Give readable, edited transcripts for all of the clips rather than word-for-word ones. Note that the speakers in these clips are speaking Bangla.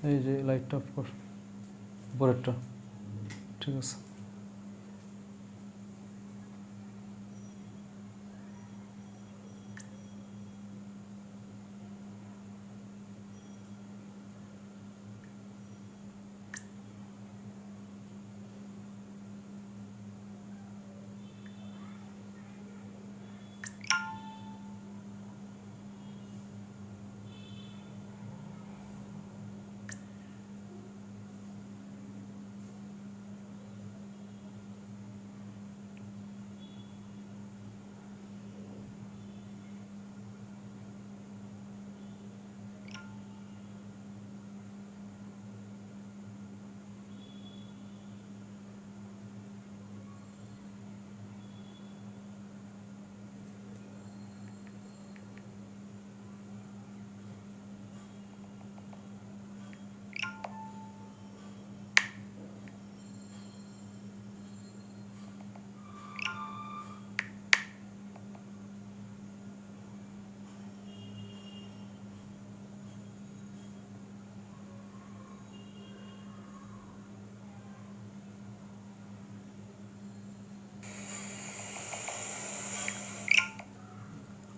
এই যে লাইটটা অফ কর, উপরেরটা। ঠিক আছে।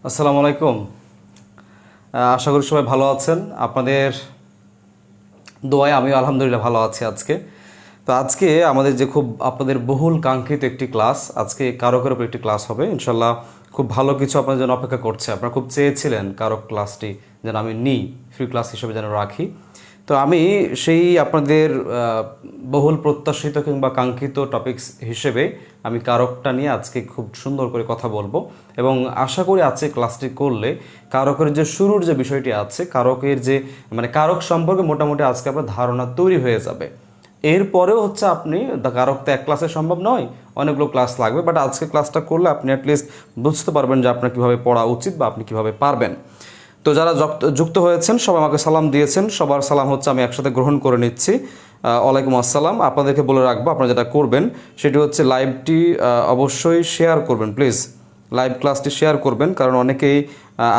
আসসালামু আলাইকুম। আশা করি সবাই ভালো আছেন। আপনাদের দোয়ায় আমিও আলহামদুলিল্লাহ ভালো আছি আজকে। তো আজকে আমাদের যে খুব আপনাদের বহুল কাঙ্ক্ষিত একটি ক্লাস, আজকে কারকের উপর একটি ক্লাস হবে ইনশাল্লাহ। খুব ভালো কিছু আপনাদের জন্য অপেক্ষা করছে। আপনারা খুব চেয়েছিলেন কারক ক্লাসটি যেন আমি নিই, ফ্রি ক্লাস হিসেবে যেন রাখি। তো আমি সেই আপনাদের বহুল প্রত্যাশিত কিংবা কাঙ্ক্ষিত টপিকস হিসেবে আমি কারকটা নিয়ে আজকে খুব সুন্দর করে কথা বলবো এবং আশা করি আজকে ক্লাসটি করলে কারকের যে শুরুর যে বিষয়টি আছে, কারকের যে কারক সম্পর্কে মোটামুটি আজকে আপনার ধারণা তৈরি হয়ে যাবে। এরপরেও হচ্ছে আপনি কারক তো এক ক্লাসে সম্ভব নয়, অনেকগুলো ক্লাস লাগবে, বাট আজকে ক্লাসটা করলে আপনি অ্যাটলিস্ট বুঝতে পারবেন যে আপনার কীভাবে পড়া উচিত বা আপনি কীভাবে পারবেন। তো যারা যুক্ত হয়েছেন সবাই আমাকে সালাম দিয়েছেন, সবার সালাম হচ্ছে আমি একসাথে গ্রহণ করে নিচ্ছি। ওয়ালাইকুম আসসালাম। আপনাদেরকে বলে রাখবো আপনারা যেটা করবেন সেটি হচ্ছে লাইভটি অবশ্যই শেয়ার করবেন, প্লিজ লাইভ ক্লাসটি শেয়ার করবেন, কারণ অনেকেই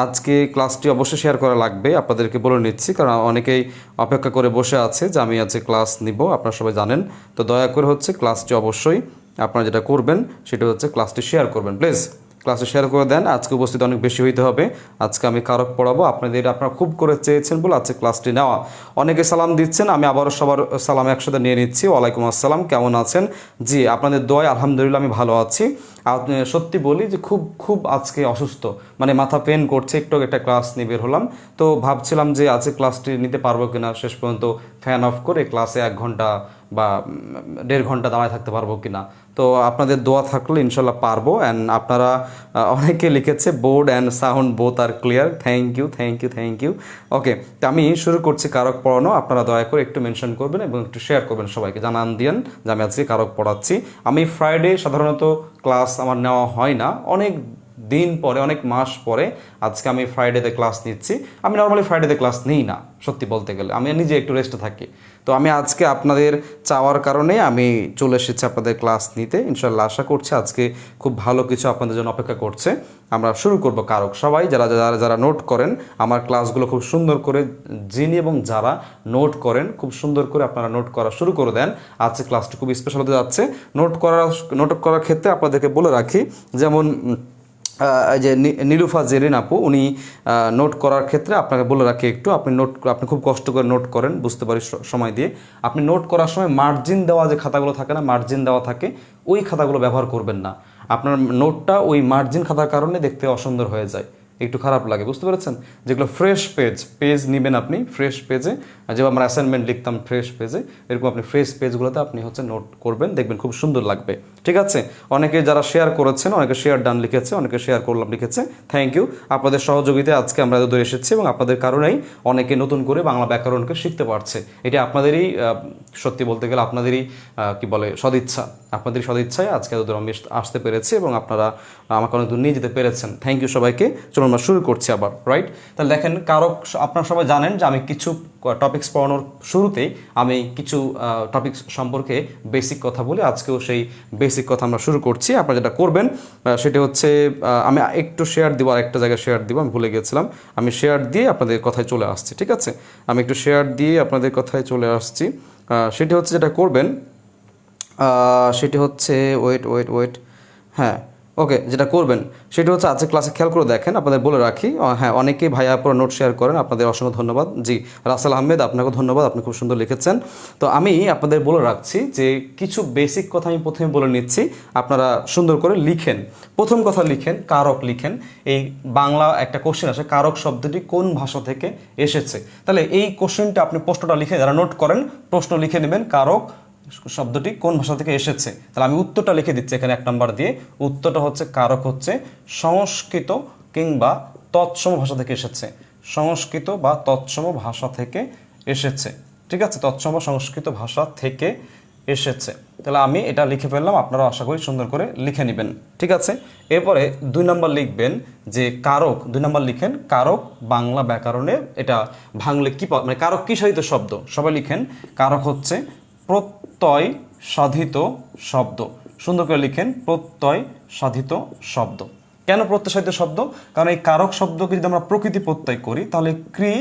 আজকে ক্লাসটি অবশ্যই শেয়ার করা লাগবে। আপনাদেরকে বলে নিচ্ছি কারণ অনেকেই অপেক্ষা করে বসে আছে যে আমি আজকে ক্লাস নিব, আপনারা সবাই জানেন। তো দয়া করে হচ্ছে ক্লাসটি অবশ্যই আপনারা যেটা করবেন সেটা হচ্ছে ক্লাসটি শেয়ার করবেন, প্লিজ ক্লাসে শেয়ার করে দেন। আজকে উপস্থিত অনেক বেশি হইতে হবে, আজকে আমি কারক পড়াবো। আপনারা খুব করে চেয়েছেন বলে আজকে ক্লাসটি নেওয়া। অনেকে সালাম দিচ্ছেন, আমি আবারও সবার সালাম একসাথে নিয়ে নিচ্ছি। ওয়ালাইকুম আসসালাম, কেমন আছেন? জি, আপনাদের দোয়ায় আলহামদুলিল্লাহ আমি ভালো আছি। সত্যি বলি যে খুব খুব আজকে অসুস্থ, মাথা পেন করছে। একটু একটা ক্লাস নিয়ে বের হলাম, তো ভাবছিলাম যে আজকে ক্লাসটি নিতে পারবো কিনা। শেষ পর্যন্ত ফ্যান অফ করে ক্লাসে 1 ঘন্টা বা 1.5 ঘন্টা দাঁড়ায় থাকতে পারবো কিনা। তো আপনাদের দোয়া থাকলে ইনশাল্লাহ পারবো। অ্যান্ড আপনারা অনেকে লিখেছে বোর্ড অ্যান্ড সাউন্ড বোথ আর clear. Thank you, thank you, thank you. Okay, তো আমি শুরু করছি কারক পড়ানো। আপনারা দয়া করে একটু মেনশন করবেন এবং একটু শেয়ার করবেন, সবাইকে জানান দিয়েন যে আমি আজকে কারক পড়াচ্ছি। আমি ফ্রাইডে সাধারণত ক্লাস আমার নেওয়া হয় না, অনেক দিন পরে, অনেক মাস পরে আজকে আমি ফ্রাইডেতে ক্লাস নিচ্ছি। আমি নর্মালি ফ্রাইডেতে ক্লাস নিই না, সত্যি বলতে গেলে আমি নিজে একটু রেস্টে থাকি। তো আমি আজকে আপনাদের চাওয়ার কারণে আমি চলে এসেছি আপনাদের ক্লাস নিতে। ইনশাল্লাহ আশা করছি আজকে খুব ভালো কিছু আপনাদের জন্য অপেক্ষা করছে। আমরা শুরু করব কারক। সবাই যারা যারা যারা নোট করেন আমার ক্লাসগুলো খুব সুন্দর করে, যিনি এবং যারা নোট করেন খুব সুন্দর করে আপনারা নোট করা শুরু করে দেন। আজকে ক্লাসটি খুব স্পেশাল হতে যাচ্ছে। নোট করার ক্ষেত্রে আপনাদেরকে বলে রাখি, যেমন যে নীলুফা জেরিন আপু, উনি নোট করার ক্ষেত্রে আপনাকে বলে রাখি একটু, আপনি খুব কষ্ট করে নোট করেন, বুঝতে পারি সময় দিয়ে। আপনি নোট করার সময় মার্জিন দেওয়া যে খাতাগুলো থাকে না, মার্জিন দেওয়া থাকে, ওই খাতাগুলো ব্যবহার করবেন না। আপনার নোটটা ওই মার্জিন খাতার কারণে দেখতে অসুন্দর হয়ে যায়, একটু খারাপ লাগে, বুঝতে পেরেছেন? যেগুলো ফ্রেশ পেজ নেবেন আপনি, ফ্রেশ পেজে যেভাবে আমরা অ্যাসাইনমেন্ট লিখতাম ফ্রেশ পেজে, এরকম আপনি ফ্রেশ পেজগুলোতে আপনি হচ্ছে নোট করবেন, দেখবেন খুব সুন্দর লাগবে। ঠিক আছে? অনেকে যারা শেয়ার করেছেন, অনেকে শেয়ার ডান লিখেছে, অনেকে শেয়ার করলাম লিখেছে, থ্যাংক ইউ। আপনাদের সহযোগিতায় আজকে আমরা দূরে এসেছি এবং আপনাদের কারণেই অনেকে নতুন করে বাংলা ব্যাকরণকে শিখতে পারছে। এটা আপনাদেরই, সত্যি বলতে গেলে আপনাদেরই কি বলে সদিচ্ছা, আপনাদের সদিচ্ছায় আজকে এত দূর আমি আসতে পেরেছি এবং আপনারা আমাকে অনেক দূর নিয়ে যেতে পেরেছেন। থ্যাংক ইউ সবাইকে। চলুন আমরা শুরু করছি আবার, রাইট? তাহলে দেখেন কারক, আপনারা সবাই জানেন যে আমি কিছু টপিকস পড়ানোর শুরুতেই আমি কিছু টপিকস সম্পর্কে বেসিক কথা বলি। আজকেও সেই বেসিক কথা আমরা শুরু করছি। আপনারা যেটা করবেন সেটা হচ্ছে আমি একটু শেয়ার দিব, আরেকটা জায়গায় শেয়ার দিব, আমি ভুলে গেছিলাম। আমি শেয়ার দিয়ে আপনাদের কথায় চলে আসছি, ঠিক আছে? আমি একটু শেয়ার দিয়ে আপনাদের কথায় চলে আসছি। সেটি হচ্ছে যেটা করবেন সেটি হচ্ছে ওয়েট, হ্যাঁ, ওকে, যেটা করবেন সেটা হচ্ছে আজকে ক্লাসে খেয়াল করে দেখেন। আপনাদের বলে রাখি, হ্যাঁ, অনেকেই ভাইয়া পুরো নোট শেয়ার করেন, আপনাদের অসংখ্য ধন্যবাদ। জি, রাসেল আহমেদ, আপনাকেও ধন্যবাদ, আপনি খুব সুন্দর লিখেছেন। তো আমি আপনাদের বলে রাখছি যে কিছু বেসিক কথা আমি প্রথমে বলে নিচ্ছি, আপনারা সুন্দর করে লিখেন। প্রথম কথা লিখেন, কারক লিখেন। এই বাংলা একটা কোশ্চেন আসে, কারক শব্দটি কোন ভাষা থেকে এসেছে। তাহলে এই কোশ্চেনটা আপনি প্রশ্নটা লিখে, যারা নোট করেন প্রশ্ন লিখে নেবেন, কারক শব্দটি কোন ভাষা থেকে এসেছে। তাহলে আমি উত্তরটা লিখে দিচ্ছি এখানে 1 নাম্বার দিয়ে। উত্তরটা হচ্ছে কারক হচ্ছে সংস্কৃত কিংবা তৎসম ভাষা থেকে এসেছে। সংস্কৃত বা তৎসম ভাষা থেকে এসেছে, ঠিক আছে? তৎসম সংস্কৃত ভাষা থেকে এসেছে। তাহলে আমি এটা লিখে ফেললাম, আপনারা আশা করি সুন্দর করে লিখে নেবেন, ঠিক আছে? এরপরে 2 নাম্বার লিখবেন যে কারক, 2 নাম্বার লিখেন কারক বাংলা ব্যাকরণে এটা ভাঙলে কি মানে কারক কি সাধিত শব্দ, সবাই লিখেন। কারক হচ্ছে প্রত্যয় সাধিত শব্দ। সুন্দর করে লিখেন, প্রত্যয় সাধিত শব্দ। কেন প্রত্যয় সাধিত শব্দ? কারণ এই কারক শব্দকে যদি আমরা প্রকৃতি প্রত্যয় করি তাহলে ক্রি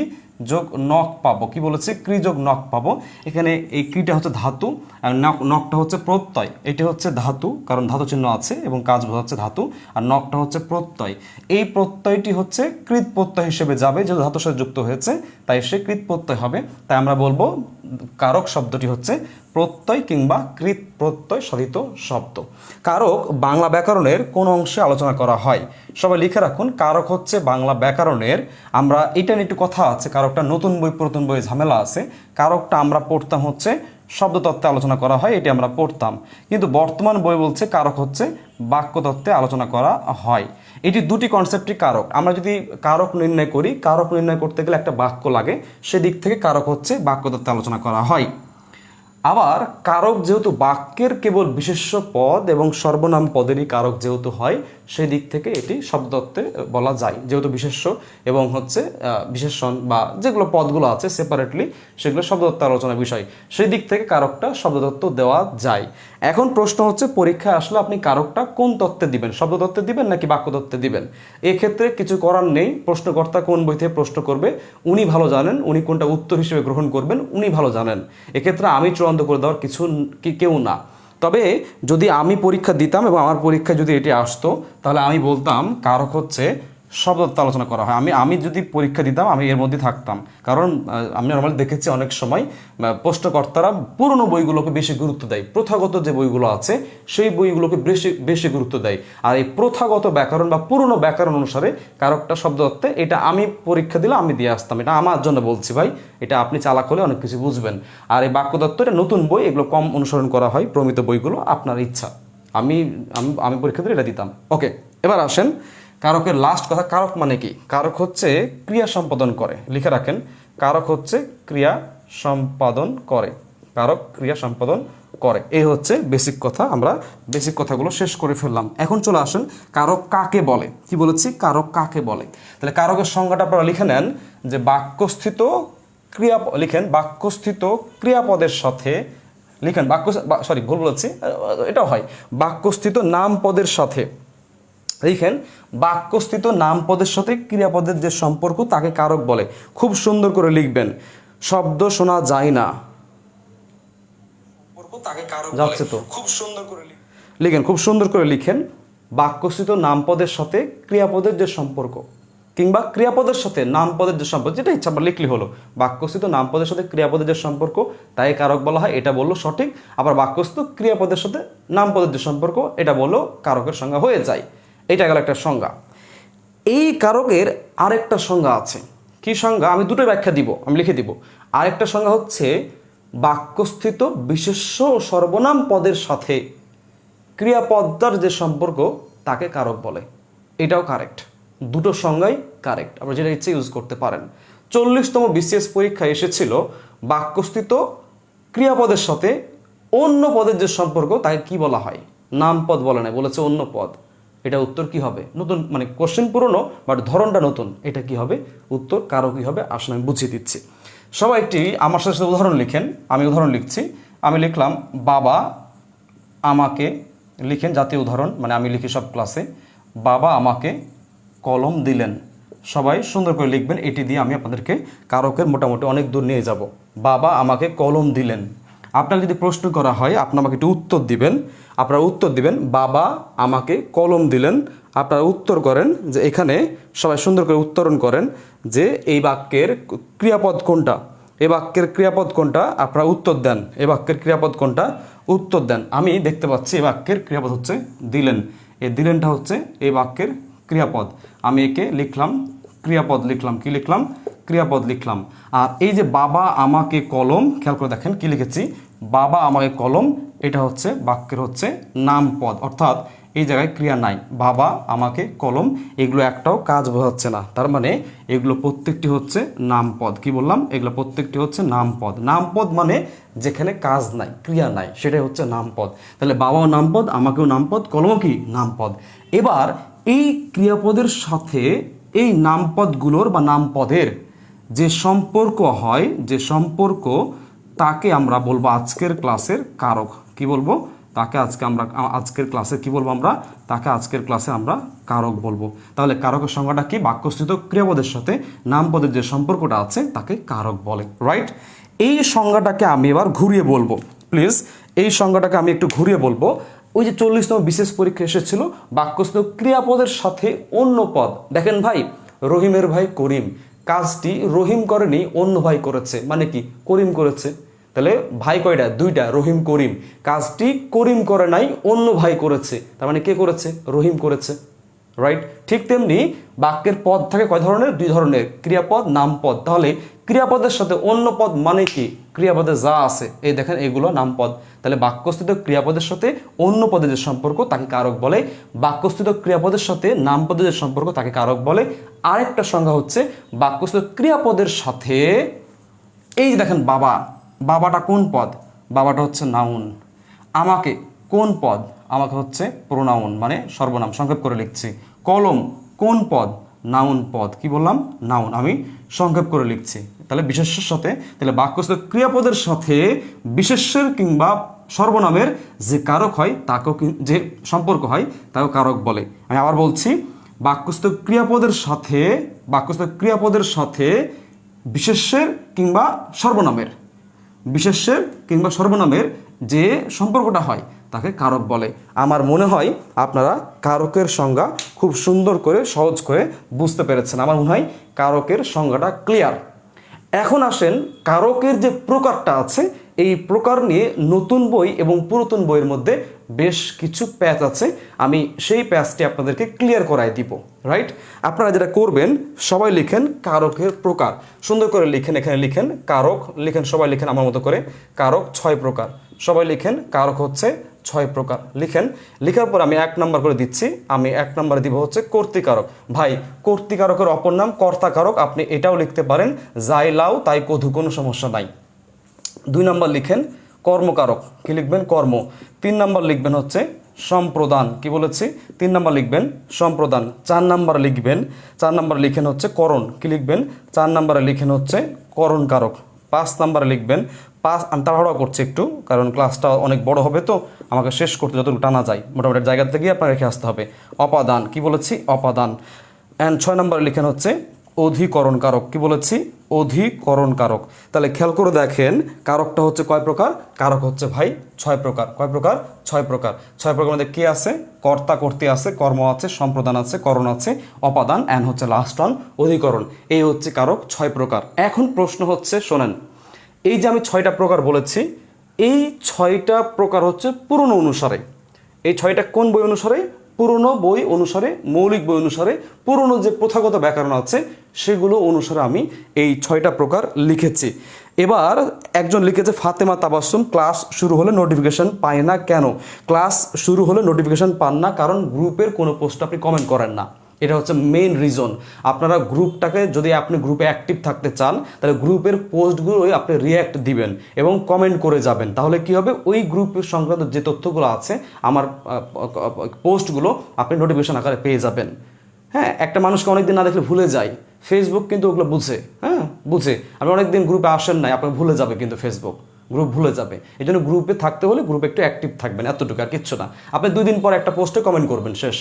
যোগ নক পাবো। কি বলেছে? ক্রি যোগ নক পাবো। এখানে এই ক্রিটা হচ্ছে ধাতু আর নকটা হচ্ছে প্রত্যয়। এটি হচ্ছে ধাতু, কারণ ধাতু চিহ্ন আছে এবং কাজ বোঝাচ্ছে ধাতু, আর নকটা হচ্ছে প্রত্যয়। এই প্রত্যয়টি হচ্ছে কৃত প্রত্যয় হিসেবে যাবে, যেহেতু ধাতুর সাথে যুক্ত হয়েছে তাই সে কৃত প্রত্যয় হবে। তাই আমরা বলবো কারক শব্দটি হচ্ছে প্রত্যয় কিংবা কৃত প্রত্যয় সাধিত শব্দ। কারক বাংলা ব্যাকরণের কোন অংশে আলোচনা করা হয়? সবাই লিখে রাখুন, কারক হচ্ছে বাংলা ব্যাকরণের, আমরা এটা নিয়ে একটু কথা আছে, কারকটা নতুন বই পুরাতন বই ঝামেলা আছে। কারকটা আমরা পড়তাম হচ্ছে শব্দতত্ত্বে আলোচনা করা হয়, এটি আমরা পড়তাম। কিন্তু বর্তমান বই বলছে কারক হচ্ছে বাক্যতত্ত্বে আলোচনা করা হয়। এটি দুটি কনসেপ্টই কারক। আমরা যদি কারক নির্ণয় করি, কারক নির্ণয় করতে গেলে একটা বাক্য লাগে, সেদিক থেকে কারক হচ্ছে বাক্যতত্ত্বে আলোচনা করা হয়। আবার কারক যেহেতু বাক্যের কেবল বিশেষ্য পদ এবং সর্বনাম পদেরই কারক যেহেতু হয়, সেই দিক থেকে এটি শব্দতত্ত্বে বলা যায়। যেহেতু বিশেষ্য এবং হচ্ছে বিশেষণ বা যেগুলো পদগুলো আছে সেপারেটলি, সেগুলো শব্দতত্ত্ব আলোচনার বিষয়, সেই দিক থেকে কারকটা শব্দতত্ত্ব দেওয়া যায়। এখন প্রশ্ন হচ্ছে, পরীক্ষায় আসলে আপনি কারকটা কোন তত্ত্বে দিবেন? শব্দতত্ত্বে দিবেন নাকি বাক্যতত্ত্বে দিবেন? এক্ষেত্রে কিছু করার নেই, প্রশ্নকর্তা কোন বই থেকে প্রশ্ন করবে উনি ভালো জানেন, উনি কোনটা উত্তর হিসেবে গ্রহণ করবেন উনি ভালো জানেন। এক্ষেত্রে আমি চূড়ান্ত করে দেওয়ার কিছু কেউ না। তবে যদি আমি পরীক্ষা দিতাম এবং আমার পরীক্ষায় যদি এটি আসতো, তাহলে আমি বলতাম কারক হচ্ছে শব্দতত্ত্ব আলোচনা করা হয়। আমি যদি পরীক্ষা দিতাম আমি এর মধ্যে থাকতাম, কারণ আমি নর্মালি দেখেছি অনেক সময় প্রশ্নকর্তারা পুরনো বইগুলোকে বেশি গুরুত্ব দেয়, প্রথাগত যে বইগুলো আছে সেই বইগুলোকে বেশি গুরুত্ব দেয়। আর এই প্রথাগত ব্যাকরণ বা পুরনো ব্যাকরণ অনুসারে কারকটা শব্দতত্ত্বে, এটা আমি পরীক্ষা দিলে আমি দিয়ে আসতাম। এটা আমার জন্য বলছি ভাই, এটা আপনি চালাক হলে অনেক কিছু বুঝবেন। আর এই বাক্যতত্ত্ব এটা নতুন বই, এগুলো কম অনুসরণ করা হয়, প্রমিত বইগুলো আপনার ইচ্ছা। আমি আমি পরীক্ষা দিলে এটা দিতাম। ওকে, এবার আসেন কারকের লাস্ট কথা। কারক মানে কি? কারক হচ্ছে ক্রিয়া সম্পাদন করে। লিখে রাখেন, কারক হচ্ছে ক্রিয়া সম্পাদন করে। কারক ক্রিয়া সম্পাদন করে, এই হচ্ছে বেসিক কথা। আমরা বেসিক কথাগুলো শেষ করে ফেললাম। এখন চলে আসেন কারক কাকে বলে। কি বলেছি? কারক কাকে বলে। তাহলে কারকের সংজ্ঞাটা আপনারা লিখে নেন যে বাক্যস্থিত ক্রিয়া, লিখেন বাক্যস্থিত ক্রিয়াপদের সাথে, লিখেন ভুল বলেছি, এটাও হয়, বাক্যস্থিত নাম পদের সাথে, লিখেন বাক্যস্থিত নাম পদের সাথে ক্রিয়াপদের যে সম্পর্ক তাকে কারক বলে। খুব সুন্দর করে লিখবেন, শব্দ শোনা যায় না, যাচ্ছে তো, খুব সুন্দর করে লিখেন, খুব সুন্দর করে লিখেন বাক্যস্থিত নাম পদের সাথে ক্রিয়াপদের যে সম্পর্ক, কিংবা ক্রিয়াপদের সাথে নাম পদের যে সম্পর্ক, যেটা ইচ্ছা আমরা লিখলে হলো। বাক্যস্থিত নাম পদের সাথে ক্রিয়াপদের যে সম্পর্ক তাই কারক বলা হয়, এটা বললো সঠিক। আবার বাক্যস্থিত ক্রিয়াপদের সাথে নাম পদের যে সম্পর্ক, এটা বললো কারকের সংজ্ঞা হয়ে যায়। এটা গেল একটা সংজ্ঞা। এই কারকের আরেকটা সংজ্ঞা আছে। কি সংজ্ঞা? আমি দুটো ব্যাখ্যা দিব, আমি লিখে দিব। আরেকটা সংজ্ঞা হচ্ছে বাক্যস্থিত বিশেষ্য ও সর্বনাম পদের সাথে ক্রিয়াপদটার যে সম্পর্ক তাকে কারক বলে। এটাও কারেক্ট, দুটো সংজ্ঞাই কারেক্ট, আমরা যেটা ইচ্ছে ইউজ করতে পারেন। 40তম বিসিএস পরীক্ষায় এসেছিল বাক্যস্থিত ক্রিয়াপদের সাথে অন্য পদের যে সম্পর্ক তাকে কি বলা হয়? নাম পদ বলে না, বলেছে অন্য পদ। এটা উত্তর কি হবে? নতুন মানে কোশ্চেন পুরনো বাট ধরনটা নতুন। এটা কি হবে? উত্তর কারো কি হবে আসলে আমি বুঝিয়ে দিচ্ছি। সবাই একটি আমার সাথে উদাহরণ লিখেন। আমি উদাহরণ লিখছি। আমি লিখলাম বাবা আমাকে, লিখেন জাতীয় উদাহরণ, মানে আমি লিখি সব ক্লাসে, বাবা আমাকে কলম দিলেন। সবাই সুন্দর করে লিখবেন। এটি দিয়ে আমি আপনাদেরকে কারকের মোটামুটি অনেক দূর নিয়ে যাব। বাবা আমাকে কলম দিলেন। আপনার যদি প্রশ্ন করা হয় আপনি আমাকে একটু উত্তর দিবেন। আপনারা উত্তর দিবেন বাবা আমাকে কলম দিলেন। আপনারা উত্তর করেন যে এখানে সবাই সুন্দর করে উত্তরণ করেন যে এই বাক্যের ক্রিয়াপদ কোনটা, এ বাক্যের ক্রিয়াপদ কোনটা, আপনারা উত্তর দেন। এ বাক্যের ক্রিয়াপদ কোনটা, উত্তর দেন। আমি দেখতে পাচ্ছি এ বাক্যের ক্রিয়াপদ হচ্ছে দিলেন। এই দিলেনটা হচ্ছে এই বাক্যের ক্রিয়াপদ। আমি একে লিখলাম ক্রিয়াপদ, লিখলাম কি লিখলাম? ক্রিয়াপদ লিখলাম। আর এই যে বাবা আমাকে কলম, খেয়াল করে দেখেন কি লিখেছি, বাবা আমাকে কলম, এটা হচ্ছে বাক্যের হচ্ছে নামপদ, অর্থাৎ এই জায়গায় ক্রিয়া নাই। বাবা আমাকে কলম, এগুলো একটাও কাজ বোঝাচ্ছে না, তার মানে এগুলো প্রত্যেকটি হচ্ছে নামপদ। কি বললাম? এগুলো প্রত্যেকটি হচ্ছে নামপদ। নামপদ মানে যেখানে কাজ নাই, ক্রিয়া নাই, সেটাই হচ্ছে নামপদ। তাহলে বাবাও নামপদ, আমাকেও নামপদ, কলমও কি নামপদ। এবার এই ক্রিয়াপদের সাথে এই নামপদগুলোর বা নামপদের যে সম্পর্ক হয়, যে সম্পর্ক, তাকে আমরা বলবো আজকের ক্লাসের কারক। কি বলবো? তাকে আজকের ক্লাসে কি বলবো আমরা? তাকে আজকের ক্লাসে আমরা কারক বলবো। তাহলে কারকের সংজ্ঞাটা কি? বাক্যস্থিত ক্রিয়াপদের সাথে নামপদের যে সম্পর্কটা আছে তাকে কারক বলে, রাইট? এই সংজ্ঞাটাকে আমি এবার ঘুরিয়ে বলবো। প্লিজ এই সংজ্ঞাটাকে আমি একটু ঘুরিয়ে বলবো। ওই যে 40তম বিশেষ পরীক্ষা এসেছিল, বাক্যস্থ ক্রিয়াপদের সাথে অন্য পদ। দেখেন ভাই, রহিমের ভাই করিম, কাজটি রহিম করেনি, অন্য ভাই করেছে। মানে কি? করিম করেছে। তাহলে ভাই কয়টা? দুইটা, রহিম করিম। কাজটি করিম করে নাই, অন্য ভাই করেছে। তার মানে কে করেছে? রহিম করেছে, রাইট? ঠিক তেমনি বাক্যের পদ থাকে কয় ধরনের? দুই ধরনের, ক্রিয়াপদ, নামপদ। তাহলে ক্রিয়াপদের সাথে অন্য পদ মানে কি? ক্রিয়াপদে যা আছে এই দেখেন এগুলো নামপদ। তাহলে বাক্যস্থিত ক্রিয়াপদের সাথে অন্য পদের যে সম্পর্ক তাকে কারক বলে। বাক্যস্থিত ক্রিয়াপদের সাথে নামপদের যে সম্পর্ক তাকে কারক বলে। আরেকটা সংজ্ঞা হচ্ছে বাক্যস্থিত ক্রিয়াপদের সাথে, এই যে দেখেন বাবা, বাবাটা কোন পদ? বাবাটা হচ্ছে নাউন। আমাকে কোন পদ? আমাকে হচ্ছে প্রোনাউন মানে সর্বনাম, সংক্ষেপ করে লিখছি। কলম কোন পদ? নাউন পদ। কি বললাম? নাউন। আমি সংক্ষেপ করে লিখছি। তাহলে বিশেষ্যের সাথে, তাহলে বাক্যস্থ ক্রিয়াপদের সাথে বিশেষ্যের কিংবা সর্বনামের যে কারক হয় তাকেও, যে সম্পর্ক হয় তাকেও কারক বলে। আমি আবার বলছি, বাক্যস্থ ক্রিয়াপদের সাথে, বাক্যস্থ ক্রিয়াপদের সাথে বিশেষ্যের কিংবা সর্বনামের, বিশেষ্যের কিংবা সর্বনামের যে সম্পর্কটা হয় তাকে কারক বলে। আমার মনে হয় আপনারা কারকের সংজ্ঞা খুব সুন্দর করে সহজ করে বুঝতে পেরেছেন। আমার মনে হয় কারকের সংজ্ঞাটা ক্লিয়ার। এখন আসেন কারকের যে প্রকারটা আছে, এই প্রকার নিয়ে নতুন বই এবং পুরাতন বইয়ের মধ্যে বেশ কিছু প্যাচ আছে। আমি সেই প্যাচটি আপনাদেরকে ক্লিয়ার করাই দিব, রাইট? আপনারা যেটা করবেন, সবাই লিখেন কারকের প্রকার, সুন্দর করে লিখেন। এখানে লিখেন কারক, লিখেন সবাই লিখেন আমার মতো করে, কারক 6 প্রকার। সবাই লিখেন কারক হচ্ছে 6 প্রকার। লিখেন। লেখার পর আমি 1 নম্বর করে দিচ্ছি। আমি 1 নম্বরে দিব হচ্ছে কর্তৃকারক। ভাই, কর্তৃকারকের অপর নাম কর্তাকারক, আপনি এটাও লিখতে পারেন, যাই লাও তাই কধু, কোনো সমস্যা নাই। 2 নম্বর লিখেন কর্মকারক। কি লিখবেন? কর্ম। 3 নম্বর লিখবেন হচ্ছে সম্প্রদান। কি বলেছি? 3 নম্বর লিখবেন সম্প্রদান। 4 নম্বর লিখবেন, 4 নম্বর লিখেন হচ্ছে করণ। কি লিখবেন? 4 নম্বরে লিখেন হচ্ছে করণকারক। 5 নম্বরে লিখবেন, আমি তাড়াহুড়া করছি একটু, কারণ ক্লাসটা অনেক বড় হবে, তো আমাকে শেষ করতে যতটুকু টানা যায় মোটামুটি জায়গা থেকে আপনার রেখে আসতে হবে। অপাদান। কি বলেছি? অপাদান। অ্যান্ড 6 নম্বরে লিখেন হচ্ছে অধিকরণ কারক। কি বলেছি? অধিকরণ কারক। তাহলে খেয়াল করে দেখেন কারকটা হচ্ছে কয় প্রকার? কারক হচ্ছে ভাই 6 প্রকার। কয় প্রকার? 6 প্রকার। 6 প্রকার মধ্যে কি আছে? কর্তা কর্তৃ আছে, কর্ম আছে, সম্প্রদান আছে, করণ আছে, অপাদান, অ্যান্ড হচ্ছে লাস্ট অন অধিকরণ। এই হচ্ছে কারক 6 প্রকার। এখন প্রশ্ন হচ্ছে, শোনেন, এই যে আমি 6টা প্রকার বলেছি, এই 6টা প্রকার হচ্ছে পুরনো অনুসারে। এই 6টা কোন বই অনুসারে? পুরনো বই অনুসারে, মৌলিক বই অনুসারে, পুরনো যে প্রথাগত ব্যাকরণ আছে সেগুলো অনুসারে আমি এই 6টা প্রকার লিখেছি। এবার একজন লিখেছে ফাতেমা তাবাসসুম ক্লাস শুরু হলে নোটিফিকেশন পায় না কেন? ক্লাস শুরু হলে নোটিফিকেশন পান না কারণ গ্রুপের কোনো পোস্ট আপনি কমেন্ট করেন না। এটা হচ্ছে মেইন রিজন। আপনারা গ্রুপটাকে, যদি আপনি গ্রুপে অ্যাক্টিভ থাকতে চান, তাহলে গ্রুপের পোস্টগুলোই আপনি রিয়্যাক্ট দিবেন এবং কমেন্ট করে যাবেন। তাহলে কি হবে, ওই গ্রুপের সংক্রান্ত যে তথ্যগুলো আছে, আমার পোস্টগুলো আপনি নোটিফিকেশন আকারে পেয়ে যাবেন। হ্যাঁ, একটা মানুষকে অনেকদিন না দেখলে ভুলে যায়, ফেসবুক কিন্তু ওগুলো বুঝে, হ্যাঁ বুঝে। আপনি অনেকদিন গ্রুপে আসেন নাই, আপনার ভুলে যাবে কিন্তু ফেসবুক, গ্রুপ ভুলে যাবে। এই জন্য গ্রুপে থাকতে হলে গ্রুপে একটু অ্যাক্টিভ থাকবেন, এতটুকু, আর কিচ্ছু না। আপনি 2 দিন পর একটা পোস্টে কমেন্ট করবেন, শেষ।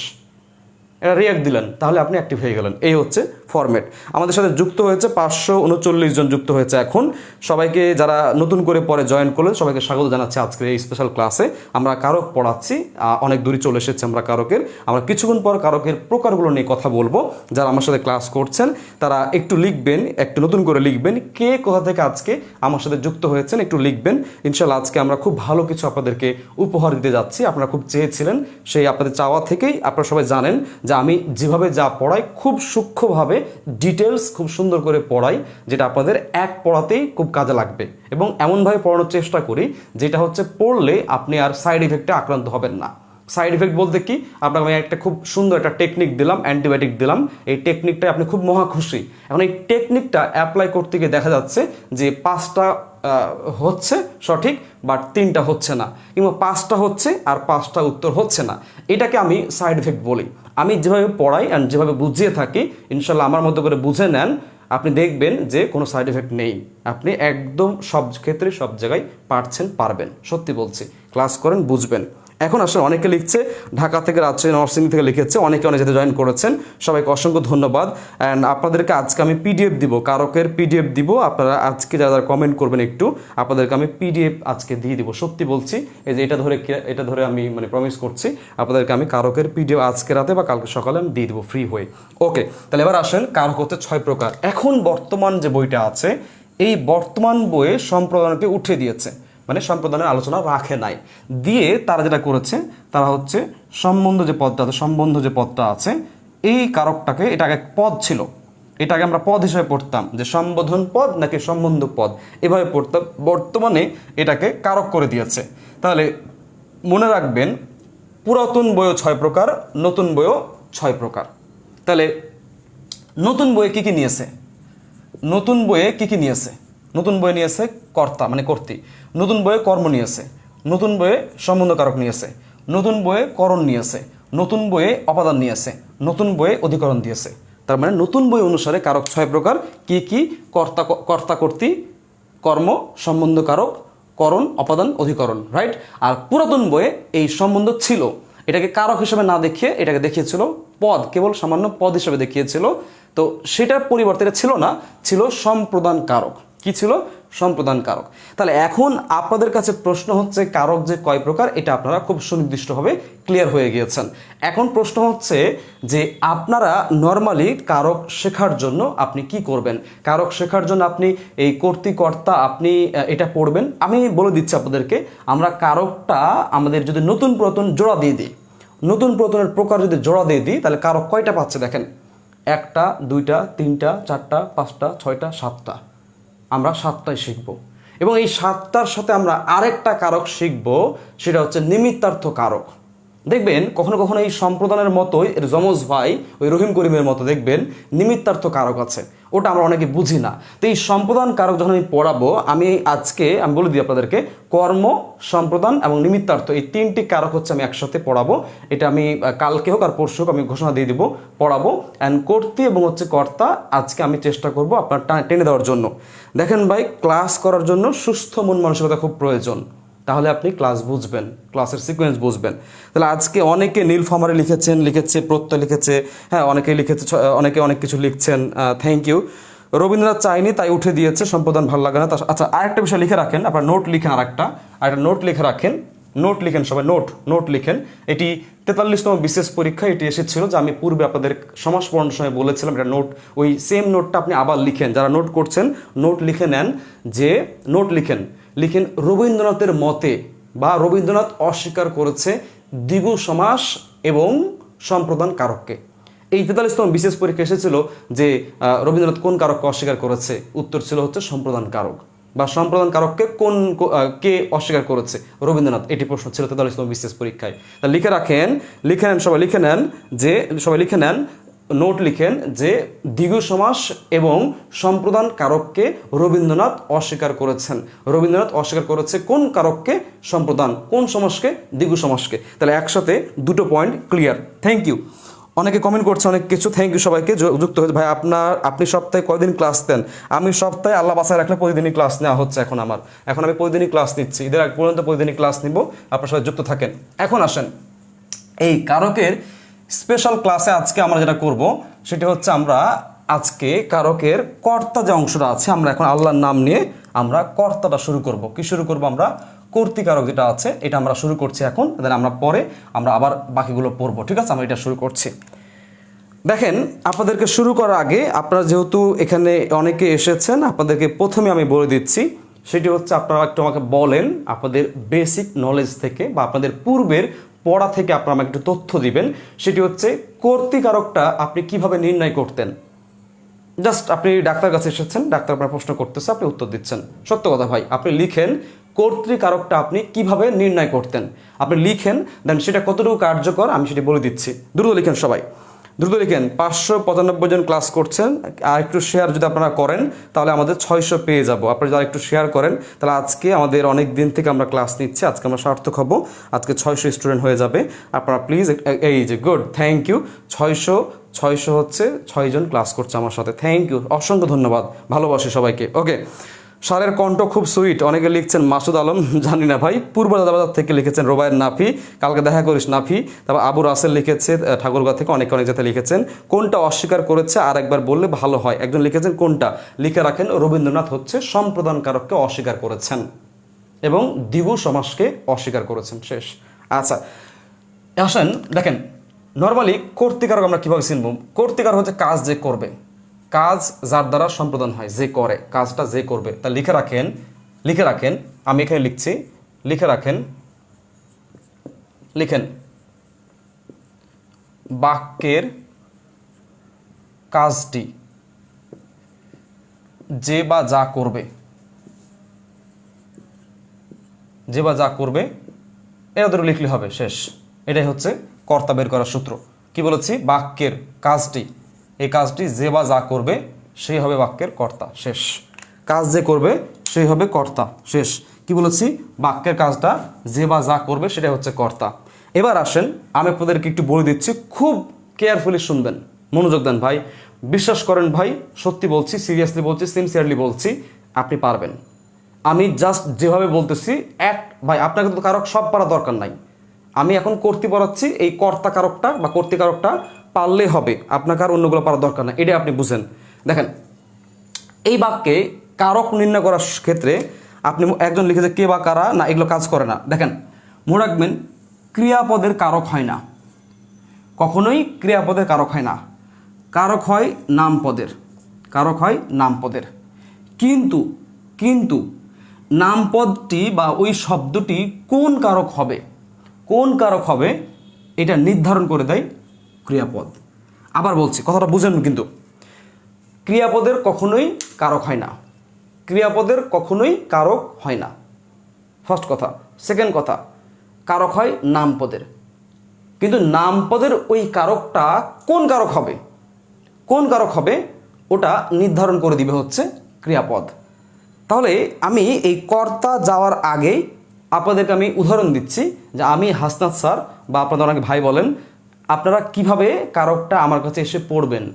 এটা রিয়াক্ট দিলেন, তাহলে আপনি অ্যাক্টিভ হয়ে গেলেন। এই হচ্ছে ফরম্যাট। আমাদের সাথে যুক্ত হয়েছে 539 জন যুক্ত হয়েছে এখন। সবাইকে, যারা নতুন করে পরে জয়েন করলেন, সবাইকে স্বাগত জানাচ্ছি আজকের এই স্পেশাল ক্লাসে। আমরা কারক পড়াচ্ছি, অনেক দূরে চলে এসেছে আমরা কারকের। আমরা কিছুক্ষণ পর কারকের প্রকারগুলো নিয়ে কথা বলবো। যারা আমার সাথে ক্লাস করছেন তারা একটু লিখবেন, একটু নতুন করে লিখবেন, কে কোথা থেকে আজকে আমার সাথে যুক্ত হয়েছেন একটু লিখবেন। ইনশাল্লাহ আজকে আমরা খুব ভালো কিছু আপনাদেরকে উপহার দিতে যাচ্ছি। আপনারা খুব চেয়েছিলেন, সেই আপনাদের চাওয়া থেকেই আপনারা সবাই জানেন যে আমি যেভাবে যা পড়াই খুব সূক্ষ্মভাবে, ডিটেলস খুব সুন্দর করে পড়াই, যেটা আপনাদের এক পড়াতেই খুব কাজে লাগবে। এবং এমনভাবে পড়ানোর চেষ্টা করি যেটা হচ্ছে পড়লে আপনি আর সাইড ইফেক্টে আক্রান্ত হবেন না। সাইড ইফেক্ট বলতে কি, আপনাকে আমি একটা খুব সুন্দর একটা টেকনিক দিলাম, অ্যান্টিবায়োটিক দিলাম, এই টেকনিকটায় আপনি খুব মহা খুশি। এখন এই টেকনিকটা অ্যাপ্লাই করতে গিয়ে দেখা যাচ্ছে যে 5টা হচ্ছে সঠিক, বাট 3টা হচ্ছে না, কিংবা 5টা হচ্ছে আর 5টা উত্তর হচ্ছে না। এটাকে আমি সাইড ইফেক্ট বলি। আমি যেভাবে পড়াই অ্যান্ড যেভাবে বুঝিয়ে থাকি, ইনশাল্লাহ আমার মতো করে বুঝে নেন, আপনি দেখবেন যে কোনো সাইড এফেক্ট নেই। আপনি একদম সব ক্ষেত্রে সব জায়গায় পারবেন, সত্যি বলছি। ক্লাস করেন, বুঝবেন। এখন আসলে অনেকে লিখছে ঢাকা থেকে, রাজশাহী, নরসিংদী থেকে লিখেছে, অনেকে অনেক জায়গায় জয়েন করেছেন, সবাইকে অসংখ্য ধন্যবাদ। অ্যান্ড আপনাদেরকে আজকে আমি পিডিএফ দিব, কারকের পিডিএফ দিব। আপনারা আজকে যারা কমেন্ট করবেন একটু, আপনাদেরকে আমি পিডিএফ আজকে দিয়ে দিব, সত্যি বলছি। এই যে এটা ধরে আমি প্রমিস করছি, আপনাদেরকে আমি কারকের পিডিএফ আজকে রাতে বা কালকে সকালে আমি দিয়ে দেবো ফ্রি হয়ে। ওকে, তাহলে এবার আসেন, কারক হচ্ছে 6 প্রকার। এখন বর্তমান যে বইটা আছে, এই বর্তমান বইয়ে সম্প্রদানকে উঠে দিয়েছে, সম্প্রদানের আলোচনা রাখে নাই, দিয়ে তারা যেটা করেছে, তারা হচ্ছে সম্বন্ধ যে পদটা আছে, এই কারকটাকে, এটা আগে পদ ছিল, এটাকে আমরা পদ হিসেবে পড়তাম, যে সম্বোধন পদ নাকি সম্বন্ধ পদ, এভাবে পড়তাম। বর্তমানে এটাকে কারক করে দিয়েছে। তাহলে মনে রাখবেন, পুরাতন বইও 6 প্রকার, নতুন বইও 6 প্রকার। তাহলে নতুন বইয়ে কি নিয়েছে? নতুন বইয়ে নিয়েছে কর্তা কর্তৃ, নতুন বইয়ে কর্ম নিয়েছে, নতুন বইয়ে সম্বন্ধ কারক নিয়েছে, নতুন বইয়ে করণ নিয়েছে, নতুন বইয়ে অপাদান নিয়েছে, নতুন বইয়ে অধিকরণ দিয়েছে। তার নতুন বই অনুসারে কারক 6 প্রকার। কি? কর্তা কর্তৃ, কর্ম, সম্বন্ধ কারক, করণ, অপাদান, অধিকরণ, রাইট। আর পুরাতন বইয়ে এই সম্বন্ধ ছিল, এটাকে কারক হিসেবে না দেখিয়ে এটাকে দেখিয়েছিল পদ, কেবল সামান্য পদ হিসেবে দেখিয়েছিল। তো সেটার পরিবর্তে এটা ছিল না, ছিল সম্প্রদান কারক। কি ছিল? সম্প্রদান কারক। তাহলে এখন আপনাদের কাছে প্রশ্ন হচ্ছে, কারক যে কয় প্রকার, এটা আপনারা খুব সুনির্দিষ্টভাবে ক্লিয়ার হয়ে গিয়েছেন। এখন প্রশ্ন হচ্ছে যে আপনারা নর্মালি কারক শেখার জন্য আপনি কি করবেন? কারক শেখার জন্য আপনি এই কর্তা আপনি এটা পড়বেন। আমি বলে দিচ্ছি আপনাদেরকে, আমরা কারকটা আমাদের যদি নতুন পুরাতন জোড়া দিয়ে দিই, নতুন পুরাতনের প্রকার যদি জোড়া দিয়ে দিই, তাহলে কারক কয়টা পাচ্ছে দেখেন, 1টা 2টা 3টা 4টা 5টা 6টা 7টা। আমরা 7টাই শিখব, এবং এই 7টার সাথে আমরা আরেকটা কারক শিখব, সেটা হচ্ছে নিমিত্তার্থ কারক। দেখবেন কখনো কখনো এই সম্প্রদানের মতোই এর যমজ ভাই ওই রহিম করিমের মতো দেখবেন নিমিত্তার্থ কারক আছে, ওটা আমরা অনেকে বুঝি না। তো এই সম্প্রদান কারক যখন আমি পড়াবো, আমি বলে দিই আপনাদেরকে, কর্ম, সম্প্রদান এবং নিমিত্তার্থ, এই 3টি কারক হচ্ছে আমি একসাথে পড়াবো। এটা আমি কালকে হোক আর পরশু হোক আমি ঘোষণা দিয়ে দিব, পড়াবো। অ্যান্ড কর্তৃ এবং কর্তা আজকে আমি চেষ্টা করব আপনার টেনে দেওয়ার জন্য। দেখেন ভাই, ক্লাস করার জন্য সুস্থ মন মানসিকতা খুব প্রয়োজন, তাহলে আপনি ক্লাস বুঝবেন, ক্লাসের সিকোয়েন্স বুঝবেন। তাহলে আজকে অনেকে নীলফামারে লিখেছে, প্রত্যয় লিখেছে, হ্যাঁ অনেকে লিখেছে, অনেকে অনেক কিছু লিখছেন, থ্যাংক ইউ। রবীন্দ্রনাথ চাইনি তাই উঠে দিয়েছে, সম্প্রদান ভালো লাগে না। আচ্ছা, আরেকটা বিষয় লিখে রাখেন, আপনার নোট লিখেন, আরেকটা নোট লিখে রাখেন, নোট লিখেন সবাই, নোট লিখেন। এটি 43তম বিশেষ পরীক্ষা এটি এসেছিল, যে আমি পূর্বে আপনাদের সমাস পড়ানোর সময় বলেছিলাম, এটা নোট, ওই সেম নোটটা আপনি আবার লিখেন। যারা নোট করছেন নোট লিখে নেন, যে নোট লিখেন রবীন্দ্রনাথের মতে, বা রবীন্দ্রনাথ অস্বীকার করেছে দ্বিগু সমাস এবং সম্প্রদান কারককে। এই 43তম বিশেষ পরীক্ষা এসেছিল যে রবীন্দ্রনাথ কোন কারককে অস্বীকার করেছে, উত্তর ছিল হচ্ছে সম্প্রদান কারক, বা সম্প্রদান কারককে কে অস্বীকার করেছে, রবীন্দ্রনাথ। এটি প্রশ্ন ছিল 43তম বিশেষ পরীক্ষায়। তা লিখে নেন, সবাই লিখে নেন নোট লিখেন যে দ্বিগু সমাস এবং সম্প্রদান কারককে রবীন্দ্রনাথ অস্বীকার করেছেন। রবীন্দ্রনাথ অস্বীকার করেছে কোন কারককে? সম্প্রদান। কোন সমাসকে? দ্বিগু সমাসকে। তাহলে একসাথে দুটো পয়েন্ট ক্লিয়ার। Thank you. অনেকে কমেন্ট করছে অনেক কিছু, থ্যাংক ইউ সবাইকে যুক্ত হয়েছে। ভাই আপনি সপ্তাহে কয়দিন ক্লাস দেন? আমি সপ্তাহে আল্লাহ বাসায় রাখলে প্রতিদিনই ক্লাস নেওয়া হচ্ছে এখন আমি প্রতিদিনই ক্লাস নিচ্ছি, ঈদের আগ পর্যন্ত প্রতিদিনই ক্লাস নিব। আপনার সবাই যুক্ত থাকেন। এখন আসেন এই কারকের স্পেশাল ক্লাসে আজকে আমরা যেটা করব সেটা হচ্ছে আমরা আজকে কারকের কর্তা যে অংশটা আছে, আমরা এখন আল্লাহর নাম নিয়ে আমরা কর্তাটা শুরু করব। কি শুরু করব? আমরা কর্তৃকারক যেটা আছে এটা আমরা শুরু করছি এখন, দেন আমরা পরে আমরা আবার বাকিগুলো পড়বো। ঠিক আছে, আমরা এটা শুরু করছি। দেখেন, আপনাদেরকে শুরু করার আগে আপনারা যেহেতু এখানে অনেকে এসেছেন, আপনাদেরকে প্রথমে আমি বলে দিচ্ছি, সেটি হচ্ছে আপনারা একটু আমাকে বলেন আপনাদের বেসিক নলেজ থেকে বা আপনাদের পূর্বের পড়া থেকে আপনারা আমাকে একটু তথ্য দিবেন। সেটি হচ্ছে কর্তৃকারকটা আপনি কিভাবে নির্ণয় করতেন। জাস্ট আপনি ডাক্তার কাছে এসেছেন, ডাক্তার আপনার প্রশ্ন করতেছে, আপনি উত্তর দিচ্ছেন। সত্য কথা ভাই, আপনি লিখেন কর্তৃকারকটা আপনি কিভাবে নির্ণয় করতেন। আপনি লিখেন, দেন সেটা কতটুকু কার্যকর আমি সেটি বলে দিচ্ছি। দ্রুত লিখেন, সবাই দ্রুত লিখেন। 595 জন ক্লাস করছেন, আর একটু শেয়ার যদি আপনারা করেন তাহলে আমাদের 600 পেয়ে যাব। আপনারা যারা একটু শেয়ার করেন তাহলে আজকে আমাদের অনেক দিন থেকে আমরা ক্লাস নিচ্ছি, আজকে আমরা সার্থক হব, আজকে 600 স্টুডেন্ট হয়ে যাবে। আপনারা প্লিজ, এই যে গুড, থ্যাংক ইউ। 600 হচ্ছে 6 জন ক্লাস করছে আমার সাথে, থ্যাংক ইউ, অসংখ্য ধন্যবাদ, ভালোবাসি সবাইকে। ওকে, সারের কণ্ঠ খুব সুইট, অনেকে লিখছেন মাসুদ আলম, জানি না ভাই, পূর্ব দাদাবাজার থেকে লিখেছেন রোবায়ের নাফি, কালকে দেখা করিস নাফি। তারপর আবু রাসেল লিখেছে ঠাকুরগাঁ থেকে, অনেক জায়গায় লিখেছেন। কোনটা অস্বীকার করেছে আর একবার বললে ভালো হয়। একজন লিখেছেন কোনটা, লিখে রাখেন রবীন্দ্রনাথ হচ্ছে সম্প্রদান কারককে অস্বীকার করেছেন এবং দ্বিগু সমাসকে অস্বীকার করেছেন। শেষ। আচ্ছা আসেন, দেখেন নর্মালি কর্তৃকারক আমরা কীভাবে চিনব। কর্তৃকারক হচ্ছে কাজ যে করবে, কাজ যার দ্বারা সম্প্রদান হয়, যে করে কাজটা যে করবে। তা লিখে রাখেন, আমি এখানে লিখছি, লিখেন বাক্যের কাজটি যে বা যা করবে, এটা ধরে লিখলে হবে। শেষ। এটাই হচ্ছে কর্তা বের করার সূত্র। কি বলেছি? বাক্যের কাজটি, এই কাজটি যে বা যা করবে সেই হবে বাক্যের কর্তা। শেষ। কাজ যে করবে সেই হবে কর্তা। শেষ। কি বলেছি? বাক্যের কাজটা যে বা যা করবে সেটা হচ্ছে কর্তা। এবার আসেন, আমি আপনাদেরকে একটু বলে দিচ্ছি, খুব কেয়ারফুলি শুনবেন, মনোযোগ দেন ভাই, বিশ্বাস করেন ভাই, সত্যি বলছি, সিরিয়াসলি বলছি, সিনসিয়ারলি বলছি, আপনি পারবেন। আমি জাস্ট যেভাবে বলতেছি ভাই, আপনাকে তো কারক সব পারা দরকার নাই। আমি এখন কর্তৃ পড়াচ্ছি, এই কর্তা কারকটা বা কর্তৃকারকটা পারলেই হবে, আপনাকে আর অন্যগুলো পারার দরকার নাই, এটা আপনি বুঝেন। দেখেন, এই বাক্যে কারক নির্ণয় করার ক্ষেত্রে আপনি একজন লিখেছে কে বা কারা, না এগুলো কাজ করে না। দেখেন, মনে রাখবেন ক্রিয়াপদের কারক হয় না, কখনোই ক্রিয়াপদের কারক হয় না, কারক হয় নামপদের। কিন্তু নামপদটি বা ওই শব্দটি কোন কারক হবে এটা নির্ধারণ করে দেয় ক্রিয়াপদ। আবার বলছি, কথাটা বুঝেন, কিন্তু ক্রিয়াপদের কখনোই কারক হয় না, ফার্স্ট কথা। সেকেন্ড কথা, কারক হয় নামপদের, কিন্তু নামপদের ওই কারকটা কোন কারক হবে ওটা নির্ধারণ করে দিবে হচ্ছে ক্রিয়াপদ। তাহলে আমি এই কর্তা যাওয়ার আগে আপনাদেরকে আমি উদাহরণ দিচ্ছি, যে আমি হাসনাত স্যার বা আপনাদের অনেকে ভাই বলেন, আপনারা কিভাবে কারকটা আমার কাছে এসে পড়বেন।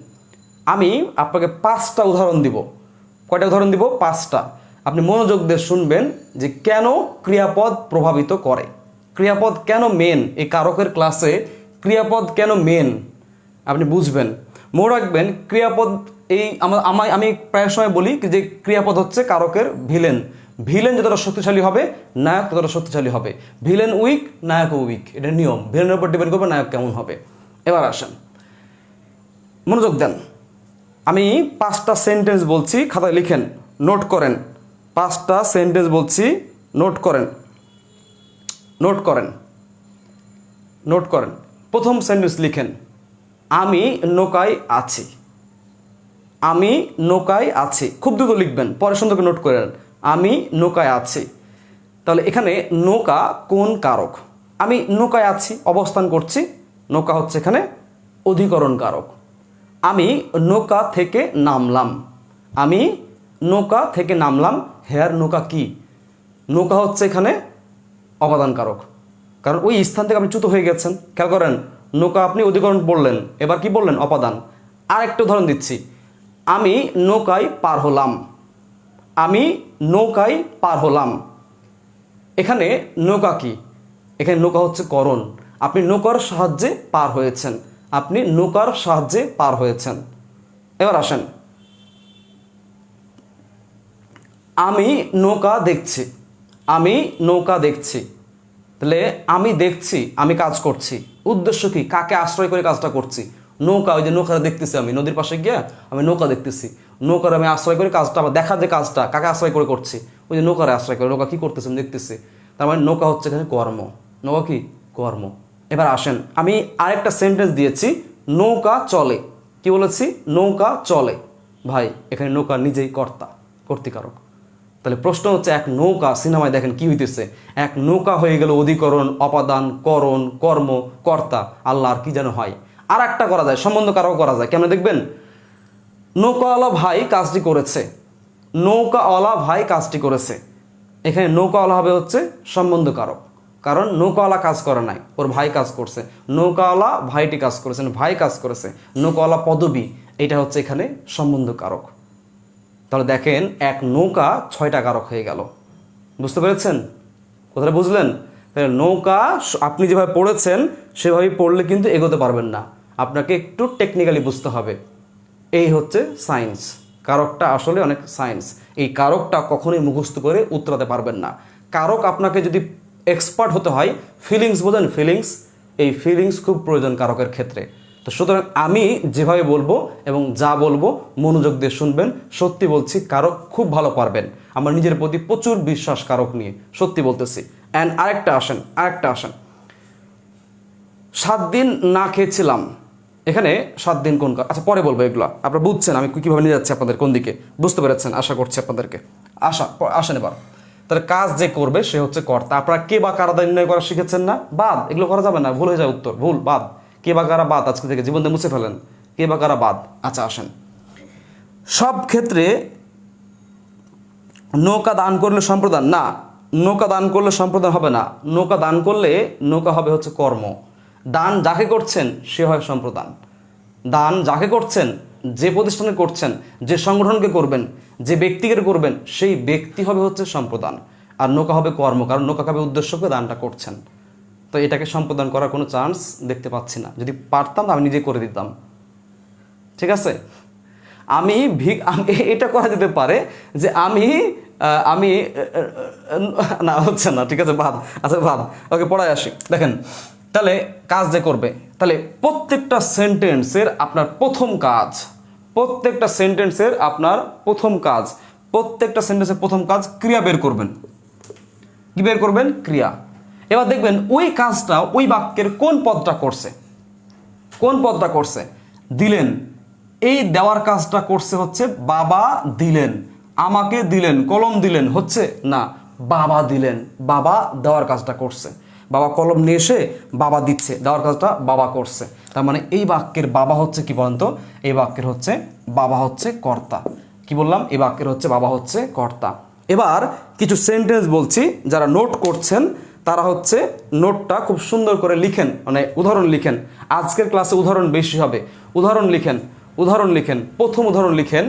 আমি আপনাকে 5টা উদাহরণ দিব। কয়টা উদাহরণ দিব? 5টা। আপনি মনোযোগ দিয়ে শুনবেন যে কেন ক্রিয়াপদ প্রভাবিত করে, ক্রিয়াপদ কেন মেন, এই কারকের ক্লাসে ক্রিয়াপদ কেন মেন আপনি বুঝবেন। মনে রাখবেন ক্রিয়াপদ, আমি প্রায় সময় বলি যে ক্রিয়াপদ হচ্ছে কারকের ভিলেন যতটা শক্তিশালী হবে নায়ক ততটা শক্তিশালী হবে। ভিলেন উইক, নায়কও উইক, এটা নিয়ম। ভিলেনের উপর ডিপেন্ড করবে নায়ক কেমন হবে। এবার আসেন, মনোযোগ দেন, আমি 5টা সেন্টেন্স বলছি, খাতায় লিখেন, নোট করেন। 5টা সেন্টেন্স বলছি, নোট করেন। প্রথম সেন্টেন্স লিখেন, আমি নৌকায় আছি। খুব দ্রুত লিখবেন, পরে সুন্দর করে নোট করেন, আমি নৌকায় আছি। তাহলে এখানে নৌকা কোন কারক? আমি নৌকায় আছি, অবস্থান করছি, নৌকা হচ্ছে এখানে অধিকরণ কারক। আমি নৌকা থেকে নামলাম। আমি নৌকা থেকে নামলাম। হেয়ার নৌকা কি? নৌকা হচ্ছে এখানে অপাদান কারক, কারণ ওই স্থান থেকে আপনি চ্যুত হয়ে গেছেন। খেয়াল করেন, নৌকা আপনি অধিকরণ বললেন, এবার কি বললেন? অপাদান। আর একটা উদাহরণ দিচ্ছি, আমি নৌকায় পার হলাম। আমি নৌকায় পার হলাম। এখানে নৌকা কি? এখানে নৌকা হচ্ছে করণ। আপনি নৌকার সাহায্যে পার হয়েছেন। আপনি নৌকার সাহায্যে পার হয়েছেন। এবার আসেন, আমি নৌকা দেখছি। আমি নৌকা দেখছি। তাহলে আমি দেখছি, আমি কাজ করছি। উদ্দেশ্য কি? কাকে আশ্রয় করে কাজটা করছি? নৌকা। ওই যে নৌকাটা দেখতেছি, আমি নদীর পাশে গিয়ে আমি নৌকা দেখতেছি। নৌকার আমি আশ্রয় করে কাজটা, আমার দেখা যে কাজটা কাকে আশ্রয় করে করছি? ওই যে নৌকারে আশ্রয় করে। নৌকা কি করতেছে আমি দেখতেছি। তার মানে নৌকা হচ্ছে এখানে কর্ম। নৌকা কি? কর্ম। এবার আসেন, আমি আরেকটা সেন্টেন্স দিয়েছি, নৌকা চলে। কি বলেছি? নৌকা চলে। ভাই, এখানে নৌকা নিজেই কর্তা, কর্তৃকারক। তাহলে প্রশ্ন হচ্ছে, এক নৌকা, সিনেমায় দেখেন কি হইতেছে, এক নৌকা হয়ে গেল অধিকরণ, অপাদান, করণ, কর্ম, কর্তা। আল্লাহ আর কি যেন হয়। আর একটা করা যায়, সম্বন্ধ কারক করা যায়। কেমন দেখবেন? নৌকাওয়ালা ভাই কাজটি করেছে। নৌকাওয়ালা ভাই কাজটি করেছে। এখানে নৌকাওয়ালা হবে হচ্ছে সম্বন্ধ কারক, কারণ নৌকাওয়ালা কাজ করে নাই, ওর ভাই কাজ করছে। নৌকাওয়ালা ভাইটি কাজ করেছেন, ভাই কাজ করেছে। নৌকাওয়ালা পদবী, এটা হচ্ছে এখানে সম্বন্ধ কারক। তাহলে দেখেন, এক নৌকা 6টা কারক হয়ে গেল। বুঝতে পেরেছেন? কথাটা বুঝলেন? তাহলে নৌকা আপনি যেভাবে পড়েছেন সেভাবে পড়লে কিন্তু এগোতে পারবেন না, আপনাকে একটু টেকনিক্যালি বুঝতে হবে। এই হচ্ছে সায়েন্স। কারকটা আসলে অনেক সায়েন্স। এই কারকটা কখনোই মুখস্থ করে উত্তরাতে পারবেন না। কারক আপনাকে যদি এক্সপার্ট হতে হয়, ফিলিংস বোঝেন? ফিলিংস, এই ফিলিংস খুব প্রয়োজন কারকের ক্ষেত্রে। তো সুতরাং আমি যেভাবে বলবো এবং যা বলবো মনোযোগ দিয়ে শুনবেন। সত্যি বলছি, কারক খুব ভালো পারবেন। আমার নিজের প্রতি প্রচুর বিশ্বাস কারক নিয়ে, সত্যি বলতেছি। অ্যান্ড আরেকটা আসেন, 7 দিন না খেয়েছিলাম। এখানে 7 দিন কোন কাজ? আচ্ছা, পরে বলবো এগুলো। আপনারা বুঝছেন আমি কীভাবে নিয়ে যাচ্ছি আপনাদের কোন দিকে, বুঝতে পেরেছেন আশা করছি আপনাদেরকে। আসেন এবার। তাহলে কাজ যে করবে সে হচ্ছে কর্তা। আপনারা কে বা কারা নির্ণয় করা শিখেছেন না? বাদ। এগুলো করা যাবে না, ভুল হয়ে যায় উত্তর। ভুল, বাদ। কে বা কারা বাদ, আজকে থেকে জীবন দিয়ে মুছে ফেলেন। কে বা কারা বাদ। আচ্ছা আসেন, সব ক্ষেত্রে নৌকা দান করলে সম্প্রদান না। নৌকা দান করলে সম্প্রদান হবে না। নৌকা দান করলে নৌকা হবে হচ্ছে কর্ম। দান যাকে করছেন সে হয় সম্প্রদান। দান যাকে করছেন, যে প্রতিষ্ঠানে করছেন, যে সংগঠনকে করবেন, যে ব্যক্তিকে করবেন, সেই ব্যক্তি হবে হচ্ছে সম্প্রদান। আর নৌকা হবে কর্ম, কারণ নৌকা হবে উদ্দেশ্যকে দানটা করছেন। তো এটাকে সম্প্রদান করার কোনো চান্স দেখতে পাচ্ছি না। যদি পারতাম আমি নিজে করে দিতাম। ঠিক আছে? আমি এটা করা যেতে পারে যে আমি না, হচ্ছে না। ঠিক আছে, বাদ। আচ্ছা বাদ। ওকে, পড়ায় আসি। দেখেন, তাহলে কাজ যে করবে, তাহলে প্রত্যেকটা সেন্টেন্সের আপনার প্রথম কাজ, প্রত্যেকটা সেন্টেন্সের আপনার প্রথম কাজ, প্রত্যেকটা সেন্টেন্সের প্রথম কাজ ক্রিয়া বের করবেন। কি বের করবেন? ক্রিয়া। এবার দেখবেন ওই কাজটা ওই বাক্যের কোন পদটা করছে। কোন পদটা করছে? দিলেন। এই দেওয়ার কাজটা করছে হচ্ছে বাবা দিলেন, আমাকে দিলেন, কলম দিলেন, হচ্ছে না, বাবা দিলেন। বাবা দেওয়ার কাজটা করছে। বাবা কলম নিয়ে এসে বাবা দিচ্ছে, দেওয়ার কাজটা বাবা করছে। তার মানে এই বাক্যের বাবা হচ্ছে কি বলেন তো? এই বাক্যের হচ্ছে বাবা হচ্ছে কর্তা। কি বললাম? এই বাক্যের হচ্ছে বাবা হচ্ছে কর্তা। এবার কিছু সেন্টেন্স বলছি, যারা নোট করছেন তারা হচ্ছে নোটটা খুব সুন্দর করে লিখেন, মানে উদাহরণ লিখেন। আজকের ক্লাসে উদাহরণ বেশি হবে। উদাহরণ লিখেন, উদাহরণ লিখেন। প্রথম উদাহরণ লিখেন,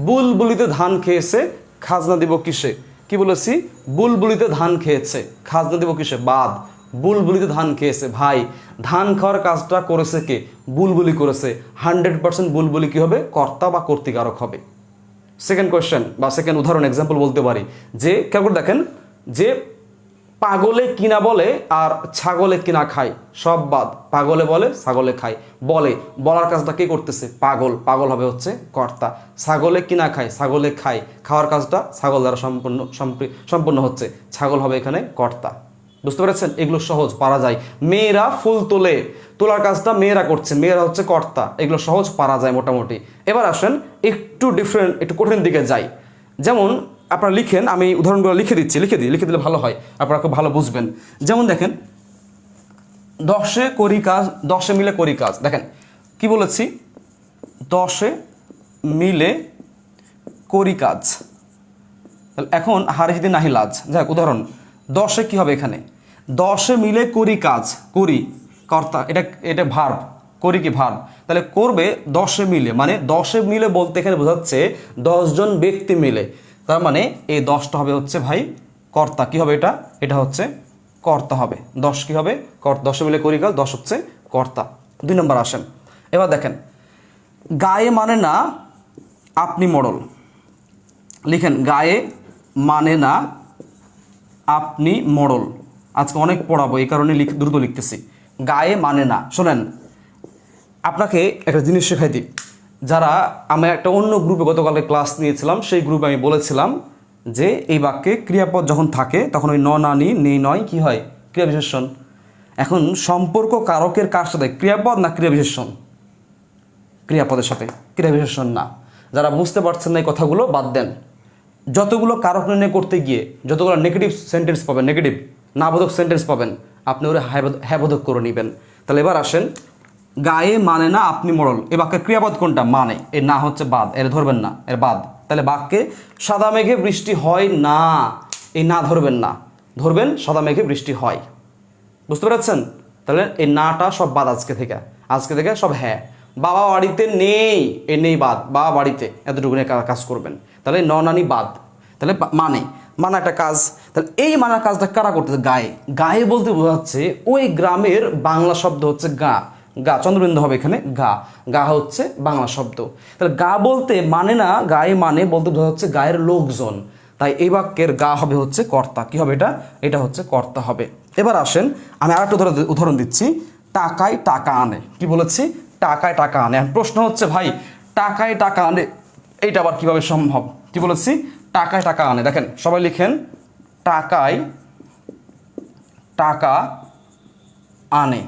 বুলবুলিতে ধান খেয়েছে, খাজনা দিব কিসে? কি বলেছি? বুলবুলিতে ধান খেয়েছে, খাজনা দিব কিসে? বাদ। বুলবুলিতে ধান খেয়েছে। ভাই, ধান খাওয়ার কাজটা করেছে কে? বুলবুলি করেছে। 100% বুলবুলি কি হবে? কর্তা বা কর্তৃকারক হবে। সেকেন্ড কোয়েশ্চেন বা সেকেন্ড উদাহরণ এক্সাম্পল বলতে পারি যে, কেমন দেখেন, যে পাগলে কিনা বলে আর ছাগলে কিনা খায়, সব বাদ। পাগলে বলে, ছাগলে খায়। বলে, বলার কাজটা কে করতেছে? পাগল। পাগল হবে হচ্ছে কর্তা। ছাগলে কিনা খায়, ছাগলে খায়, খাওয়ার কাজটা ছাগল দ্বারা সম্পূর্ণ হচ্ছে। ছাগল হবে এখানে কর্তা। বুঝতে পেরেছেন? এগুলো সহজ, পারা যায়। মেয়েরা ফুল তোলে, তোলার কাজটা মেয়েরা করছে, মেয়েরা হচ্ছে কর্তা। এগুলো সহজ, পারা যায় মোটামুটি। এবার আসেন একটু ডিফারেন্ট, একটু কঠিন দিকে যাই। যেমন আপনারা লিখেন, আমি উদাহরণগুলো লিখে দিচ্ছি, লিখে দিলে ভালো হয়, আপনারা খুব ভালো বুঝবেন। যেমন দেখেন, 10 করি কাজ, 10 মিলে করি কাজ। দেখেন কি বলেছি? 10 মিলে করি কাজ। তাহলে এখন হারে যদি নাহি লাজ, যাক উদাহরণ 10 কি হবে এখানে, 10 মিলে করি কাজ, করি কর্তা, এটা ভার্ব, করি কি ভার্ব, তাহলে করবে 10 মিলে, মানে 10 মিলে বলতে এখানে বোঝাচ্ছে 10 জন ব্যক্তি মিলে, তার মানে এই 10টা হবে হচ্ছে ভাই কর্তা। কি হবে এটা হচ্ছে কর্তা হবে। 10 কি হবে 10 মিলে করি কাজ, 10 হচ্ছে কর্তা। 2 নম্বর আসেন, এবার দেখেন গায়ে মানে না আপনি মোড়ল, লিখেন গায়ে মানে না আপনি মোড়ল। আজকে অনেক পড়াবো এই কারণে দ্রুত লিখতেছি। গায়ে মানে না, শোনেন আপনাকে একটা জিনিস শেখাই দিই, যারা আমি একটা অন্য গ্রুপে গতকালকে ক্লাস নিয়েছিলাম, সেই গ্রুপে আমি বলেছিলাম যে এই বাক্যে ক্রিয়াপদ যখন থাকে তখন ওই ন না নি নেই নয় কি হয়, ক্রিয়া বিশেষণ। এখন সম্পর্ক কারকের কার সাথে, ক্রিয়াপদ না ক্রিয়া বিশেষণ? ক্রিয়াপদের সাথে, ক্রিয়া বিশেষণ না। যারা বুঝতে পারছেন না এই কথাগুলো বাদ দেন। যতগুলো কারক নির্ণয় করতে গিয়ে যতগুলো নেগেটিভ সেন্টেন্স পাবেন, নেগেটিভ নাবোধক সেন্টেন্স পাবেন, আপনি ওরা হ্যাবোধক করে নেবেন। তাহলে এবার আসেন, গায়ে মানে না আপনি মোড়ল, এ বাক্যের ক্রিয়াপদ কোনটা? মানে। এর না হচ্ছে বাদ, এর ধরবেন না, এর বাদ। তাহলে বাক্যে সাদা মেঘে বৃষ্টি হয় না, এই না ধরবেন না, ধরবেন সাদা মেঘে বৃষ্টি হয়। বুঝতে পেরেছেন? তাহলে এই নাটা সব বাদ, আজকে থেকে সব হ্যাঁ। বাবা বাড়িতে নেই, এ নেই বাদ, বাবা বাড়িতে, এতটুকু নিয়ে কাজ করবেন। তাহলে ন নানি বাদ, তাহলে মানা একটা কাজ। তাহলে এই মানার কাজটা কারা করতেছে? গায়ে বলতে বোঝাচ্ছে ওই গ্রামের বাংলা শব্দ হচ্ছে গা, চন্দ্রবিন্দু হবে এখানে, গা হচ্ছে বাংলা শব্দ। তাহলে গা বলতে মানে না, গায়ে মানে বলতে বোঝা হচ্ছে গায়ের লোকজন, তাই এই বাক্যের গা হবে হচ্ছে কর্তা। কি হবে এটা হচ্ছে কর্তা হবে। এবার আসেন, আমি আর একটা উদাহরণ দিচ্ছি, টাকায় টাকা আনে। কি বলেছি? টাকায় টাকা আনে। প্রশ্ন হচ্ছে ভাই টাকায় টাকা আনে এইটা আবার কিভাবে সম্ভব? কি বলেছি? টাকায় টাকা আনে। দেখেন সবাই লিখেন, টাকায় টাকা আনে।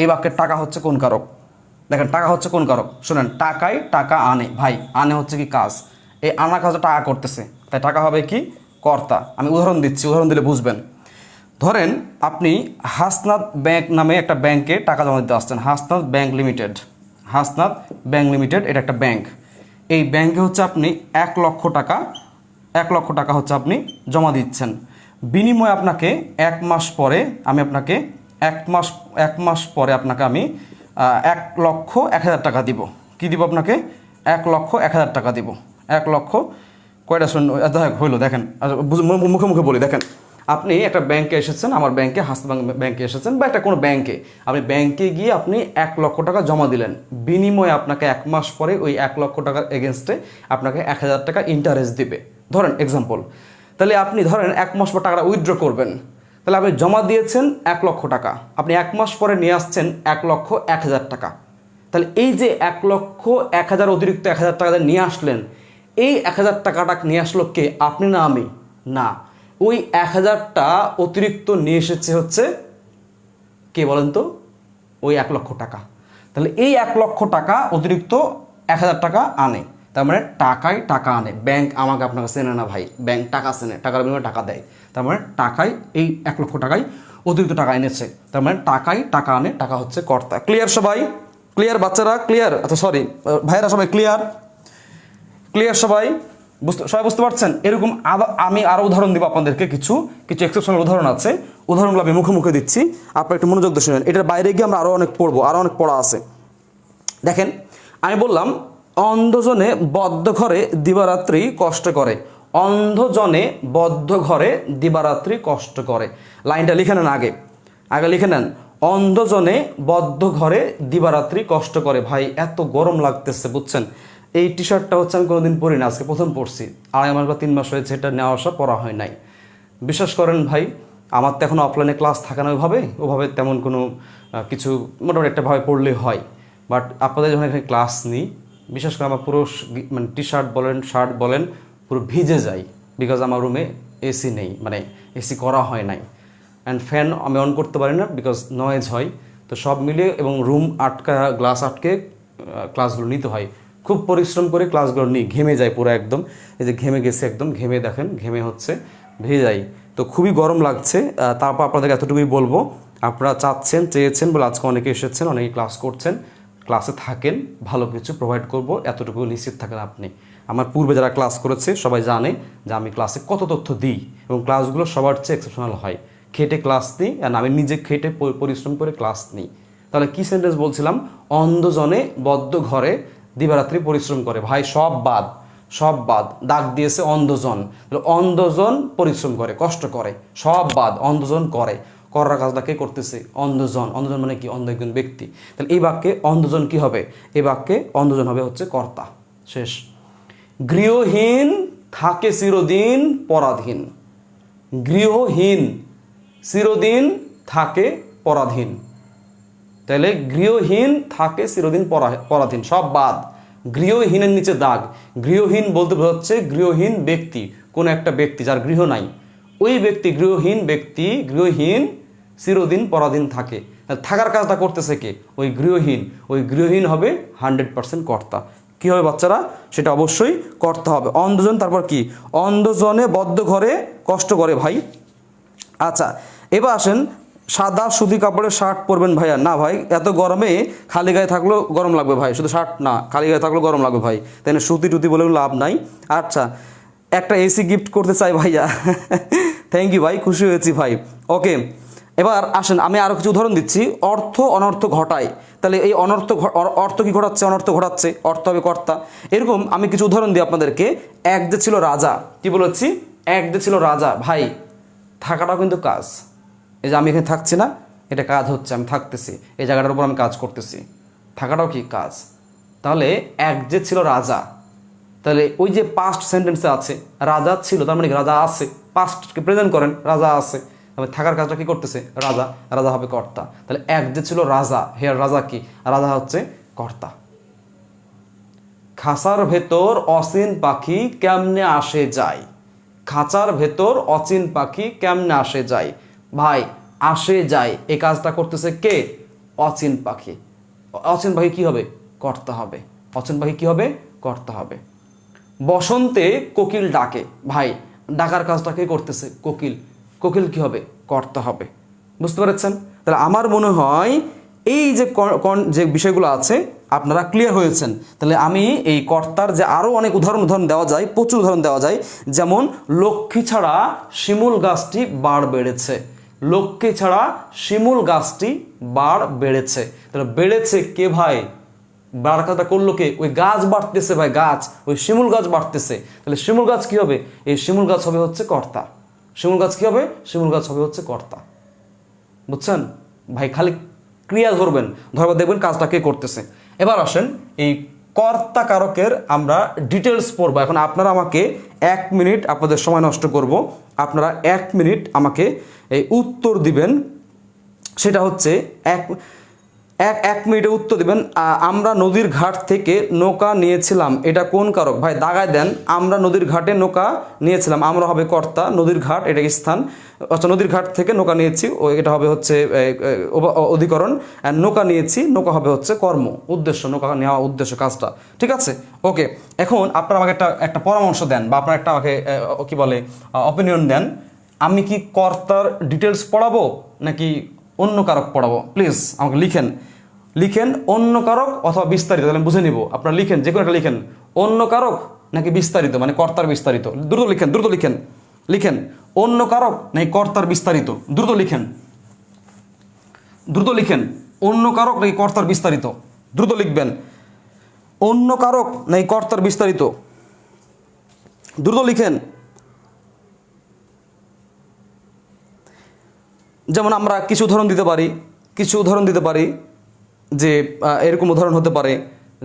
এই বাক্যের টাকা হচ্ছে কোন কারক? দেখেন টাকা হচ্ছে কোন কারক, শোনেন, টাকায় টাকা আনে। ভাই আনে হচ্ছে কি কাজ, এই আনা কাজটা টাকা করতেছে, তাই টাকা হবে কি কর্তা। আমি উদাহরণ দিচ্ছি, উদাহরণ দিলে বুঝবেন। ধরেন আপনি হাসনাত ব্যাংক নামে একটা ব্যাংকে টাকা জমা দিতে আসছেন, হাসনাত ব্যাংক লিমিটেড, এটা একটা ব্যাংক। এই ব্যাংকে হচ্ছে আপনি 1,00,000 টাকা হচ্ছে আপনি জমা দিচ্ছেন। বিনিময়ে আপনাকে 1 মাস পরে আমি আপনাকে 1 মাস পরে আপনাকে আমি 1,01,000 টাকা দিব। কি দিব আপনাকে? 1,01,000 টাকা দিব। 1,00,000 কয়টা হইলো দেখেন, মুখে বলি। দেখেন আপনি একটা ব্যাংকে এসেছেন, আমার ব্যাংকে, হাসনাত ব্যাংকে এসেছেন, বা একটা কোনো ব্যাংকে, আপনি ব্যাংকে গিয়ে আপনি 1,00,000 টাকা জমা দিলেন। বিনিময়ে আপনাকে 1 মাস পরে ওই 1,00,000 টাকার এগেনস্টে আপনাকে 1,000 টাকা ইন্টারেস্ট দিবে, ধরেন এক্সাম্পল। তাহলে আপনি ধরেন 1 মাস পর টাকাটা উইথড্র করবেন, তাহলে আপনি জমা দিয়েছেন 1,00,000 টাকা, আপনি 1 মাস পরে নিয়ে আসছেন 1,01,000 টাকা। তাহলে এই যে 1,01,000 অতিরিক্ত 1,000 টাকা নিয়ে আসলেন, এই 1,000 টাকাটা নিয়ে আসলো কে? আপনি না আমি? না, ওই 1,000টা অতিরিক্ত নিয়ে এসেছে হচ্ছে কে বলেন তো? ওই 1,00,000 টাকা। তাহলে এই 1,00,000 টাকা অতিরিক্ত 1,000 টাকা আনে, তার মানে টাকায় টাকা আনে। ব্যাংক আমাকে আপনাকে চেনে না ভাই, ব্যাংক টাকা চেনে, টাকার বিনিময়ে টাকা দেয়। তার মানে টাকায় এই 1,00,000 টাকায় অতিরিক্ত টাকা এনেছে, তার মানে টাকায় টাকা আনে, টাকা হচ্ছে কর্তা। ক্লিয়ার সবাই? ক্লিয়ার বাচ্চারা? ক্লিয়ার? আচ্ছা সরি ভাইরা, সবাই ক্লিয়ার? সবাই বুঝতে পারছেন? এরকম আমি আরও উদাহরণ দিব আপনাদেরকে, কিছু এক্সেপশনাল উদাহরণ আছে, উদাহরণগুলো আমি মুখে দিচ্ছি, আপনারা একটু মনোযোগ দিয়ে শুনেন। এটার বাইরে গিয়ে আমরা আরও অনেক পড়বো, আরও অনেক পড়া আছে। দেখেন আমি বললাম অন্ধজনে বদ্ধ ঘরে দিবারাত্রি কষ্ট করে, অন্ধজনে বদ্ধ ঘরে দিবারাত্রি কষ্ট করে। লাইনটা লিখে নেন, আগে লিখে নেন, অন্ধজনে বদ্ধ ঘরে দিবারাত্রি কষ্ট করে। ভাই এত গরম লাগতেছে বুঝছেন, এই টি শার্টটা হচ্ছে আমি কোনোদিন পরি না, আজকে প্রথম পরছি, 2.5 মাস বা 3 মাস হয়েছে এটা নেওয়া আসা পরা হয় নাই। বিশ্বাস করেন ভাই, আমার তো এখন অফলাইনে ক্লাস থাকে না ওভাবে তেমন কোনো কিছু, মোটামুটি একটাভাবে পড়লে হয়। বাট আপনাদের যখন এখানে ক্লাস নিই, বিশেষ করে আমার পুরো মানে টি শার্ট বলেন, শার্ট বলেন, পুরো ভিজে যায়, বিকজ আমার রুমে এসি নেই, মানে এসি করা হয় নাই, অ্যান্ড ফ্যান আমি অন করতে পারি না বিকজ নয়েজ হয়। তো সব মিলে এবং রুম গ্লাস আটকে ক্লাসগুলো নিতে হয়। খুব পরিশ্রম করে ক্লাসগুলো নিই, ঘেমে যায় পুরো একদম, এই যে ঘেমে গেছে একদম, ঘেমে দেখেন, ঘেমে হচ্ছে ভেজে যাই। তো খুবই গরম লাগছে। তারপর আপনাদের এতটুকুই বলবো, আপনারা চেয়েছেন বলে আজকে অনেকে এসেছেন, অনেকে ক্লাস করছেন, ক্লাসে থাকেন, ভালো কিছু প্রোভাইড করব, এতটুকু নিশ্চিত থাকেন আপনি। আমার পূর্বে যারা ক্লাস করেছে সবাই জানে যে আমি ক্লাসে কত তথ্য দিই এবং ক্লাসগুলো সবার চেয়ে এক্সেপশনাল হয়। খেটে ক্লাস নিই, আর আমি নিজে খেটে পরিশ্রম করে ক্লাস নিই। তাহলে কি সেন্টেন্স বলছিলাম? অন্ধজনে বদ্ধ ঘরে দিবারাত্রি পরিশ্রম করে। ভাই সব বাদ, সব বাদ, দাগ দিয়েছে অন্ধজন। অন্ধজন পরিশ্রম করে, কষ্ট করে, সব বাদ, অন্ধজন করে। করার কাজটা কে করতেছে? অন্ধজন। অন্ধজন মানে কি? অন্ধ একজন ব্যক্তি। তাহলে এই বাক্যে অন্ধজন কি হবে? এই বাক্যে অন্ধজন হবে হচ্ছে কর্তা। শেষ। গৃহহীন থাকে চিরদিন পরাধীন। গৃহহীন চিরদিন থাকে পরাধীন। তাহলে গৃহহীন থাকে চিরদিন পরাধীন, সব বাদ। গৃহহীনের নিচে দাগ। গৃহহীন বলতে বোঝাচ্ছে গৃহহীন ব্যক্তি, কোনো একটা ব্যক্তি যার গৃহ নাই, ওই ব্যক্তি গৃহহীন ব্যক্তি, গৃহহীন চিরদিন পরাধীন থাকে। থাকার কাজটা করতেছে কে? ওই গৃহহীন। ওই গৃহহীন হবে 100% কর্তা। কী হবে বাচ্চারা? সেটা অবশ্যই কর্তা হবে। অন্ধজন, তারপর কি? অন্ধজনে বদ্ধ ঘরে কষ্ট করে ভাই। আচ্ছা, এবার আসেন, সাদা সুতি কাপড়ের শার্ট পরবেন ভাইয়া? না ভাই, এত গরমে খালি গায়ে থাকলেও গরম লাগবে ভাই, শুধু শার্ট না, খালি গায়ে থাকলেও গরম লাগবে ভাই, তাই না? সুতি টুতি বলেও লাভ নাই। আচ্ছা, একটা এসি গিফট করতে চাই ভাইয়া। থ্যাংক ইউ ভাই, খুশি হয়েছি ভাই। ওকে, এবার আসেন আমি আরও কিছু উদাহরণ দিচ্ছি। অর্থ অনর্থ ঘটায়। তাহলে এই অর্থ কি ঘটাচ্ছে? অনর্থ ঘটাচ্ছে, অর্থ হবে কর্তা। এরকম আমি কিছু উদাহরণ দিই আপনাদেরকে। এক যে ছিল রাজা, কি বলেছি? এক যে ছিল রাজা। ভাই থাকাটাও কিন্তু কাজ। এই যে আমি এখানে থাকছি না, এটা কাজ হচ্ছে, আমি থাকতেছি, এই জায়গাটার উপর আমি কাজ করতেছি, থাকাটাও কি কাজ? তাহলে এক যে ছিল রাজা, তাহলে ওই যে পাস্ট সেন্টেন্সে আছে রাজা ছিল, তার মানে রাজা আছে, পাস্টকে প্রেজেন্ট করেন, রাজা আছে, তবে থাকার কাজটা কি করতেছে? রাজা। রাজা হবে কর্তা। তাহলে এক যে ছিল রাজা, হেয়ার রাজা কি? রাজা হচ্ছে কর্তা। খাঁচার ভেতর অচিন পাখি কেমনে আসে যায়। খাঁচার ভেতর অচিন পাখি কেমনে আসে যায়। ভাই আসে যায়, এই কাজটা করতেছে কে? অচিন পাখি। অচিন পাখি কি হবে? কর্তা হবে। অচিন পাখি কি হবে? কর্তা হবে। বসন্তে কোকিল ডাকে। ভাই ডাকার কাজটা কে করতেছে? কোকিল। কোকিল কি হবে? কর্তা হবে। বুঝতে পেরেছেন? তাহলে আমার মনে হয় এই যে যে বিষয়গুলো আছে আপনারা ক্লিয়ার হয়েছেন। তাহলে আমি এই কর্তার যে আরও অনেক উদাহরণ দেওয়া যায়, প্রচুর উদাহরণ দেওয়া যায়। যেমন লক্ষ্মী ছাড়া শিমুল গাছটি বাড় বেড়েছে। লক্ষ্মী ছাড়া শিমুল গাছটি বাড় বেড়েছে। তাহলে বেড়েছে কে ভাই? বাড়ার কাজটা করলো কে? ওই গাছ বাড়তেছে ভাই, গাছ, ওই শিমুল গাছ বাড়তেছে। তাহলে শিমুল গাছ কি হবে? এই শিমুল গাছ হবে হচ্ছে কর্তা। শিমুল গাছ কি হবে? শিমুল গাছ হবে হচ্ছে কর্তা। বুঝছেন ভাই? খালি ক্রিয়া ধরবেন, ধরবার দেখবেন কাজটা কে করতেছে। এবার আসেন এই কর্তা কারকের আমরা ডিটেলস পড়বো। এখন আপনারা আমাকে 1 মিনিট, আপনাদের সময় নষ্ট করব, আপনারা 1 মিনিট আমাকে এই উত্তর দিবেন। সেটা হচ্ছে এক মিনিটে উত্তর দিবেন। আমরা নদীর ঘাট থেকে নৌকা নিয়েছিলাম, এটা কোন কারক? ভাই দাগায় দেন, আমরা নদীর ঘাটে নৌকা নিয়েছিলাম, আমরা হবে কর্তা, নদীর ঘাট এটা স্থান। আচ্ছা, নদীর ঘাট থেকে নৌকা নিয়েছি, এটা হবে হচ্ছে অধিকরণ। নৌকা নিয়েছি, নৌকা হবে হচ্ছে কর্ম, উদ্দেশ্য, নৌকা নেওয়া উদ্দেশ্য, কাজটা। ঠিক আছে? ওকে, এখন আপনারা আমাকে একটা পরামর্শ দেন, বা আপনারা একটা আমাকে কি বলে অপিনিয়ন দেন। আমি কি কর্তার ডিটেলস পড়াবো নাকি অন্য কারক পড়াবো? প্লিজ আমাকে লিখেন অন্য কারক অথবা বিস্তারিত, তাহলে বুঝে নিব। আপনারা লিখেন, যে কোনো একটা লিখেন, অন্য কারক নাকি বিস্তারিত, মানে কর্তার বিস্তারিত। দ্রুত লিখেন অন্য কারক নাকি কর্তার বিস্তারিত। দ্রুত লিখেন অন্য কারক নাকি কর্তার বিস্তারিত। দ্রুত লিখবেন অন্য কারক নাকি কর্তার বিস্তারিত। দ্রুত লিখেন। যেমন আমরা কিছু উদাহরণ দিতে পারি যে এরকম উদাহরণ হতে পারে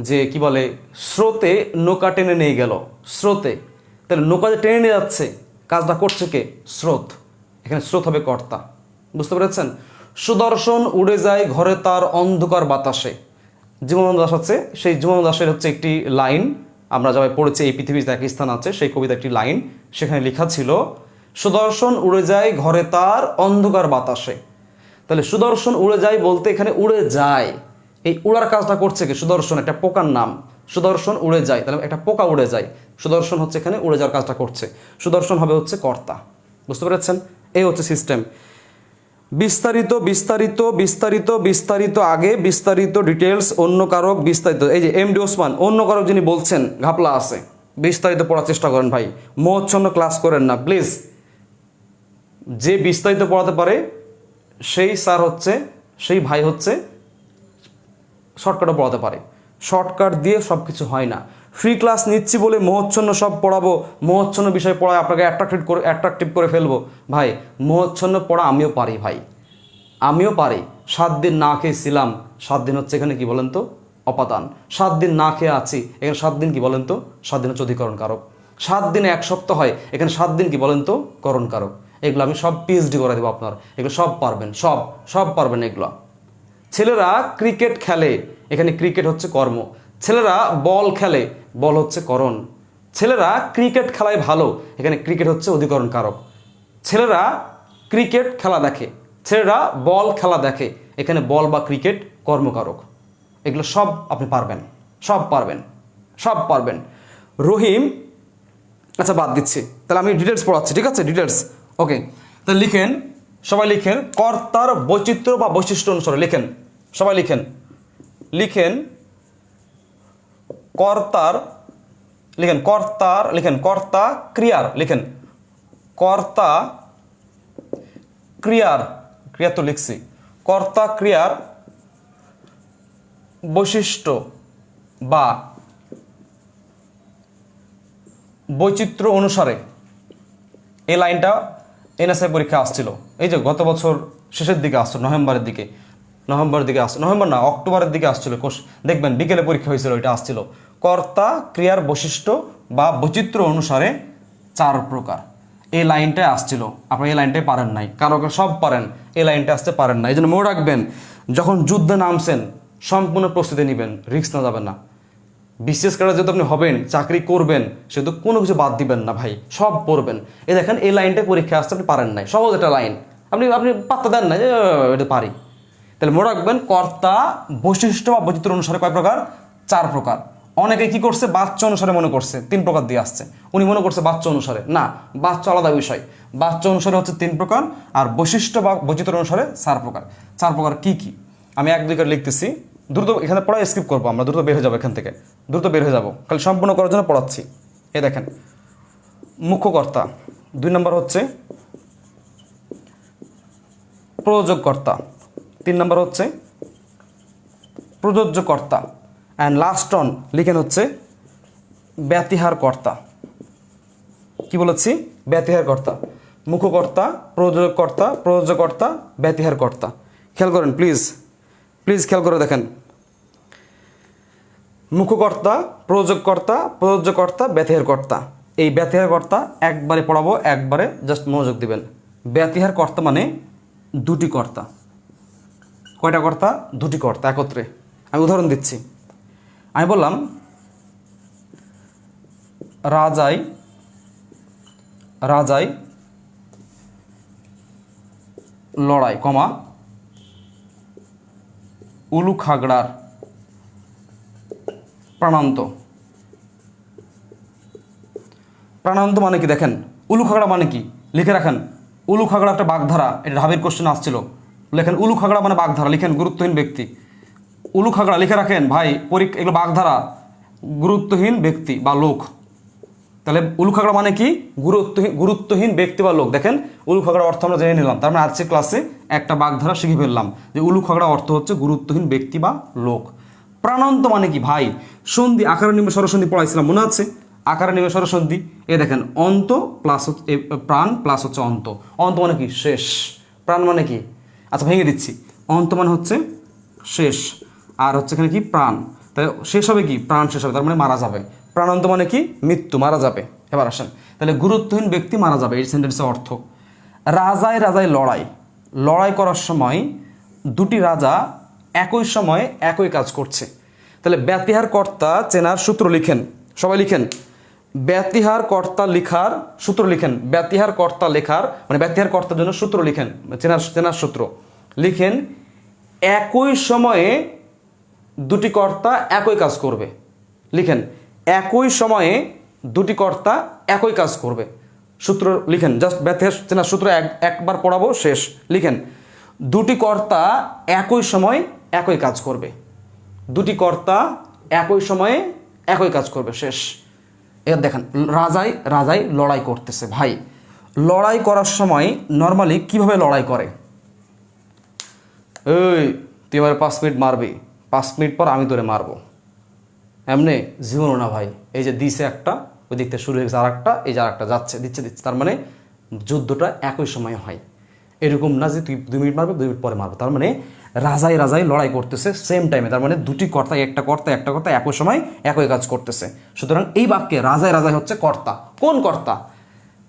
যে কি বলে, স্রোতে নৌকা টেনে নিয়ে গেল। স্রোতে, তাহলে নৌকা যে টেনে নিয়ে যাচ্ছে, কাজটা করছে কে? স্রোত। এখানে স্রোত হবে কর্তা। বুঝতে পেরেছেন? সুদর্শন উড়ে যায় ঘরে তার অন্ধকার বাতাসে। জীবনানন্দ দাশ আছে, সেই জীবনানন্দ দাশের হচ্ছে একটি লাইন আমরা যারা পড়েছি, এই পৃথিবীতে এক স্থান আছে, সেই কবিতা একটি লাইন, সেখানে লেখা ছিল সুদর্শন উড়ে যায় ঘরে তার অন্ধকার বাতাসে। তাহলে সুদর্শন উড়ে যায় বলতে এখানে উড়ে যায়, এই উড়ার কাজটা করছে কি? সুদর্শন একটা পোকার নাম, সুদর্শন উড়ে যায়, তাহলে একটা পোকা উড়ে যায়, সুদর্শন হচ্ছে এখানে উড়ে যাওয়ার কাজটা করছে, সুদর্শন হবে হচ্ছে কর্তা। বুঝতে পেরেছেন? এই হচ্ছে সিস্টেম। বিস্তারিত বিস্তারিত বিস্তারিত বিস্তারিত আগে বিস্তারিত ডিটেলস অন্য কারক বিস্তারিত। এই যে এমডি ওসমান অন্য কারক যিনি বলছেন ঘাপলা আছে, বিস্তারিত পড়ার চেষ্টা করেন ভাই, মোহচ্ছন্ন ক্লাস করেন না প্লিজ। যে বিস্তারিত পড়াতে পারে সেই স্যার হচ্ছে, সেই ভাই হচ্ছে শর্টকাটও পড়াতে পারে। শর্টকাট দিয়ে সব কিছু হয় না। ফ্রি ক্লাস নিচ্ছি বলে মোহচ্ছন্ন সব পড়াবো, মোহচ্ছন্ন বিষয় পড়ায় আপনাকে অ্যাট্রাকটিভ করে ফেলবো। ভাই মোহচ্ছন্ন পড়া আমিও পারি ভাই, আমিও পারি। 7 দিন না খেয়েছিলাম, 7 দিন হচ্ছে এখানে কি বলেন তো অপাদান। 7 দিন না খেয়ে আছি, এখানে 7 দিন কি বলেন তো, 7 দিন হচ্ছে অধিকরণ কারক। 7 দিনে 1 সপ্তাহ হয়, এখানে 7 দিন কি বলেন তো করণ কারক। এগুলো আমি সব পিএইচডি করে দেবো আপনার, এগুলো সব পারবেন, সব পারবেন এগুলো। ছেলেরা ক্রিকেট খেলে, এখানে ক্রিকেট হচ্ছে কর্ম। ছেলেরা বল খেলে, বল হচ্ছে করণ। ছেলেরা ক্রিকেট খেলায় ভালো, এখানে ক্রিকেট হচ্ছে অধিকরণ কারক। ছেলেরা ক্রিকেট খেলা দেখে, ছেলেরা বল খেলা দেখে, এখানে বল বা ক্রিকেট কর্মকারক। এগুলো সব আপনি পারবেন, সব পারবেন, সব পারবেন। রহিম, আচ্ছা বাদ দিচ্ছি, তাহলে আমি ডিটেলস পড়াচ্ছি, ঠিক আছে, ডিটেলস। ওকে, তাহলে লিখেন, সবাই লিখেন, কর্তার বৈচিত্র্য বা বৈশিষ্ট্য অনুসারে লিখেন, সবাই লিখেন, লিখেন কর্তার, লিখেন কর্তার, লিখেন কর্তা ক্রিয়ার, লিখেন কর্তা ক্রিয়ার, ক্রিয়া তো লিখছি, কর্তা ক্রিয়ার বৈশিষ্ট্য বা বৈচিত্র্য অনুসারে। এই লাইনটা এনএসআই পরীক্ষা আসছিল, এই যে গত বছর শেষের দিকে আসছিল, নভেম্বরের দিকে আসছিল, নভেম্বর না অক্টোবরের দিকে আসছিল, দেখবেন বিকেলে পরীক্ষা হয়েছিল, এটা আসছিল। কর্তা ক্রিয়ার বৈশিষ্ট্য বা বৈচিত্র্য অনুসারে 4 প্রকার। এই লাইনটাই আসছিল, আপনি এই লাইনটাই পারেন নাই, কারো সব পারেন, এই লাইনটা আসতে পারেন না। এই জন্য মনে রাখবেন, যখন যুদ্ধে নামছেন সম্পূর্ণ প্রস্তুতি নেবেন, রিস্ক না যাবেন না। বিশেষ করে যেহেতু আপনি হবেন, চাকরি করবেন, সেহেতু কোনো কিছু বাদ দিবেন না ভাই, সব পড়বেন। এই দেখেন এই লাইনটা পরীক্ষা আসতে আপনি পারেন নাই, সহজ একটা লাইন, আপনি পাত্তা দেন না যে এটা পারি। তাহলে মনে রাখবেন, কর্তা বৈশিষ্ট্য বা বৈচিত্র্য অনুসারে কয় প্রকার? 4 প্রকার। অনেকে কি করছে, বাচ্চা অনুসারে মনে করছে 3 প্রকার দিয়ে আসছে, উনি মনে করছে বাচ্চা অনুসারে, না, বাচ্চা আলাদা বিষয়। বাচ্চা অনুসারে হচ্ছে 3 প্রকার, আর বৈশিষ্ট্য বা বৈচিত্র্য অনুসারে 4 প্রকার। 4 প্রকার কি কি আমি 1-2 করে লিখতেছি, দ্রুত এখানে পড়া স্কিপ করবো, আমরা দ্রুত বের হয়ে যাবো এখান থেকে, দ্রুত বের হয়ে যাবো, খালি সম্পূর্ণ করার জন্য পড়াচ্ছি। এ দেখেন, মুখ্যকর্তা, 2 নম্বর হচ্ছে প্রযোজককর্তা, 3 নম্বর হচ্ছে প্রযোজ্যকর্তা, অ্যান্ড লাস্ট অন লিখেন হচ্ছে ব্যতিহারকর্তা। কি বলেছি? ব্যতিহারকর্তা। মুখ্যকর্তা, প্রযোজককর্তা, প্রযোজ্যকর্তা, ব্যতিহারকর্তা। খেয়াল করেন প্লিজ, প্লিজ খেয়াল করে দেখেন, মুখ্যকর্তা, প্রযোজককর্তা, প্রযোজ্যকর্তা, ব্যতিহারকর্তা। এই ব্যতিহারকর্তা একবারে পড়াবো, একবারে জাস্ট মনোযোগ দিবেন। ব্যতিহারকর্তা মানে 2টি কর্তা। কয়টা কর্তা? 2টি কর্তা একত্রে। আমি উদাহরণ দিচ্ছি, আমি বললাম রাজাই, রাজাই লড়াই, কমা উলু খাগড়ার প্রাণান্ত। প্রাণান্ত মানে কি দেখেন, উলু খাগড়া মানে কি লিখে রাখেন। উলু খাগড়া একটা বাগধারা, এটা ঢাবির কোশ্চেন আসছিল, লেখেন উলু খাগড়া মানে বাগধারা, লিখেন গুরুত্বহীন ব্যক্তি। উলু খাগড়া লিখে রাখেন ভাই, পরীক্ষা এগুলো বাগধারা, গুরুত্বহীন ব্যক্তি বা লোক। তাহলে উলু খাগড়া মানে কি? গুরুত্বহীন ব্যক্তি বা লোক। দেখেন উলু খাগড়া অর্থ আমরা জেনে নিলাম, তার মানে আজকে ক্লাসে একটা বাগধারা শিখে ফেললাম যে উলু খাগড়া অর্থ হচ্ছে গুরুত্বহীন ব্যক্তি বা লোক। প্রাণান্ত মানে কি ভাই? সন্ধি, আকারে নিমে স্বরসন্ধি পড়াইছিলাম, মনে আছে? আকারে নিমে স্বরসন্ধি, এ দেখেন অন্ত প্লাস প্রাণ প্লাস হচ্ছে অন্ত। অন্ত মানে কি? শেষ। প্রাণ মানে কি? আচ্ছা ভেঙে দিচ্ছি, অন্ত মানে হচ্ছে শেষ, আর হচ্ছে এখানে কি? প্রাণ। তাহলে শেষ হবে কি? প্রাণ শেষ হবে, তার মানে মারা যাবে। প্রাণান্ত মানে কি? মৃত্যু, মারা যাবে। এবার আসেন, তাহলে গুরুত্বহীন ব্যক্তি মারা যাবে, এই সেন্টেন্সের অর্থ। রাজায় রাজায় লড়াই, লড়াই করার সময় 2টি রাজা একই সময়ে একই কাজ করছে। তাহলে ব্যতিহার কর্তা চেনার সূত্র লিখেন, সবাই লিখেন। ব্যতিহার কর্তা লেখার সূত্র লিখেন, ব্যতিহার কর্তা লেখার মানে ব্যতিহার কর্তার জন্য সূত্র লিখেন, চেনার সূত্র লিখেন। একই সময়ে 2টি কর্তা একই কাজ করবে, লিখেন। একই সময়ে 2টি কর্তা একই কাজ করবে, সূত্র লিখেন। জাস্ট ব্যতিহার চেনার সূত্র একবার পড়াবো, শেষ। লিখেন দুটি কর্তা একই সময় একই কাজ করবে, দুটি কর্তা একই সময়ে একই কাজ করবে, শেষ। এর দেখেন রাজাই লড়াই করতেছে। ভাই লড়াই করার সময় নর্মালি কিভাবে লড়াই করে? এই তুই এবার 5 মিনিট মারবি, 5 মিনিট পর আমি তোরে মারবো, এমনি জীবনও না ভাই। এই যে দিছে একটা, ওই দিকটা শুরু হয়ে গেছে আর একটা, এই যে আর একটা যাচ্ছে, দিচ্ছে। তার মানে যুদ্ধটা একই সময় হয়, এরকম না যে তুই 2 মিনিট মারবে 2 মিনিট পরে মারবে। তার মানে রাজাই লড়াই করতেছে সেম টাইমে। তার মানে দুটি কর্তা, একটা কর্তা একই সময় একই কাজ করতেছে। সুতরাং এই বাক্যে রাজাই হচ্ছে কর্তা। কোন কর্তা?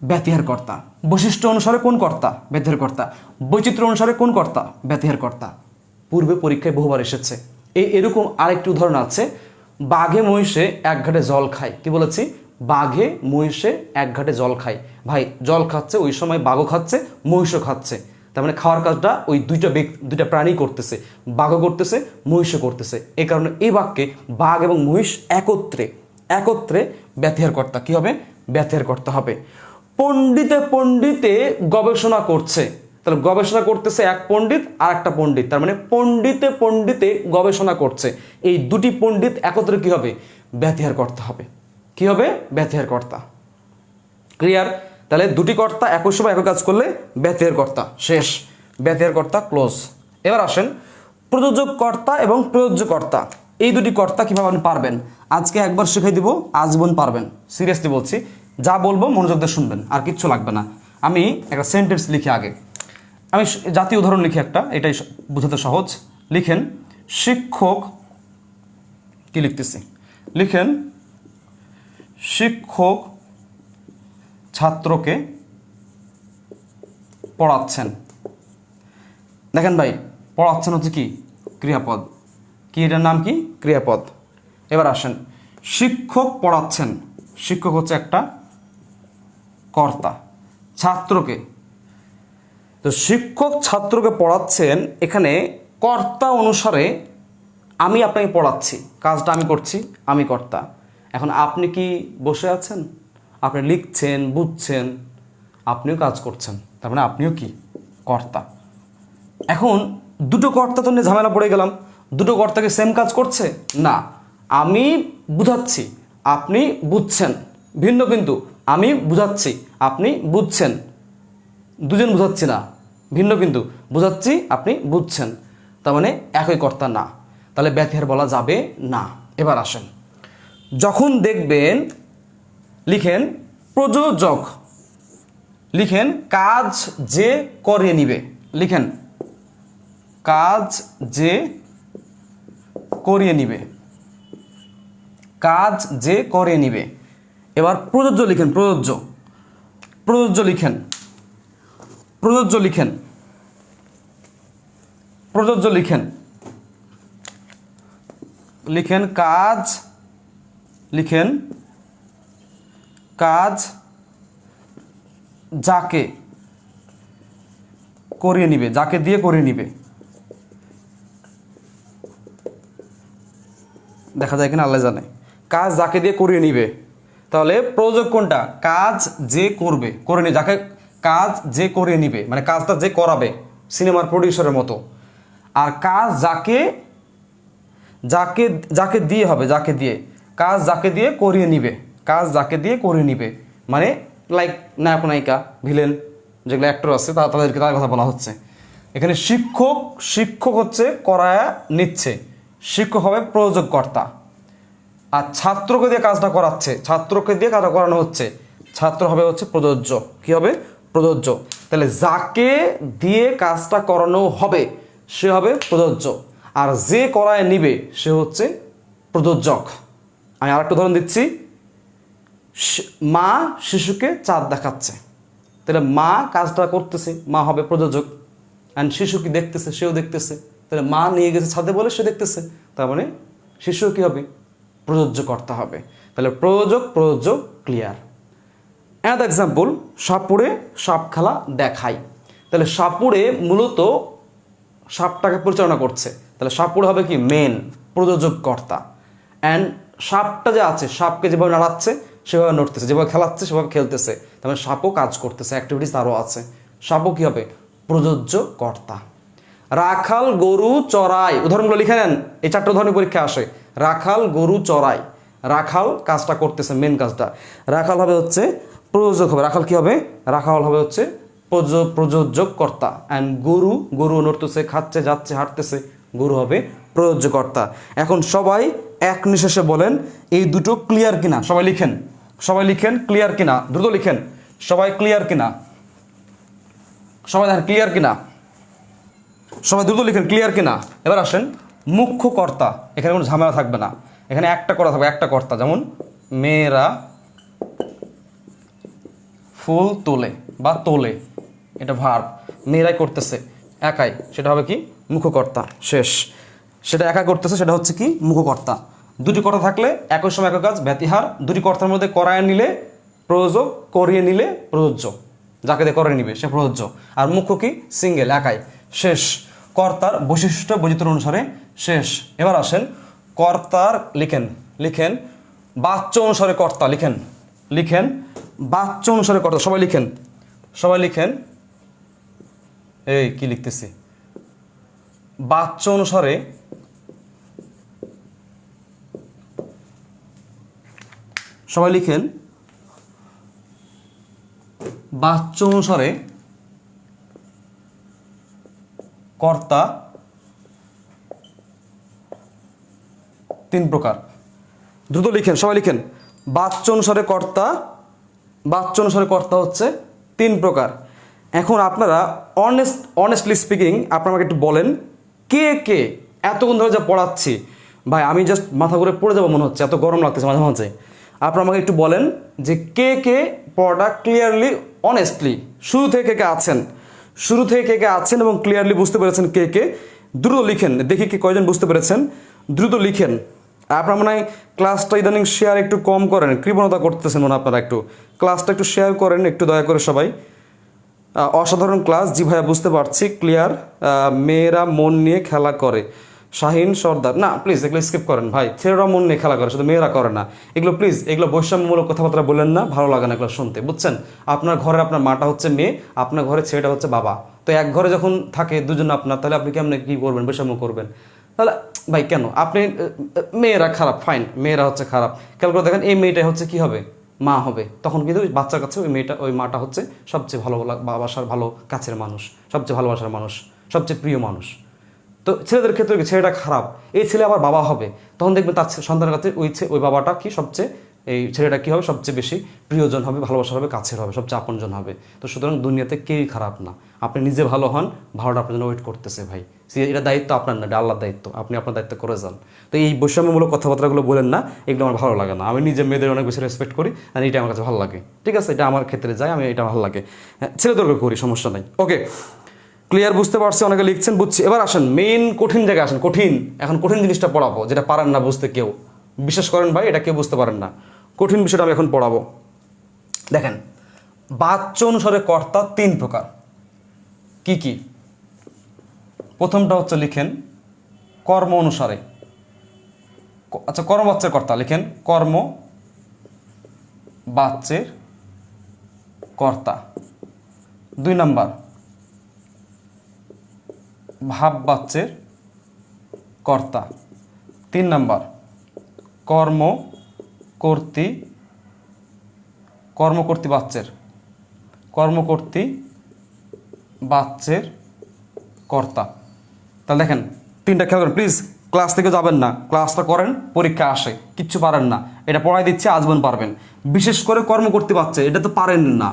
ব্যতিহার কর্তা। বৈশিষ্ট্য অনুসারে কোন কর্তা? ব্যতিহার কর্তা। বৈচিত্র্য অনুসারে কোন কর্তা? ব্যতিহার কর্তা। পূর্বে পরীক্ষায় বহুবার এসেছে। এরকম আরেকটি উদাহরণ আছে, বাঘে মহিষে এক ঘাটে জল খায়। কি বলেছি? বাঘে মহিষে এক ঘাটে জল খায়। ভাই জল খাচ্ছে, ওই সময় বাঘও খাচ্ছে, মহিষও খাচ্ছে। তার মানে খাওয়ার কাজটা ওই দুইটা প্রাণী করতেছে, বাঘও করতেছে, মহিষও করতেছে। এই কারণে এই বাক্যে বাঘ এবং মহিষ একত্রে ব্যতিহার কর্তা। কি হবে? ব্যতিহার কর্তা হবে। পণ্ডিতে গবেষণা করছে। তাহলে গবেষণা করতেছে এক পণ্ডিত আর একটা পণ্ডিত, তার মানে পণ্ডিতে গবেষণা করছে। এই দুটি পণ্ডিত একত্রে কি হবে? ব্যতিহার কর্তা হবে। কি হবে? ব্যতিহার কর্তা। ক্লিয়ার? তাহলে দুটি কর্তা একই সময় একই কাজ করলে ব্যতিহার কর্তা, শেষ। ব্যতিহার কর্তা ক্লোজ। এবার আসেন প্রযোজক কর্তা এবং প্রযোজ্য কর্তা। এই দুটি কর্তা কিভাবে আপনি পারবেন আজকে একবার শিখাই দিব, আজীবন পারবেন। সিরিয়াসলি বলছি, যা বলবো মনোযোগ দিয়ে শুনবেন, আর কিচ্ছু লাগবে না। আমি একটা সেন্টেন্স লিখি আগে, আমি জাতীয় উদাহরণ লিখি একটা, এটাই বোঝাতে সহজ। লিখেন শিক্ষক, কি লিখতেছি? লিখেন শিক্ষক ছাত্রকে পড়াচ্ছেন। দেখেন ভাই, পড়াচ্ছেন হচ্ছে কি? ক্রিয়াপদ। কি এটার নাম কি? ক্রিয়াপদ। এবার আসেন শিক্ষক পড়াচ্ছেন, শিক্ষক হচ্ছে একটা কর্তা। ছাত্রকে, তো শিক্ষক ছাত্রকে পড়াচ্ছেন, এখানে কর্তা অনুসারে আমি আপনাকে পড়াচ্ছি, কাজটা আমি করছি, আমি কর্তা। এখন আপনি কি বসে আছেন? আপনি লিখছেন, বুঝছেন, আপনিও কাজ করছেন, তার মানে আপনিও কি? কর্তা। এখন দুটো কর্তা তো নিয়ে ঝামেলা পড়ে গেলাম। দুটো কর্তাকে সেম কাজ করছে না, আমি বুঝাচ্ছি, আপনি বুঝছেন, ভিন্ন। কিন্তু আমি বুঝাচ্ছি, আপনি বুঝছেন, দুজন বুঝাচ্ছি না, ভিন্ন। কিন্তু বুঝাচ্ছি, আপনি বুঝছেন, তার মানে একই কর্তা না, তাহলে ব্যতিহার বলা যাবে না। এবার আসেন, যখন দেখবেন, লিখেন প্রযোজক, লিখেন কাজ যে করিয়ে নিবে। লিখেন কাজ যে করিয়ে নিবে, কাজ যে করিয়ে নিবে। এবার প্রযোজ্য লিখেন, প্রযোজ্য লিখেন, প্রযোজ্য লিখেন, প্রযোজ্য লিখেন। লিখেন কাজ, লিখেন কাজ যাকে করিয়ে নিবে, যাকে দিয়ে করিয়ে নিবে। দেখা যায় কিনা আল্লাহ জানে। কাজ যাকে দিয়ে করিয়ে নিবে, তাহলে প্রযোজক কোনটা? কাজ যে করবে, করে নিবে, যাকে কাজ যে করিয়ে নিবে, মানে কাজটা যে করাবে, সিনেমার প্রডিউসারের মতো। আর কাজ যাকে যাকে যাকে দিয়ে হবে, যাকে দিয়ে, কাজ যাকে দিয়ে করিয়ে নিবে, কাজ যাকে দিয়ে করিয়ে নিবে, মানে লাইক নায়ক নায়িকা, ভিলেন, যেগুলো অ্যাক্টর আছে তাদেরকে, তার কথা বলা হচ্ছে এখানে। শিক্ষক হচ্ছে করায়া নিচ্ছে, শিক্ষক হবে প্রযোজক কর্তা। আর ছাত্রকে দিয়ে কাজটা করাচ্ছে, ছাত্রকে দিয়ে কাজটা করানো হচ্ছে, ছাত্র হবে হচ্ছে প্রযোজ্য। কি হবে? প্রযোজ্য। তাহলে যাকে দিয়ে কাজটা করানো হবে সে হবে প্রযোজ্য, আর যে করায় নিবে সে হচ্ছে প্রযোজক। আমি আরেকটা উদাহরণ দিচ্ছি, মা শিশুকে চাঁদ দেখাচ্ছে, তাহলে মা কাজটা করতেছে, মা হবে প্রযোজক। অ্যান্ড শিশু কি দেখতেছে? সেও দেখতেছে, তাহলে মা নিয়ে গেছে ছাদে বলে সে দেখতেছে, তার মানে শিশু কি হবে? প্রযোজ্য কর্তা হবে। তাহলে প্রযোজক ক্লিয়ার। অ্যান্ড এক্সাম্পল, সাপুড়ে সাপ খেলা দেখাই। তাহলে সাপুড়ে মূলত সাপটাকে পরিচালনা করছে, তাহলে সাপুড়ে হবে কি? মেন প্রযোজক কর্তা। অ্যান্ড সাপটা যে আছে, সাপকে যেভাবে নাড়াচ্ছে সেভাবে নড়তেছে, যেভাবে খেলাচ্ছে সেভাবে খেলতেছে, তার মানে সাপও কাজ করতেছে, অ্যাক্টিভিটিস আরও আছে, সাপও কী হবে? প্রযোজ্য কর্তা। রাখাল গরু চড়ায়, উদাহরণগুলো লিখে নেন, এই 4টা উদাহরণ পরীক্ষা আসে। রাখাল গরু চড়ায়, রাখাল কাজটা করতেছে, মেন কাজটা। রাখাল হবে হচ্ছে প্রযোজক হবে, রাখাল কি হবে, রাখাল হবে হচ্ছে প্রযোজক কর্তা। অ্যান্ড গরু, গরু নড়তেছে, খাচ্ছে, যাচ্ছে, হাঁটতেছে, গরু হবে প্রযোজ্যকর্তা। এখন সবাই এক নিঃশ্বাসে বলেন এই দুটো ক্লিয়ার কিনা, সবাই লিখেন, সবাই লিখেন ক্লিয়ার কিনা, দ্রুত লিখেন, সবাই ক্লিয়ার কিনা, সবাই দেখেন ক্লিয়ার কিনা, সবাই দ্রুত লিখেন ক্লিয়ার কিনা। এবার আসেন মুখ্য কর্তা, এখানে কোনো ঝামেলা থাকবে না, এখানে একটা করা থাকবে, একটা কর্তা। যেমন মেয়েরা ফুল তোলে বা তোলে, এটা ভার্ব, মেয়েরাই করতেছে একাই, সেটা হবে কি মুখ্যকর্তা। শেষ, সেটা একা করতেছে, সেটা হচ্ছে কি মুখ্যকর্তা। দুটি কর্তা থাকলে একই সময় একই কাজ, ব্যতিহার। দুটি কর্তার মধ্যে করায় নিলে প্রযোজক, করিয়ে নিলে প্রযোজ্য, যাকে দিয়ে করে নিবে সে প্রযোজ্য। আর মুখ্য কি সিঙ্গেল, একাই। শেষ, কর্তার বৈশিষ্ট্য বৈচিত্র্য অনুসারে শেষ। এবার আসেন কর্তার, লিখেন লিখেন বাচ্য অনুসারে কর্তা, লিখেন লিখেন বাচ্য অনুসারে কর্তা, সবাই লিখেন, সবাই লিখেন। এই কি লিখতেছি, বাচ্য অনুসারে, সবাই লিখেন বাচ্য অনুসারে কর্তা 3 প্রকার। দ্রুত লিখেন, সবাই লিখেন বাচ্য অনুসারে কর্তা, বাচ্য অনুসারে কর্তা হচ্ছে 3 প্রকার। এখন আপনারা অনেস্টলি স্পিকিং আপনারা আমাকে একটু বলেন কে কে এতক্ষণ ধরে যা পড়াচ্ছি ভাই আমি জাস্ট মাথা ঘুরে পড়ে যাবো মনে হচ্ছে, এত গরম লাগতেছে মাঝে মাঝে। আপনারা আমাকে একটু বলেন যে কে কে পড়াটা ক্লিয়ারলি অনেস্টলি শুরু থেকে কে কে আছেন, শুরু থেকে কে কে আছেন এবং ক্লিয়ারলি বুঝতে পেরেছেন কে কে। দ্রুত লিখেন, দেখি কি কয়জন বুঝতে পেরেছেন, দ্রুত লিখেন। আপনারা মনে হয় ক্লাসটা ইদানিং শেয়ার একটু কম করেন, কৃপণতা করতেছেন মনে, আপনারা একটু ক্লাসটা একটু শেয়ার করেন একটু দয়া করে সবাই। অসাধারণ ক্লাস, জি ভাইয়া বুঝতে পারছি, ক্লিয়ার। মেয়েরা মন নিয়ে খেলা করে, শাহিন সর্দার, না প্লিজ এগুলো স্কিপ করেন ভাই, ছেলেরা মন নিয়ে খেলা করে, শুধু মেয়েরা করে না এগুলো, প্লিজ এগুলো বৈষম্যমূলক কথাবার্তা বলেন না, ভালো লাগে না এগুলো শুনতে, বুঝছেন। আপনার ঘরে আপনার মাটা হচ্ছে মেয়ে, আপনার ঘরে ছেলেটা হচ্ছে বাবা, তো এক ঘরে যখন থাকে দুজন আপনার, তাহলে আপনি কেমন কী করবেন, বৈষম্য করবেন, তাহলে ভাই কেন আপনি, মেয়েরা খারাপ, ফাইন মেয়েরা হচ্ছে খারাপ, খেয়াল করে দেখেন এই মেয়েটাই হচ্ছে কি হবে, মা হবে, তখন কিন্তু বাচ্চার কাছে ওই মেয়েটা, ওই মাটা হচ্ছে সবচেয়ে ভালোবাসার, ভালো কাছের মানুষ, সবচেয়ে ভালোবাসার মানুষ, সবচেয়ে প্রিয় মানুষ। তো ছেলেদের ক্ষেত্রে ছেলেটা খারাপ, এই ছেলে আবার বাবা হবে, তখন দেখবেন তার সন্তানের কাছে ওই বাবাটা কি সবচেয়ে, এই ছেলেটা কী হবে সবচেয়ে বেশি প্রিয়জন হবে, ভালোবাসা হবে, কাছের হবে, সবচেয়ে আপনজন হবে। তো সুতরাং দুনিয়াতে কেউই খারাপ না, আপনি নিজে ভালো হন, ভালোটা আপনার জন্য ওয়েট করতেছে ভাই, এটা দায়িত্ব আপনার না, এটা আল্লাহর দায়িত্ব, আপনি আপনার দায়িত্ব করে যান। তো এই বৈষম্যমূলক কথাবার্তাগুলো বলেন না, এগুলো আমার ভালো লাগে না। আমি নিজে মেয়েদের অনেক বেশি রেসপেক্ট করি, আর এটা আমার কাছে ভালো লাগে, ঠিক আছে, এটা আমার ক্ষেত্রে যায়, আমি এটা ভালো লাগে, ছেলেদেরকে করি, সমস্যা নাই। ওকে ক্লিয়ার, বুঝতে পারছি, অনেকে লিখছেন, বুঝছি। এবার আসেন মেইন কঠিন জায়গায় আসেন, কঠিন, এখন কঠিন জিনিসটা পড়াবো, যেটা পারেন না বুঝতে কেউ, বিশ্বাস করেন ভাই এটা কেউ বুঝতে পারেন না, কঠিন বিষয়টা আমি এখন পড়াবো। দেখেন বাচ্য অনুসারে কর্তা 3 প্রকার, কি কি? প্রথমটা হচ্ছে লিখেন কর্ম অনুসারে, আচ্ছা কর্মবাচ্যের কর্তা লিখেন, কর্ম বাচ্যের কর্তা। 2 নাম্বার ভাব বাচ্যের কর্তা। 3 নাম্বার কর্মকর্তী বাচ্যের, কর্মকর্তী বাচ্যের কর্তা। তাহলে দেখেন 3টা খেয়াল করেন প্লিজ, ক্লাস থেকে যাবেন না, ক্লাসটা করেন, পরীক্ষা আসে, কিচ্ছু পারেন না, এটা পড়াই দিচ্ছে আজীবন পারবেন। বিশেষ করে কর্মকর্তী বাচ্চা, এটা তো পারেন না,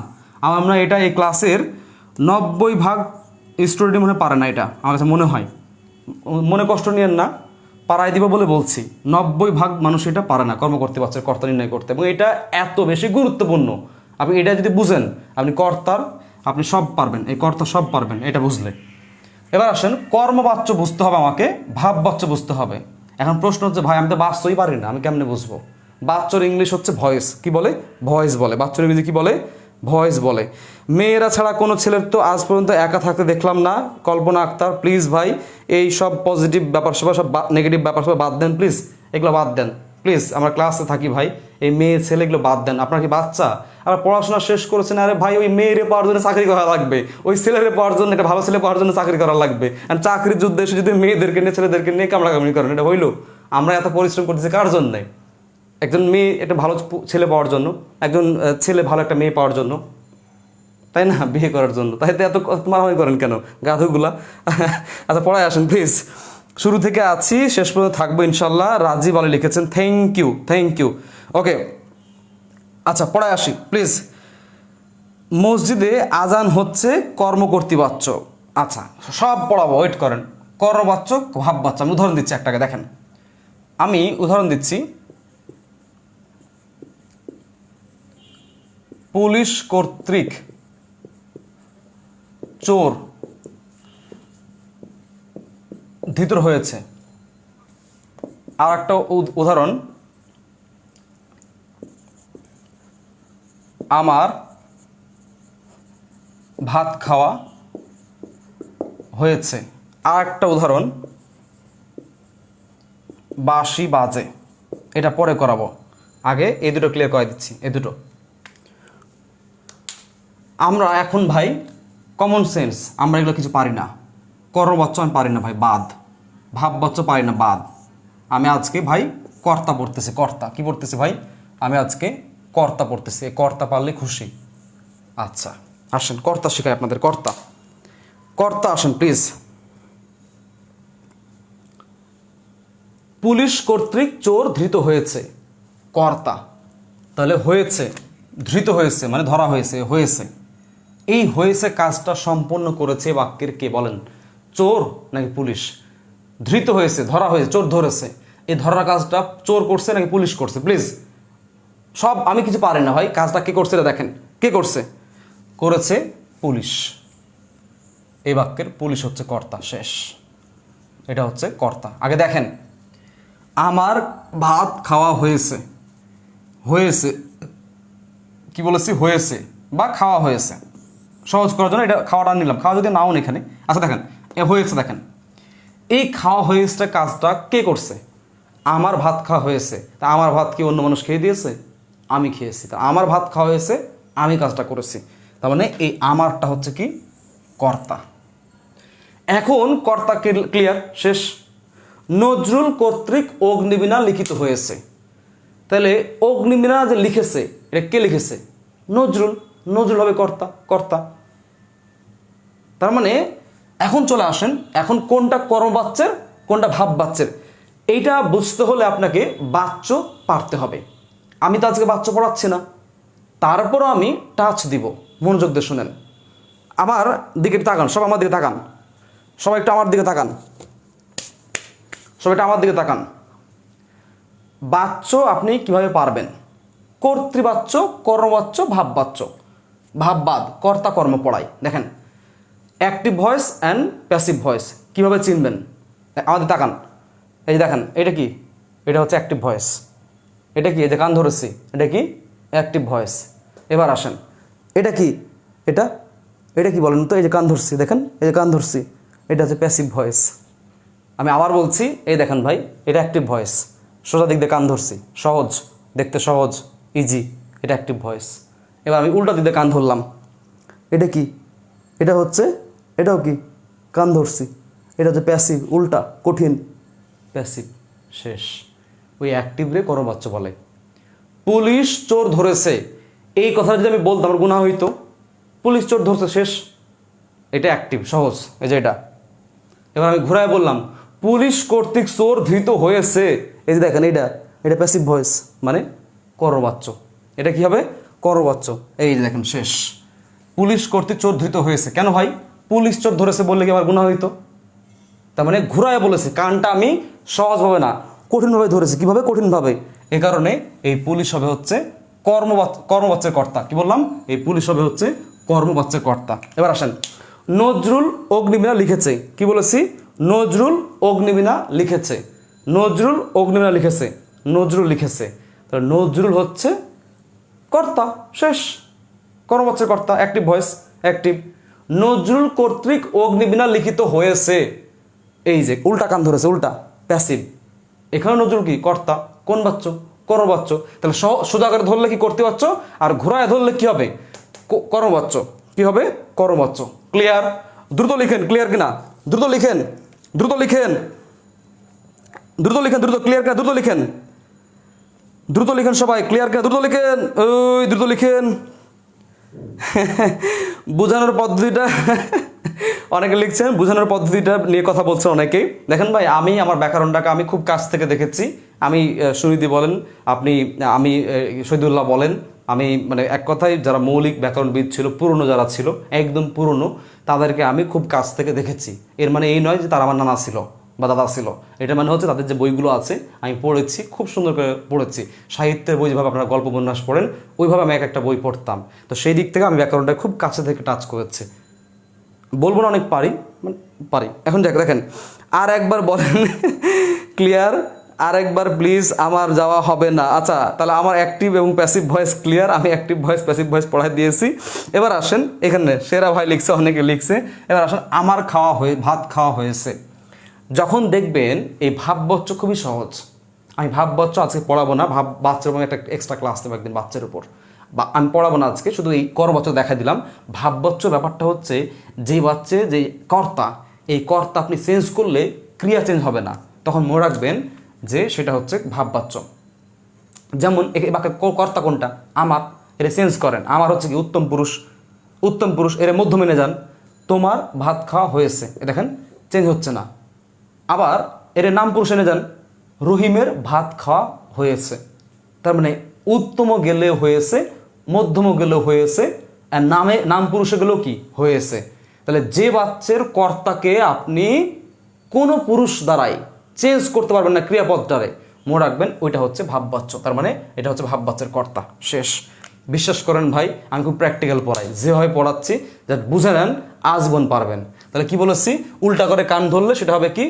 আমরা এটা এই ক্লাসের 90% স্টুডেন্ট মনে পারে না, এটা আমার কাছে মনে হয়, মনে কষ্ট নিয়েন না, পারাই দিব বলে বলছি, 90% মানুষ এটা পারে না কর্মকর্তী বাচ্চার কর্তা নির্ণয় করতে, এবং এটা এত বেশি গুরুত্বপূর্ণ। আপনি এটা যদি বুঝেন আপনি কর্তার, আপনি সব পারবেন, এই কর্তা সব পারবেন এটা বুঝলে। এবার আসেন কর্মবাচ্য বুঝতে হবে আমাকে, ভাববাচ্য বুঝতে হবে। এখন প্রশ্ন হচ্ছে ভাই আমি তো বাচ্চই পারি না, আমি কেমনে বুঝবো? বাচ্চর ইংলিশ হচ্ছে ভয়েস, কি বলে? ভয়েস বলে। বাচ্চর ইংরেজি কি বলে? ভয়েস বলে। মেয়েরা ছাড়া কোনো ছেলের তো আজ পর্যন্ত একা থাকতে দেখলাম না। কল্পনা আক্তার, প্লিজ ভাই এই সব পজিটিভ ব্যাপার সব নেগেটিভ ব্যাপার সব বাদ দেন প্লিজ, এগুলো বাদ দেন প্লিজ, আমরা ক্লাসে থাকি ভাই, এই মেয়ে ছেলেগুলো বাদ দেন, আপনার কি বাচ্চা? আবার পড়াশোনা শেষ করেছেন, আরে ভাই ওই মেয়েরে পাওয়ার জন্য চাকরি করা লাগবে, ওই ছেলেরে পাওয়ার জন্য, একটা ভালো ছেলে পাওয়ার জন্য চাকরি করা লাগবে। আর চাকরির যুদ্ধে এসে যদি মেয়েদেরকে নিয়ে ছেলেদেরকে নিয়ে কামড়াকামড়ি করেন, এটা হইলো? আমরা এত পরিশ্রম করতেছি কার জন্যে? একজন মেয়ে একটা ভালো ছেলে পাওয়ার জন্য, একজন ছেলে ভালো একটা মেয়ে পাওয়ার জন্য, তাই না? বিয়ে করার জন্য। তাই তো এত মারামারি করেন কেন গাধুগুলা? আচ্ছা পড়ায় আসেন প্লিজ, শুরু থেকে আছি, শেষ পর্যন্ত থাকবো ইনশাল্লাহ। রাজীব আলী লিখেছেন, থ্যাংক ইউ, থ্যাংক ইউ। ওকে, আচ্ছা পড়ায় আসি প্লিজ। মসজিদে আজান হচ্ছে কর্মকর্তৃবাচ্য। আচ্ছা সব পড়াবো, ওয়েট করেন। কর্মবাচ্য, ভাববাচ্য। আমি উদাহরণ দিচ্ছি একটাকে, দেখেন আমি উদাহরণ দিচ্ছি। পুলিশ কর্তৃক চোর ধৃত হয়েছে। আর একটা উদাহরণ, আমার ভাত খাওয়া হয়েছে। আর একটা উদাহরণ, বাঁশি বাজে। এটা পরে করাবো, আগে এই দুটো ক্লিয়ার করে দিচ্ছি। এই দুটো আমরা এখন ভাই কমন সেন্স, আমরা এগুলো কিছু পারি না। কর্মবাচ্য আমি পারি না ভাই, বাদ। ভাববাচ্য পারি না, বাদ। আমি আজকে ভাই কর্তা পড়তেছি। কর্তা কি পড়তেছি ভাই? আমি আজকে কর্তা পড়তেছি। কর্তা পারলে খুশি। আচ্ছা আসেন কর্তা শেখাই আপনাদের। কর্তা, কর্তা আসেন প্লিজ। পুলিশ কর্তৃক চোর ধৃত হয়েছে, কর্তা। তাহলে হয়েছে, ধৃত হয়েছে মানে ধরা হয়েছে, হয়েছে। এই হয়েছে কাজটা সম্পন্ন করেছে বাক্যের কে বলেন? চোর নাকি পুলিশ? ধৃত হয়েছে, ধরা হয়েছে, চোর ধরেছে। এই ধরার কাজটা চোর করছে নাকি পুলিশ করছে? প্লিজ সব আমি কিছু পারি না ভাই, কাজটা কে করছে এটা দেখেন। কে করছে? করেছে পুলিশ। এই বাক্যের পুলিশ হচ্ছে কর্তা। শেষ, এটা হচ্ছে কর্তা। আগে দেখেন, আমার ভাত খাওয়া হয়েছে। হয়েছে কি বলেছি? হয়েছে বা খাওয়া হয়েছে। সহজ করার জন্য এটা খাওয়াটা নিলাম, খাওয়া যদি নাও এখানে। আচ্ছা দেখেন, এ হয়েছে, দেখেন এই খাওয়া হয়েছে কাজটা কে করছে? আমার ভাত খাওয়া হয়েছে। তা আমার ভাত কি অন্য মানুষ খেয়ে দিয়েছে? আমি খেয়েছি। তা আমার ভাত খাওয়া হয়েছে, আমি কাজটা করেছি। তার মানে এই আমারটা হচ্ছে কি? কর্তা। এখন কর্তা ক্লিয়ার, শেষ। নজরুল কর্তৃক অগ্নিবীণা লিখিত হয়েছে। তাহলে অগ্নিবীণা যে লিখেছে, এটা কে লিখেছে? নজরুল। নজরুল হবে কর্তা, কর্তা। তার মানে এখন চলে আসেন, এখন কোনটা কর্মবাচ্যের কোনটা ভাববাচ্যের, এইটা বুঝতে হলে আপনাকে বাচ্য পারতে হবে। আমি তো আজকে বাচ্য পড়াচ্ছি না, তারপরও আমি টাচ দিব। মনোযোগ দিয়ে শুনেন, আমার দিকে তাকান, সব আমার দিকে তাকান, সবাই একটু আমার দিকে তাকান, সবাই একটু আমার দিকে তাকান। বাচ্য আপনি কিভাবে পারবেন? কর্তৃবাচ্য, কর্মবাচ্য, ভাববাচ্য। ভাববাদ, কর্তা কর্ম পড়াই। দেখেন active voice and passive voice কীভাবে চিনবেন? আমাদের তাকান, এই দেখেন এটা কি? এটা হচ্ছে অ্যাক্টিভ ভয়েস। এটা কি? এই যে কান ধরেছি, এটা কি? Active voice. এবার আসেন, এটা কি? এটা এটা কি বলেন তো? এই যে কান ধরছি, দেখেন এই যে কান ধরছি, এটা হচ্ছে প্যাসিভ ভয়েস। আমি আবার বলছি, এই দেখেন ভাই, এটা অ্যাক্টিভ ভয়েস। সোজা দিক দিয়ে কান ধরছি, সহজ, দেখতে সহজ, ইজি, এটা অ্যাক্টিভ ভয়েস। এবার আমি উল্টা দিক দিয়ে কান ধরলাম, এটা কি? এটা হচ্ছে, এটাও কি? কান ধরছি, এটা হচ্ছে প্যাসিভ, উল্টা, কঠিন, প্যাসিভ। শেষ। ওই অ্যাক্টিভ রে কর্মবাচ্য বলে। পুলিশ চোর ধরেছে, এই কথাটা যদি আমি বলতাম আমার গুনাহ হইতো। পুলিশ চোর ধরছে, শেষ। এটা অ্যাক্টিভ, সহজ, এই যে এটা। এবার আমি ঘুরায় বললাম, পুলিশ কর্তৃক চোর ধৃত হয়েছে, এই যে দেখেন এটা, এটা প্যাসিভ ভয়েস মানে কর্মবাচ্য। এটা কি হবে? কর্মবাচ্য। এই যে দেখেন, শেষ। পুলিশ কর্তৃক চোর ধৃত হয়েছে। কেন ভাই? পুলিশ চোর ধরেছে বললে কি আমার গুনাহ হইতো? তার মানে ঘুরায় বলেছে, কানটা আমি সহজভাবে না কঠিনভাবে ধরেছি। কিভাবে? কঠিনভাবে। এ কারণে এই পুলিশ হবে হচ্ছে কর্মবাচ্যের কর্তা। কি বললাম? এই পুলিশ হবে হচ্ছে কর্মবাচ্যের কর্তা। এবার আসেন, নজরুল অগ্নিবীণা লিখেছে। কি বলেছি? নজরুল অগ্নিবীণা লিখেছে। নজরুল অগ্নিবীণা লিখেছে, নজরুল লিখেছে। তাহলে নজরুল হচ্ছে কর্তা। শেষ। কর্মবাচ্যের কর্তা, অ্যাক্টিভ ভয়েস, অ্যাক্টিভ। নজরুল কর্তৃক অগ্নিবীণা লিখিত হয়েছে, এই যে উল্টা কান ধরেছে, উল্টা, প্যাসিভ। এখানে নজরুল কি? কর্তা। কোন বাচ্য? কর্মবাচ্য। তাহলে সোজা করে ধরলে কি কর্তৃবাচ্য, আর ঘোরায় ধরলে কি হবে, কর্মবাচ্য। কি হবে, কর্মবাচ্য। ক্লিয়ার? দ্রুত লিখেন, ক্লিয়ার কিনা? দ্রুত লিখেন, দ্রুত লিখেন, দ্রুত লিখেন, দ্রুত। ক্লিয়ার কিনা? দ্রুত লিখেন, দ্রুত লিখেন সবাই। ক্লিয়ার কিনা? দ্রুত লিখেন, ওই দ্রুত লিখেন। বোঝানোর পদ্ধতিটা অনেকে লিখছেন, বোঝানোর পদ্ধতিটা নিয়ে কথা বলছেন অনেকেই। দেখেন ভাই, আমি আমার ব্যাকরণটাকে আমি খুব কাছ থেকে দেখেছি। আমি সুনিধি বলেন, আমি শহীদুল্লাহ বলেন, আমি মানে এক কথায় যারা মৌলিক ব্যাকরণবিদ ছিল, পুরনো যারা ছিল, একদম পুরনো, তাদেরকে আমি খুব কাছ থেকে দেখেছি। এর মানে এই নয় যে তারা আমার নানা ছিল বা দাদা ছিল। এটা মানে হচ্ছে তাদের যে বইগুলো আছে আমি পড়েছি, খুব সুন্দর করে পড়েছি। সাহিত্যের বই যেভাবে আপনারা গল্প উপন্যাস পড়েন, ওইভাবে আমি একটা বই পড়তাম। তো সেই দিক থেকে আমি ব্যাকরণটা খুব কাছে থেকে টাচ করেছি। বলবো না অনেক পারি, পারি। এখন দেখেন, আর একবার বলেন। ক্লিয়ার? আর একবার প্লিজ, আমার যাওয়া হবে না। আচ্ছা, তাহলে আমার অ্যাক্টিভ এবং প্যাসিভ ভয়েস ক্লিয়ার। আমি অ্যাক্টিভ ভয়েস প্যাসিভ ভয়েস পড়াই দিয়েছি। এবার আসেন, এখানে সেরা ভাই লিখছে, অনেকে লিখছে। এবার আসেন, আমার ভাত খাওয়া হয়েছে। যখন দেখবেন এই ভাববাচ্য খুবই সহজ। আমি ভাববাচ্য আজকে পড়াবো না, বাচ্চার উপর একটা এক্সট্রা ক্লাস দেবো একদিন বাচ্চার উপর, বা আমি পড়াবো না আজকে, শুধু এই করবাচ্য দেখা দিলাম। ভাববাচ্য ব্যাপারটা হচ্ছে, যে বাচ্চা যে কর্তা, এই কর্তা আপনি চেঞ্জ করলে ক্রিয়া চেঞ্জ হবে না, তখন মনে রাখবেন যে সেটা হচ্ছে ভাববাচ্য। যেমন বাক্যের কর্তা কোনটা, আমার, এর চেঞ্জ করেন। আমার হচ্ছে কি উত্তম পুরুষ, উত্তম পুরুষ, এর মধ্য মেনে যান। তোমার ভাত খাওয়া হয়েছে, এ দেখেন চেঞ্জ হচ্ছে না। আবার এর নাম পুরুষ এনে যান, রহিমের ভাত খাওয়া হয়েছে। তার মানে উত্তম গেলেও হয়েছে, মধ্যম গেলেও হয়েছে, আর নাম পুরুষে গেলেও কি হয়েছে। তাহলে যে বাচ্চার কর্তাকে আপনি কোনো পুরুষ দ্বারাই চেঞ্জ করতে পারবেন না ক্রিয়াপদটারে, মনে রাখবেন ওইটা হচ্ছে ভাববাচ্য। তার মানে এটা হচ্ছে ভাববাচ্যের কর্তা। শেষ। বিশ্বাস করেন ভাই, আমি খুব প্র্যাকটিক্যাল পড়াই, যেভাবে পড়াচ্ছি যা বুঝে নেন, আজীবন পারবেন। তাহলে কি বলেছি, উল্টা করে কান ধরলে সেটা হবে কি,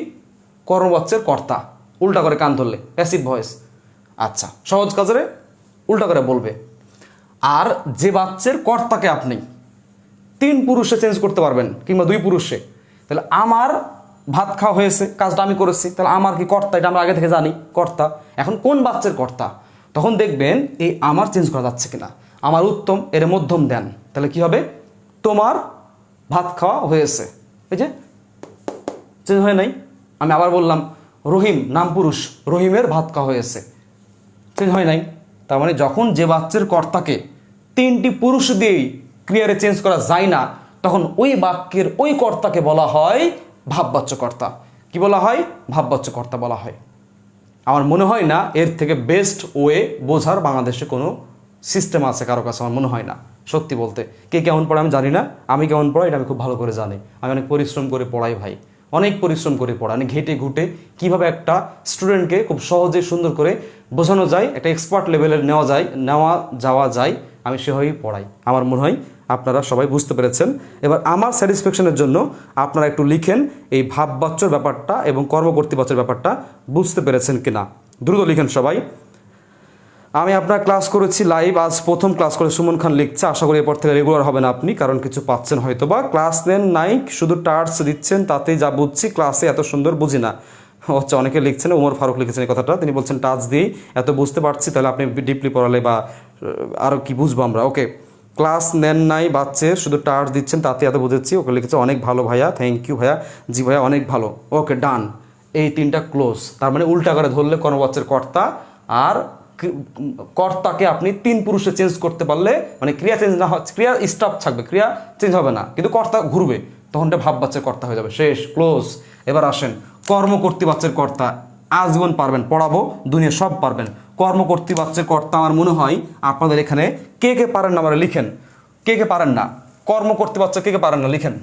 কর্মবাচ্যের কর্তা। উল্টা করে কান ধরলে প্যাসিভ ভয়েস। আচ্ছা, সহজ কাজে উল্টা করে বলবে। আর যে বাচ্চার কর্তাকে আপনি 3 পুরুষে চেঞ্জ করতে পারবেন, কিংবা 2 পুরুষে, তাহলে আমার ভাত খাওয়া হয়েছে, কাজটা আমি করেছি, তাহলে আমার কি কর্তা, এটা আমরা আগে থেকে জানি কর্তা। এখন কোন বাচ্চার কর্তা, তখন দেখবেন এই আমার চেঞ্জ করা যাচ্ছে কিনা। আমার উত্তম, এর মধ্যম দেন, তাহলে কি হবে, তোমার ভাত খাওয়া হয়েছে। এই যে চেঞ্জ হয় নাই। আমি আবার বললাম, রহিম নাম পুরুষ, রহিমের ভাত খাওয়া হয়েছে, চেঞ্জ হয় নাই। তার মানে যখন যে বাচ্চার কর্তাকে 3টি পুরুষ দিয়েই ক্রিয়ারে চেঞ্জ করা যায় না, তখন ওই বাক্যের ওই কর্তাকে বলা হয় ভাববাচ্য কর্তা। কি বলা হয়, ভাববাচ্য কর্তা বলা হয়। আমার মনে হয় না এর থেকে বেস্ট ওয়ে বোঝার বাংলাদেশে কোনো সিস্টেম আছে কারো কাছে, আমার মনে হয় না। সত্যি বলতে, কে কেমন পড়ে আমি জানি না, আমি কেমন পড়াই এটা আমি খুব ভালো করে জানি। আমি অনেক পরিশ্রম করে পড়াই ভাই, অনেক পরিশ্রম করে পড়া, মানে ঘেটে ঘুটে কীভাবে একটা স্টুডেন্টকে খুব সহজে সুন্দর করে বোঝানো যায়, একটা এক্সপার্ট লেভেলের যাওয়া যায়, আমি সেভাবেই পড়াই। আমার মনে হয় আপনারা সবাই বুঝতে পেরেছেন। এবার আমার স্যাটিসফ্যাকশনের জন্য আপনারা একটু লিখেন এই ভাববাচ্যর ব্যাপারটা এবং কর্মকর্তৃবাচ্যের ব্যাপারটা বুঝতে পেরেছেন কিনা। দ্রুত লিখেন সবাই। আমি আপনার ক্লাস করেছি লাইভ, আজ প্রথম ক্লাস করে সুমন খান লিখছে। আশা করি এরপর থেকে রেগুলার হবেন আপনি, কারণ কিছু পাচ্ছেন হয়তো বা। ক্লাস নেন নাই, শুধু টার্চ দিচ্ছেন, তাতেই যা বুঝছি, ক্লাসে এত সুন্দর বুঝি না। হচ্ছে অনেকে লিখছেন, ওমর ফারুক লিখেছেন এই কথাটা। তিনি বলছেন টাচ দিয়েই এত বুঝতে পারছি, তাহলে আপনি ডিপলি পড়ালে বা আরও কি বুঝবো আমরা। ওকে, ক্লাস নেন নাই বাচ্চার, শুধু টার্চ দিচ্ছেন, তাতে এত বুঝেছি। ওকে লিখেছে অনেক ভালো ভাইয়া, থ্যাংক ইউ ভাইয়া। জি ভাইয়া অনেক ভালো। ওকে ডান, এই 3টা ক্লোজ। তার মানে উল্টা করে ধরলে কর্মবাচ্যের কর্তা, আর কর্তাকে আপনি 3 পুরুষে চেঞ্জ করতে পারলে, মানে ক্রিয়া চেঞ্জ না হয়, ক্রিয়া স্টাফ থাকবে, ক্রিয়া চেঞ্জ হবে না, কিন্তু কর্তা ঘুরবে, তখন এটা ভাববাচ্যের কর্তা হয়ে যাবে। শেষ, ক্লোজ। এবার আসেন কর্মকর্তৃবাচ্যের কর্তা। আজীবন পারবেন, পড়াবো, দুনিয়া সব পারবেন। কর্মকর্তৃবাচ্যের কর্তা আমার মনে হয় আপনাদের এখানে কে কে পারেন না, আমরা লিখেন কে কে পারেন না। কর্মকর্তৃবাচ্য কে কে পারেন না লিখেন।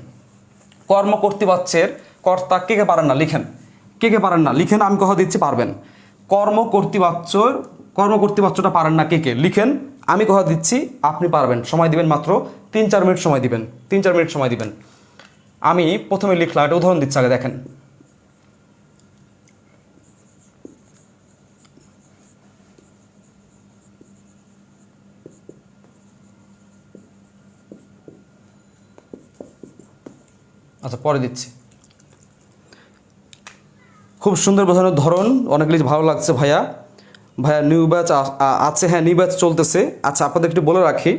কর্মকর্তৃবাচ্যের কর্তা কে কে পারেন না লিখেন। কে কে পারেন না লিখেন, আমি কথা দিচ্ছি পারবেন। কর্মকর্তৃবাচ্যটা পারেন না কে কে লিখেন, আমি কথা দিচ্ছি আপনি পারবেন। সময় দিবেন মাত্র 3-4 মিনিট সময় দিবেন, 3-4 মিনিট সময় দিবেন। আমি প্রথমে লিখলাম, একটা উদাহরণ দিচ্ছি আগে দেখেন। আচ্ছা পরে দিচ্ছি। খুব সুন্দর বোঝানোর ধরন, অনেক ভালো লাগছে ভাইয়া। ভাইয়া নিউ ব্যাচ আছে, হ্যাঁ নিউ ব্যাচ চলতেছে। আচ্ছা আপনাদের একটু বলে রাখি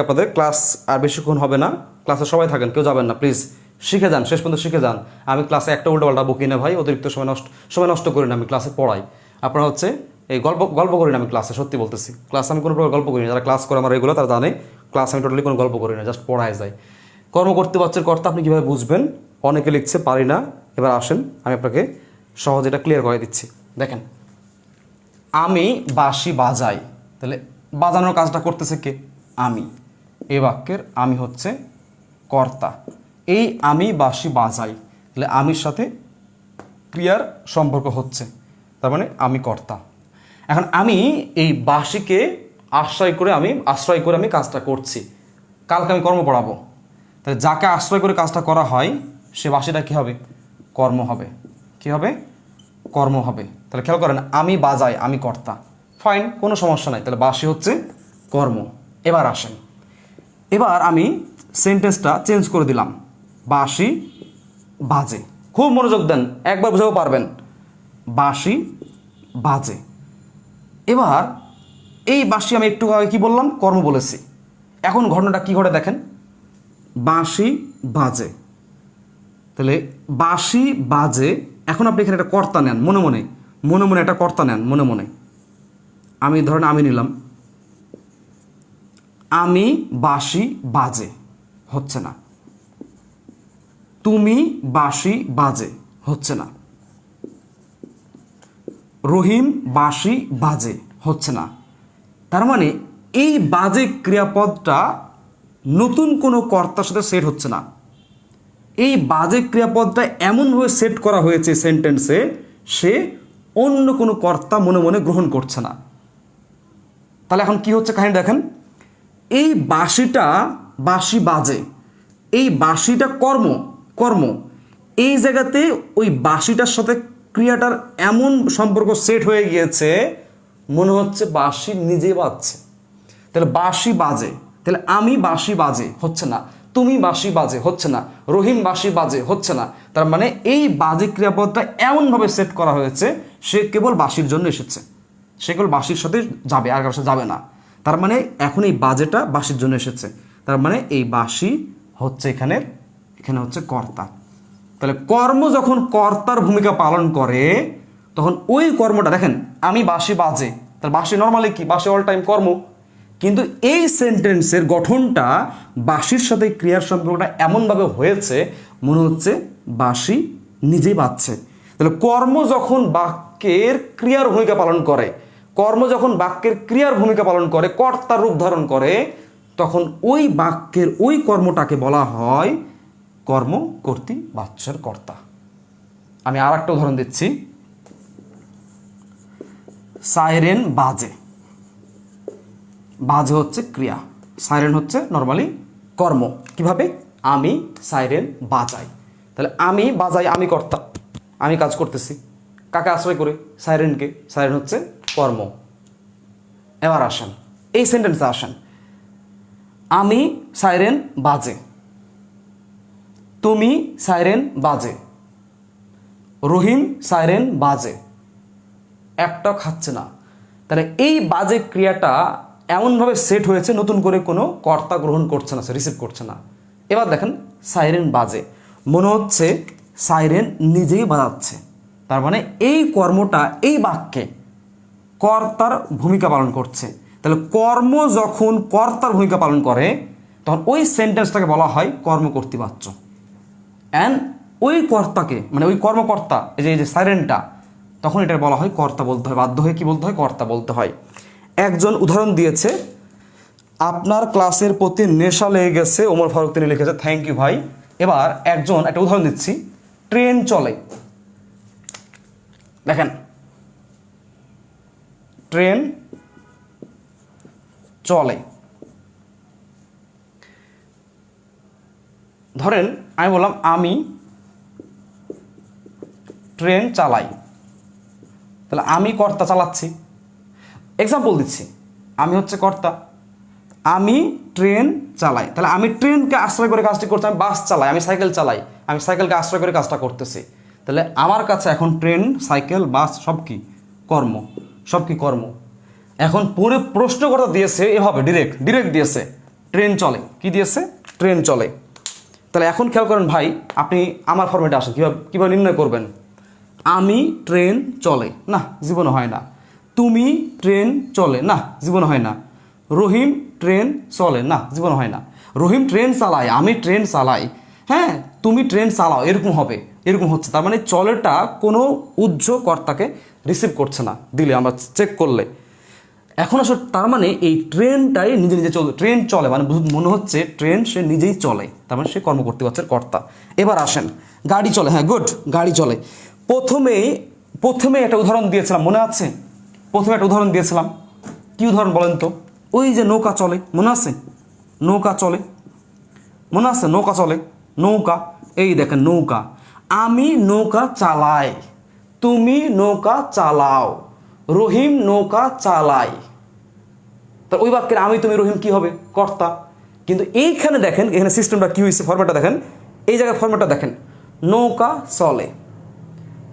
আপনাদের ক্লাস আর বেশিক্ষণ হবে না, ক্লাসে সবাই থাকেন, কেউ যাবেন না প্লিজ, শিখে যান, শেষ পর্যন্ত শিখে যান। আমি ক্লাসে একটা উল্টোপাল্টা বকি না ভাই, অতিরিক্ত সময় নষ্ট করি না, আমি ক্লাসে পড়াই। আপনারা হচ্ছে এই গল্প করি না আমি ক্লাসে, সত্যি বলতেছি, ক্লাসে আমি কোনো প্রকার গল্প করি না। যারা ক্লাস করে আমার রেগুলার তারা জানে ক্লাসে আমি টোটালি কোনো গল্প করি না, জাস্ট পড়ায় যায়। কর্মকর্তৃপক্ষের কর্তা আপনি কীভাবে বুঝবেন? অনেকে লিখছে পারি না, এবার আসেন আমি আপনাকে সহজে এটা ক্লিয়ার করে দিচ্ছি। দেখেন, আমি বাঁশি বাজাই, তাহলে বাজানোর কাজটা করতেছে কে? আমি। এই বাক্যের আমি হচ্ছে কর্তা। এই আমি বাঁশি বাজাই, তাহলে আমির সাথে ক্রিয়ার সম্পর্ক হচ্ছে, তার মানে আমি কর্তা। এখন আমি এই বাঁশিকে আশ্রয় করে আমি কাজটা করছি। কালকে আমি কর্ম পড়াবো, তাহলে যাকে আশ্রয় করে কাজটা করা হয় সে বাঁশিটা কী হবে? কর্ম হবে। কী হবে? কর্ম হবে। তাহলে খেয়াল করেন, আমি বাজাই, আমি কর্তা, ফাইন, কোনো সমস্যা নাই, তাহলে বাঁশি হচ্ছে কর্ম। এবার আসেন, এবার আমি সেন্টেন্সটা চেঞ্জ করে দিলাম, বাঁশি বাজে। খুব মনোযোগ দেন, একবার বুঝাও পারবেন, বাঁশি বাজে। এবার এই বাঁশি আমি একটু আগে কী বললাম? কর্ম বলেছি। এখন ঘটনাটা কী ঘটে দেখেন, বাঁশি বাজে, তাহলে বাঁশি বাজে। এখন আপনি এখানে একটা কর্তা নেন, মনে মনে একটা কর্তা নেন, মনে মনে। আমি ধরেন আমি নিলাম, আমি বাঁশি বাজে, হচ্ছে না। তুমি বাঁশি বাজে, হচ্ছে না। রহিম বাঁশি বাজে, হচ্ছে না। তার মানে এই বাজে ক্রিয়াপদটা নতুন কোনো কর্তার সাথে সেট হচ্ছে না। এই বাজে ক্রিয়াপদটা এমনভাবে সেট করা হয়েছে সেন্টেন্সে, সে অন্য কোনো কর্তা মনে মনে গ্রহণ করছে না। তাহলে এখন কি হচ্ছে কাহিনী দেখেন, এই বাঁশিটা, বাঁশি বাজে, এই বাঁশিটা কর্ম, এই জায়গাতে ওই বাঁশিটার সাথে ক্রিয়াটার এমন সম্পর্ক সেট হয়ে গিয়েছে, মনে হচ্ছে বাঁশি নিজে বাজছে। তাহলে বাঁশি বাজে, তাহলে আমি বাঁশি বাজে, হচ্ছে না। তুমি বাঁশি বাজে, হচ্ছে না। রহিম বাঁশি বাজে, হচ্ছে না। তার মানে এই বাজে ক্রিয়াপদটা এমনভাবে সেট করা হয়েছে, সে কেবল বাঁশির জন্য এসেছে, সে কেবল বাঁশির সাথে যাবে, আর কারোর সাথে যাবে না। তার মানে এখন এই বাজেটা বাঁশির জন্য এসেছে, তার মানে এই বাঁশি হচ্ছে এখানে হচ্ছে কর্তা। তাহলে কর্ম যখন কর্তার ভূমিকা পালন করে, তখন ওই কর্মটা দেখেন, আমি বাঁশি বাজে, তাহলে বাঁশি নর্মালি কি? বাঁশি অল টাইম কর্ম। কিন্তু এই সেন্টেন্সের গঠনটা বাঁশির সাথে ক্রিয়ার সম্পর্কটা এমনভাবে হয়েছে, মনে হচ্ছে বাঁশি নিজেই বাজছে। তাহলে কর্ম যখন বাক্যের ক্রিয়ার ভূমিকা পালন করে, কর্তার রূপ ধারণ করে, তখন ওই বাক্যের ওই কর্মটাকে বলা হয় কর্ম কর্তৃবাচ্যের কর্তা। আমি আর একটা উদাহরণ দিচ্ছি, সাইরেন বাজে, বাজে হচ্ছে ক্রিয়া, সাইরেন হচ্ছে নর্মালি কর্ম। কিভাবে? আমি সাইরেন বাজাই, তাহলে আমি বাজাই, আমি কর্তা, আমি কাজ করতেছি, কাকে আশ্রয় করে? সাইরেনকে, সাইরেন হচ্ছে কর্ম। এবার আসেন এই সেন্টেন্সে আসেন, আমি সাইরেন বাজে, তুমি সাইরেন বাজে, রহিম সাইরেন বাজে, একটা খাচ্ছে না। তাহলে এই বাজে ক্রিয়াটা এমনভাবে সেট হয়েছে, নতুন করে কোনো কর্তা গ্রহণ করছে না, সে রিসিভ করছে না। এবার দেখেন সাইরেন বাজে, মনে হচ্ছে সাইরেন নিজেই বাজাচ্ছে, তার মানে এই কর্মটা এই বাক্যে কর্তার ভূমিকা পালন করছে। তাহলে কর্ম যখন কর্তার ভূমিকা পালন করে, তখন ওই সেন্টেন্সটাকে বলা হয় কর্মকর্তৃবাচ্য। অ্যান্ড ওই কর্তাকে, মানে ওই কর্মকর্তা, এই যে সাইরেনটা, তখন এটা বলা হয় কর্তা বলতে হয়, বাধ্য হয়ে কি বলতে হয়? কর্তা বলতে হয়। একজন উদাহরণ দিয়েছে, আপনার ক্লাসের প্রতি নেশা লেগে গেছে, ওমর ফারুক তিনি লিখেছে, থ্যাংক ইউ ভাই। এবার একজন, একটা উদাহরণ দিচ্ছি, ট্রেন চলে, দেখেন ট্রেন চলে। ধরেন আমি বললাম আমি ট্রেন চালাই, তাহলে আমি কর্তা, চালাচ্ছি। এক্সাম্পল দিচ্ছি, আমি হচ্ছে কর্তা, আমি ট্রেন চালাই, তাহলে আমি ট্রেনকে আশ্রয় করে কাজটি করছি। আমি বাস চালাই, আমি সাইকেল চালাই, আমি সাইকেলকে আশ্রয় করে কাজটা করতেছি। তাহলে আমার কাছে এখন ট্রেন, সাইকেল, বাস সব কি? কর্ম। সব কি কর্ম। এখন পুরো প্রশ্নকর্তা দিয়েছে এভাবে ডিরেক্ট দিয়েছে, ট্রেন চলে। কি দিয়েছে? ট্রেন চলে। তাহলে এখন খেয়াল করেন ভাই, আপনি আমার ফর্মেটে আসেন, কীভাবে নির্ণয় করবেন। আমি ট্রেন চলে, না জীবনে হয় না। তুমি ট্রেন চলে, না জীবনে হয় না। রহিম ট্রেন চলে, না জীবনে হয় না। রহিম ট্রেন চালায়, আমি ট্রেন চালাই, হ্যাঁ তুমি ট্রেন চালাও, এরকম হবে, এরকম হচ্ছে। তার মানে চলেটা কোনো উহ্য কর্তাকে রিসিভ করছে না দিলে, আমরা চেক করলে। এখন আসলে তার মানে এই ট্রেনটাই নিজে নিজে ট্রেন চলে, মানে মনে হচ্ছে ট্রেন সে নিজেই চলে, তার মানে সে কর্মকর্তৃপক্ষের কর্তা। এবার আসেন, গাড়ি চলে, হ্যাঁ গুড, গাড়ি চলে। প্রথমে একটা উদাহরণ দিয়েছিলাম, মনে আছে? প্রথমে একটা উদাহরণ দিয়েছিলাম, কি উদাহরণ বলেন তো? ওই যে নৌকা চলে, মনে আছে? নৌকা চলে, মনে আছে? নৌকা চলে, নৌকা, এই দেখেন নৌকা। আমি নৌকা চালাই, তুমি নৌকা চালাও, রহিম নৌকা চালায়। তা ওই বাক্যের আমি তুমি রহিম কি হবে? কর্তা। কিন্তু এইখানে দেখেন, এখানে সিস্টেমটা কি হয়েছে, ফরম্যাটটা দেখেন, এই জায়গায় ফরম্যাটটা দেখেন, নৌকা চলে।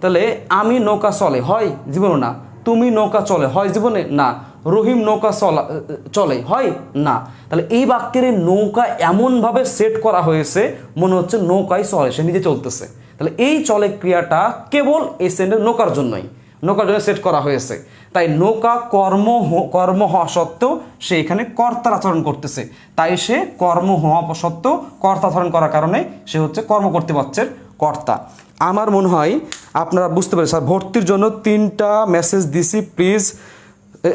তাহলে আমি নৌকা চলে হয় জীবনে না, তুমি নৌকা চলে হয় জীবনে না, রহিম নৌকা চলে হয় না। তাহলে এই বাক্যের নৌকা এমনভাবে সেট করা হয়েছে মনে হচ্ছে নৌকায় চলে, সে নিজে চলতেছে। তাহলে এই চলে ক্রিয়াটা কেবল এই সেন্টেন্স নৌকার জন্যই, নৌকার জন্য সেট করা হয়েছে। তাই নৌকা কর্ম হওয়া সত্ত্বেও সে এখানে কর্তার আচরণ করতেছে, তাই সে কর্ম হওয়া সত্ত্বেও কর্তা আচরণ করার কারণে সে হচ্ছে কর্মকর্তৃপক্ষের কর্তা। আমার মনে হয় আপনারা বুঝতে পারেন। স্যার ভর্তির জন্য 3টা মেসেজ দিছি, প্লিজ।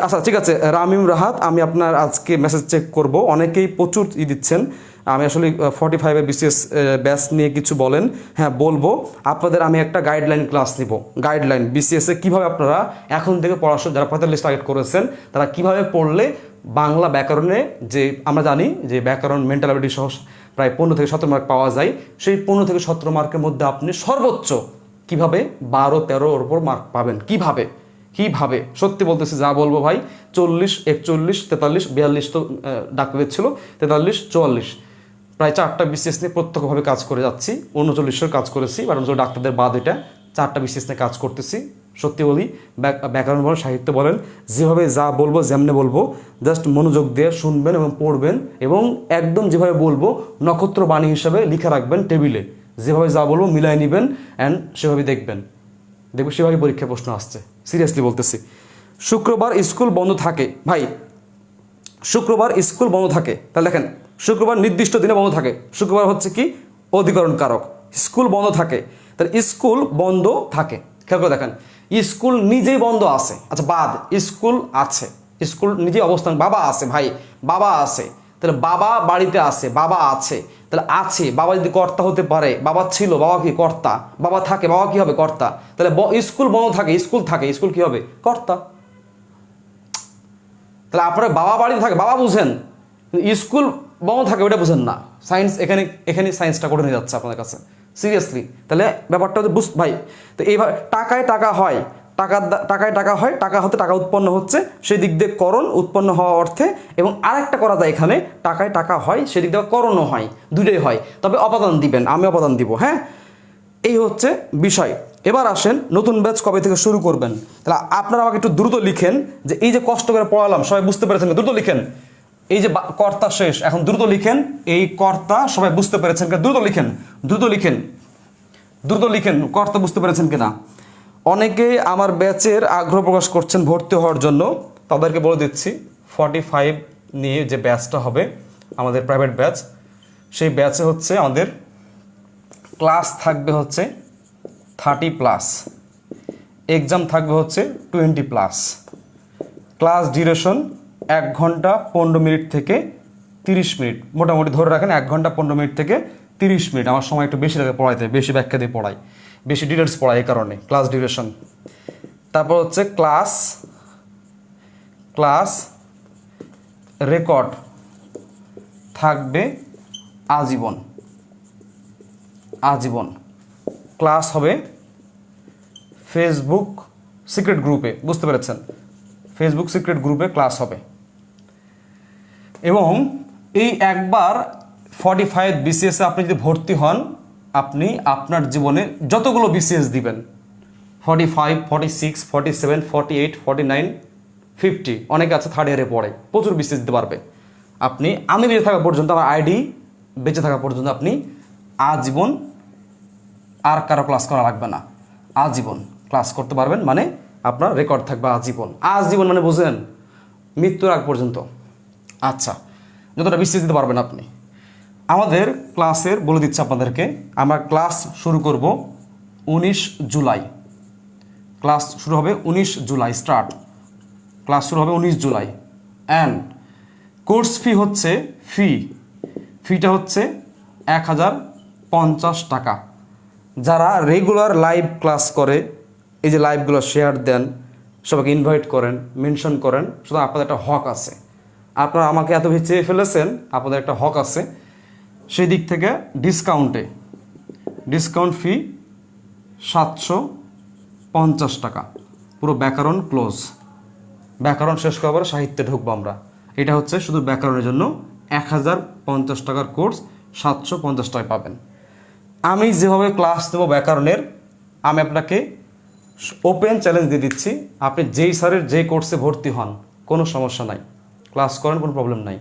আচ্ছা ঠিক আছে, রামিম রাহাত, আমি আপনার আজকে মেসেজ চেক করব। অনেকেই প্রচুর দিচ্ছেন। আমি আসলে 45-এর বিসিএস ব্যাচ নিয়ে কিছু বলেন, হ্যাঁ বলবো আপনাদের। আমি একটা গাইডলাইন ক্লাস নিব, গাইডলাইন বিসিএসে কীভাবে আপনারা এখন থেকে পড়াশোনা, যারা 45 টার্গেট করেছেন তারা কীভাবে পড়লে বাংলা ব্যাকরণে, যে আমরা জানি যে ব্যাকরণ মেন্টালিটি সহ প্রায় 15 থেকে 17 মার্ক পাওয়া যায়, সেই 15 থেকে 17 মার্কের মধ্যে আপনি সর্বোচ্চ কীভাবে 12-13 ওপর মার্ক পাবেন, কীভাবে সত্যি বলতেছি, যা বলবো ভাই, 40, 41, 43, 42 তো ডাক্তারের ছিল, 43, 44, প্রায় 4টা বিসিএস নিয়ে প্রত্যক্ষভাবে কাজ করে যাচ্ছি। 39-এর কাজ করেছি, কারণ ডাক্তারদের বাদ এটা 4টা বিসিএস নিয়ে কাজ করতেছি। সত্যি বলি, ব্যাকরণ বলেন, সাহিত্য বলেন, যেভাবে যা বলবো যেমনি বলবো, জাস্ট মনোযোগ দিয়ে শুনবেন এবং পড়বেন, এবং একদম যেভাবে বলবো নক্ষত্র বাণী হিসাবে লিখে রাখবেন টেবিলে। যেভাবে যা বলবো মিলাই নেবেন অ্যান্ড সেভাবে দেখবেন সেভাবে পরীক্ষা প্রশ্ন আসছে, সিরিয়াসলি বলতেছি। শুক্রবার স্কুল বন্ধ থাকে, ভাই শুক্রবার স্কুল বন্ধ থাকে। তাহলে দেখেন, শুক্রবার নির্দিষ্ট দিনে বন্ধ থাকে, শুক্রবার হচ্ছে কি অধিকরণ কারক, স্কুল বন্ধ থাকে। তাহলে স্কুল বন্ধ থাকে, খেয়াল করে দেখেন, স্কুল নিজেই বন্ধ আছে, আচ্ছা বাদ, স্কুল আছে, স্কুল নিজেই অবস্থান, বাবা আছে, ভাই বাবা আছে, তাহলে বাবা বাড়িতে আছে, বাবা আছে, তাহলে আছে, বাবা যদি কর্তা হতে পারে, বাবা ছিল, বাবা কি কর্তা, বাবা থাকে, বাবা কি হবে? কর্তা। তাহলে স্কুল বন্ধ থাকে, স্কুল কি হবে? কর্তা। তাহলে আপনারা বাবা বাড়িতে থাকে, বাবা বুঝেন, স্কুল বন্ধ থাকে ওটা বুঝেন না। সায়েন্স এখানে সায়েন্সটা করে নিয়ে যাচ্ছে আপনাদের কাছে, সিরিয়াসলি। তাহলে ব্যাপারটা ভাই, তো এইভাবে টাকায় টাকা হয়, টাকা হতে টাকা উৎপন্ন হচ্ছে, সেই দিক দিয়ে করণ উৎপন্ন হওয়া অর্থে, এবং আরেকটা করা যায় এখানে, টাকায় টাকা হয় সেদিক দিয়ে করণও হয়, দুটোই হয়, তবে অপাদান দিবেন, আমি অপাদান দিব, হ্যাঁ এই হচ্ছে বিষয়। এবার আসেন, নতুন ব্যাচ কবে থেকে শুরু করবেন? তাহলে আপনারা আমাকে একটু দ্রুত লিখেন, যে এই যে কষ্ট করে পড়ালাম সবাই বুঝতে পেরেছেন? দ্রুত লিখেন, এই যে কর্তা শেষ, এখন দ্রুত লিখেন, এই কর্তা সবাই বুঝতে পেরেছেন? দ্রুত লিখেন কর্তা বুঝতে পেরেছেন কিনা। অনেকে আমার ব্যাচের আগ্রহ প্রকাশ করছেন ভর্তি হওয়ার জন্য, তাদেরকে বলে দিচ্ছি 45 নিয়ে যে ব্যাচটা হবে আমাদের প্রাইভেট ব্যাচ, সেই ব্যাচে হচ্ছে আমাদের ক্লাস থাকবে হচ্ছে 30+, এক্সাম থাকবে হচ্ছে 20+, ক্লাস ডিউরেশন 1 ঘন্টা 15 মিনিট থেকে 30 মিনিট, মোটামুটি ধরে রাখেন 1 ঘন্টা 15 মিনিট থেকে 30 মিনিট। আমার সময় একটু বেশি লাগে পড়াইতে, বেশি ব্যাখ্যা দিয়ে পড়াই, বেশি ডিটেলস পড়াই, এই কারণে ক্লাস ডিউরেশন। তারপর হচ্ছে ক্লাস রেকর্ড থাকবে আজীবন। ক্লাস হবে ফেসবুক সিক্রেট গ্রুপে, বুঝতে পেরেছেন? ফেসবুক সিক্রেট গ্রুপে ক্লাস হবে। এবং এই একবার 45 বিসিএসে আপনি যদি ভর্তি হন, আপনি আপনার জীবনে যতগুলো বিসিএস দিবেন, 45, 46, 47, 48, 49, 50, অনেকে আছে থার্ড ইয়ারে পড়ে, প্রচুর বিসিএস দিতে পারবে। আমি বেঁচে থাকা পর্যন্ত, আমার আইডি বেঁচে থাকা পর্যন্ত আপনি আজীবন আর কারো ক্লাস করা লাগবে না, আজীবন ক্লাস করতে পারবেন। মানে আপনার রেকর্ড থাকবে আজীবন। আজীবন মানে বুঝলেন, মৃত্যুর আগ পর্যন্ত। আচ্ছা, যতটা বিসিএস দিতে পারবেন আপনি। আমাদের ক্লাসের বলে দিচ্ছি আপনাদেরকে, আমরা ক্লাস শুরু করব 19 জুলাই। ক্লাস শুরু হবে 19 জুলাই, ক্লাস শুরু হবে 19 জুলাই। অ্যান্ড কোর্স ফি হচ্ছে, ফিটা হচ্ছে 1050 টাকা। যারা রেগুলার লাইভ ক্লাস করে, এই যে লাইভগুলো শেয়ার দেন, সবাইকে ইনভাইট করেন, মেনশন করেন, শুধু আপনাদের একটা হক আছে। আপনারা আমাকে এত বেশি চেয়ে ফেলেছেন, আপনাদের একটা হক আছে। সেই দিক থেকে ডিসকাউন্ট ফি 750 টাকা। পুরো ব্যাকরণ ক্লোজ, ব্যাকরণ শেষ করার পরে সাহিত্যে ঢুকবো আমরা। এটা হচ্ছে শুধু ব্যাকরণের জন্য 1050 টাকার কোর্স 750 টাকায় পাবেন। আমি যেভাবে ক্লাস দেবো ব্যাকরণের, আমি আপনাকে ওপেন চ্যালেঞ্জ দিয়ে দিচ্ছি, আপনি যেই স্যারের যেই কোর্সে ভর্তি হন কোনো সমস্যা নাই, ক্লাস করেন, কোনো প্রবলেম নাই।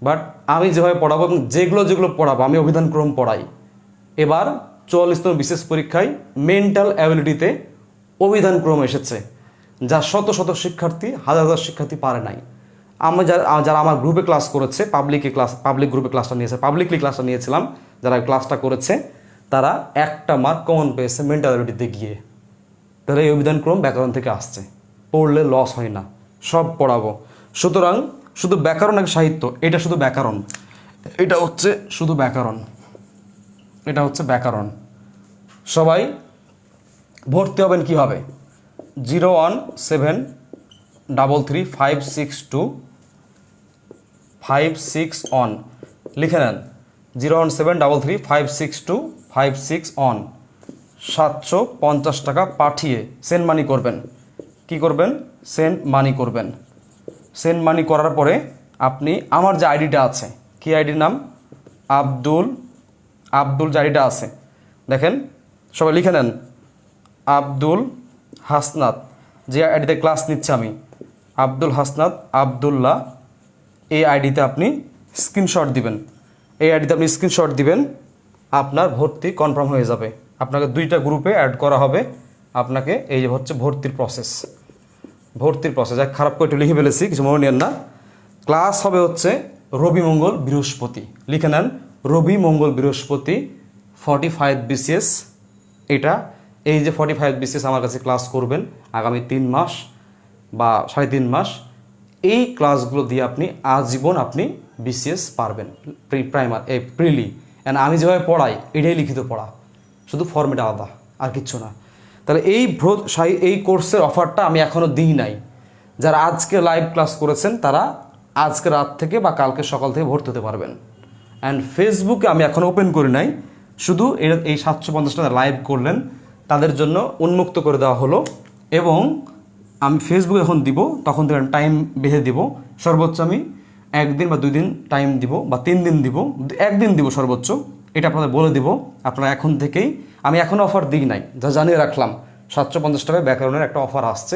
বাট আমি যেভাবে পড়াবো এবং যেগুলো পড়াবো, আমি অভিধানক্রম পড়াই। এবার 44তম বিশেষ পরীক্ষায় মেন্টাল অ্যাবিলিটিতে অভিধানক্রম এসেছে, যা শত শত শিক্ষার্থী, হাজার হাজার শিক্ষার্থী পারে নাই। আমি যারা আমার গ্রুপে ক্লাস করেছে, পাবলিক গ্রুপে ক্লাসটা নিয়েছে, পাবলিকলি ক্লাসটা নিয়েছিলাম, যারা ক্লাসটা করেছে তারা একটা মার্ক কমন পেয়েছে মেন্টাল অ্যাবিলিটিতে গিয়ে। তাহলে এই অভিধানক্রম ব্যাকরণ থেকে আসছে, পড়লে লস হয় না, সব পড়াবো। সুতরাং শুধু ব্যাকরণ এক সাহিত্য, এটা শুধু ব্যাকরণ, এটা হচ্ছে শুধু ব্যাকরণ, এটা হচ্ছে ব্যাকরণ। সবাই ভর্তি হবেন কীভাবে? 01733562561 লিখে নেন, 01733562561। 750 টাকা পাঠিয়ে সেন্ড মানি করবেন। কি করবেন? সেন্ড মানি করবেন। সেন্ড মানি করার পরে আপনি আমার যে আইডিটা আছে, কি আইডির নাম? আব্দুল যে আইডিটা আছে দেখেন, সবাই লিখে নেন, আব্দুল হাসনাত, যে আইডিতে ক্লাস নিচ্ছে আমি, আব্দুল হাসনাত আবদুল্লাহ। এই আইডিতে আপনি স্ক্রিনশট দিবেন, এই আইডিতে আপনি স্ক্রিনশট দিবেন, আপনার ভর্তি কনফার্ম হয়ে যাবে। আপনাকে 2টা গ্রুপে অ্যাড করা হবে। আপনাকে এই যে হচ্ছে ভর্তির প্রসেস, এক খারাপ করে একটু লিখে ফেলেছি, কিছু মনে নেন না। ক্লাস হবে হচ্ছে রবি মঙ্গল বৃহস্পতি, লিখে নেন, রবি মঙ্গল বৃহস্পতি 45 BCS। এটা এই যে 45 BCS আমার কাছে ক্লাস করবেন আগামী 3 মাস বা 3.5 মাস। এই ক্লাসগুলো দিয়ে আপনি আজীবন আপনি BCS পারবেন, প্রিলি। অ্যান্ড আমি যেভাবে পড়াই এটাই লিখিত পড়া, শুধু ফর্মেট আলাদা, আর কিচ্ছু না। তাহলে এই কোর্সের অফারটা আমি এখনও দিই নাই। যারা আজকে লাইভ ক্লাস করেছেন তারা আজকে রাত থেকে বা কালকে সকাল থেকে ভর্তি হতে পারবেন। অ্যান্ড ফেসবুকে আমি এখনও ওপেন করি নাই, শুধু এই 750 টাকা লাইভ করলেন তাদের জন্য উন্মুক্ত করে দেওয়া হলো। এবং আমি ফেসবুকে যখন দিব তখন টাইম বেঁধে দিব, সর্বোচ্চ আমি 1 দিন বা 2 দিন টাইম দিব, বা 3 দিন দিব, 1 দিন দিব সর্বোচ্চ। এটা আপনাদের বলে দিব। আপনারা এখন থেকেই, আমি এখনও অফার দিই নাই, যা জানিয়ে রাখলাম, 750 টাকায় ব্যাকরণের একটা অফার আসছে,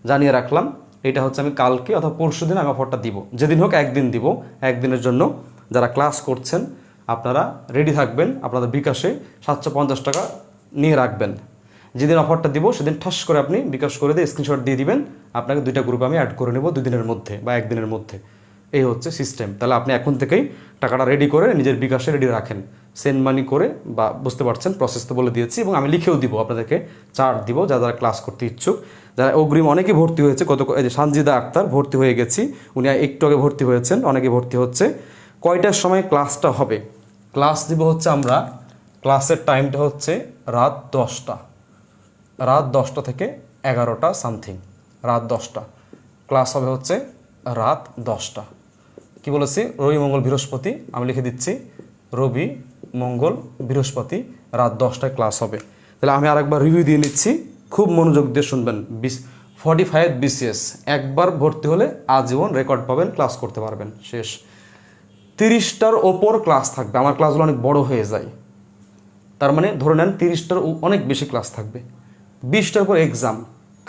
জানিয়ে রাখলাম। এটা হচ্ছে আমি কালকে অথবা পরশু দিন আমি অফারটা দিব, যেদিন হোক 1 দিন দিব। 1 দিনের জন্য যারা ক্লাস করছেন আপনারা রেডি থাকবেন, আপনাদের বিকাশে 750 টাকা নিয়ে রাখবেন। যেদিন অফারটা দিব সেদিন ঠাস করে আপনি বিকাশ করে দিয়ে স্ক্রিনশট দিয়ে দিবেন, আপনাকে 2টা গ্রুপে আমি অ্যাড করে নেব 2 দিনের মধ্যে বা 1 দিনের মধ্যে। এই হচ্ছে সিস্টেম। তাহলে আপনি এখন থেকেই টাকাটা রেডি করে নিজের বিকাশে রেডি রাখেন, সেন্ড মানি করে, বা বুঝতে পারছেন প্রসেস তো বলে দিয়েছি, এবং আমি লিখেও দিব, আপনাদেরকে চার্ট দিব যারা ক্লাস করতে ইচ্ছুক। যারা অগ্রিম অনেকে ভর্তি হয়েছে, এই যে সানজিদা আক্তার ভর্তি হয়ে গেছি, উনি একটু আগে ভর্তি হয়েছেন, অনেকে ভর্তি হচ্ছে। কয়টার সময় ক্লাসটা হবে? ক্লাস দিব হচ্ছে আমরা, ক্লাসের টাইমটা হচ্ছে রাত 10টা থেকে 11টা সামথিং, রাত 10টা ক্লাস হবে হচ্ছে, রাত 10টা। কি বলেছি? রবি মঙ্গল বৃহস্পতি, আমি লিখে দিচ্ছি, রবি মঙ্গল বৃহস্পতি রাত 10টায় ক্লাস হবে। তাহলে আমি আরেকবার রিভিউ দিয়ে নিচ্ছি, খুব মনোযোগ দিয়ে শুনবেন। 45 BCS একবার ভর্তি হলে আজীবন রেকর্ড পাবেন, ক্লাস করতে পারবেন। শেষ। 30টার ওপর ক্লাস থাকবে, আমার ক্লাসগুলো অনেক বড় হয়ে যায়, তার মানে ধরে নেন 30টার অনেক বেশি ক্লাস থাকবে। 20টার পর এক্সাম,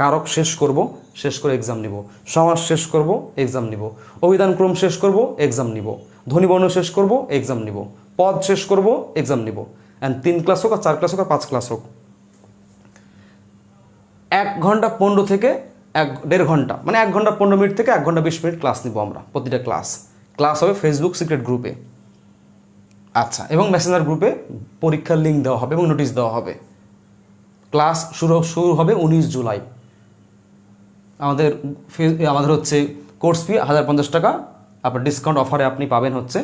কারক শেষ করব, শেষ করে এক্সাম নিব, সমাস শেষ করব, এক্সাম নিব, অভিধান ক্রম শেষ করব, এক্সাম নিব, ধ্বনিবর্ণ শেষ করব, এক্সাম নিব, পদ শেষ করব, এক্সাম নিব। অ্যান্ড 3 ক্লাস হোক আর 4 ক্লাস হোক আর 5 ক্লাস হোক, 1 ঘন্টা 15 থেকে 1.5 ঘন্টা, মানে 1 ঘন্টা 15 মিনিট থেকে 1 ঘন্টা 20 মিনিট ক্লাস নিব আমরা। প্রতিটা ক্লাস হবে ফেসবুক সিক্রেট গ্রুপে। আচ্ছা, এবং মেসেঞ্জার গ্রুপে পরীক্ষার লিঙ্ক দেওয়া হবে এবং নোটিশ দেওয়া হবে। ক্লাস শুরু হবে 19 জুলাই। আমাদের হচ্ছে কোর্স ফি 1050 টাকা, আপনার ডিসকাউন্ট অফারে আপনি পাবেন হচ্ছে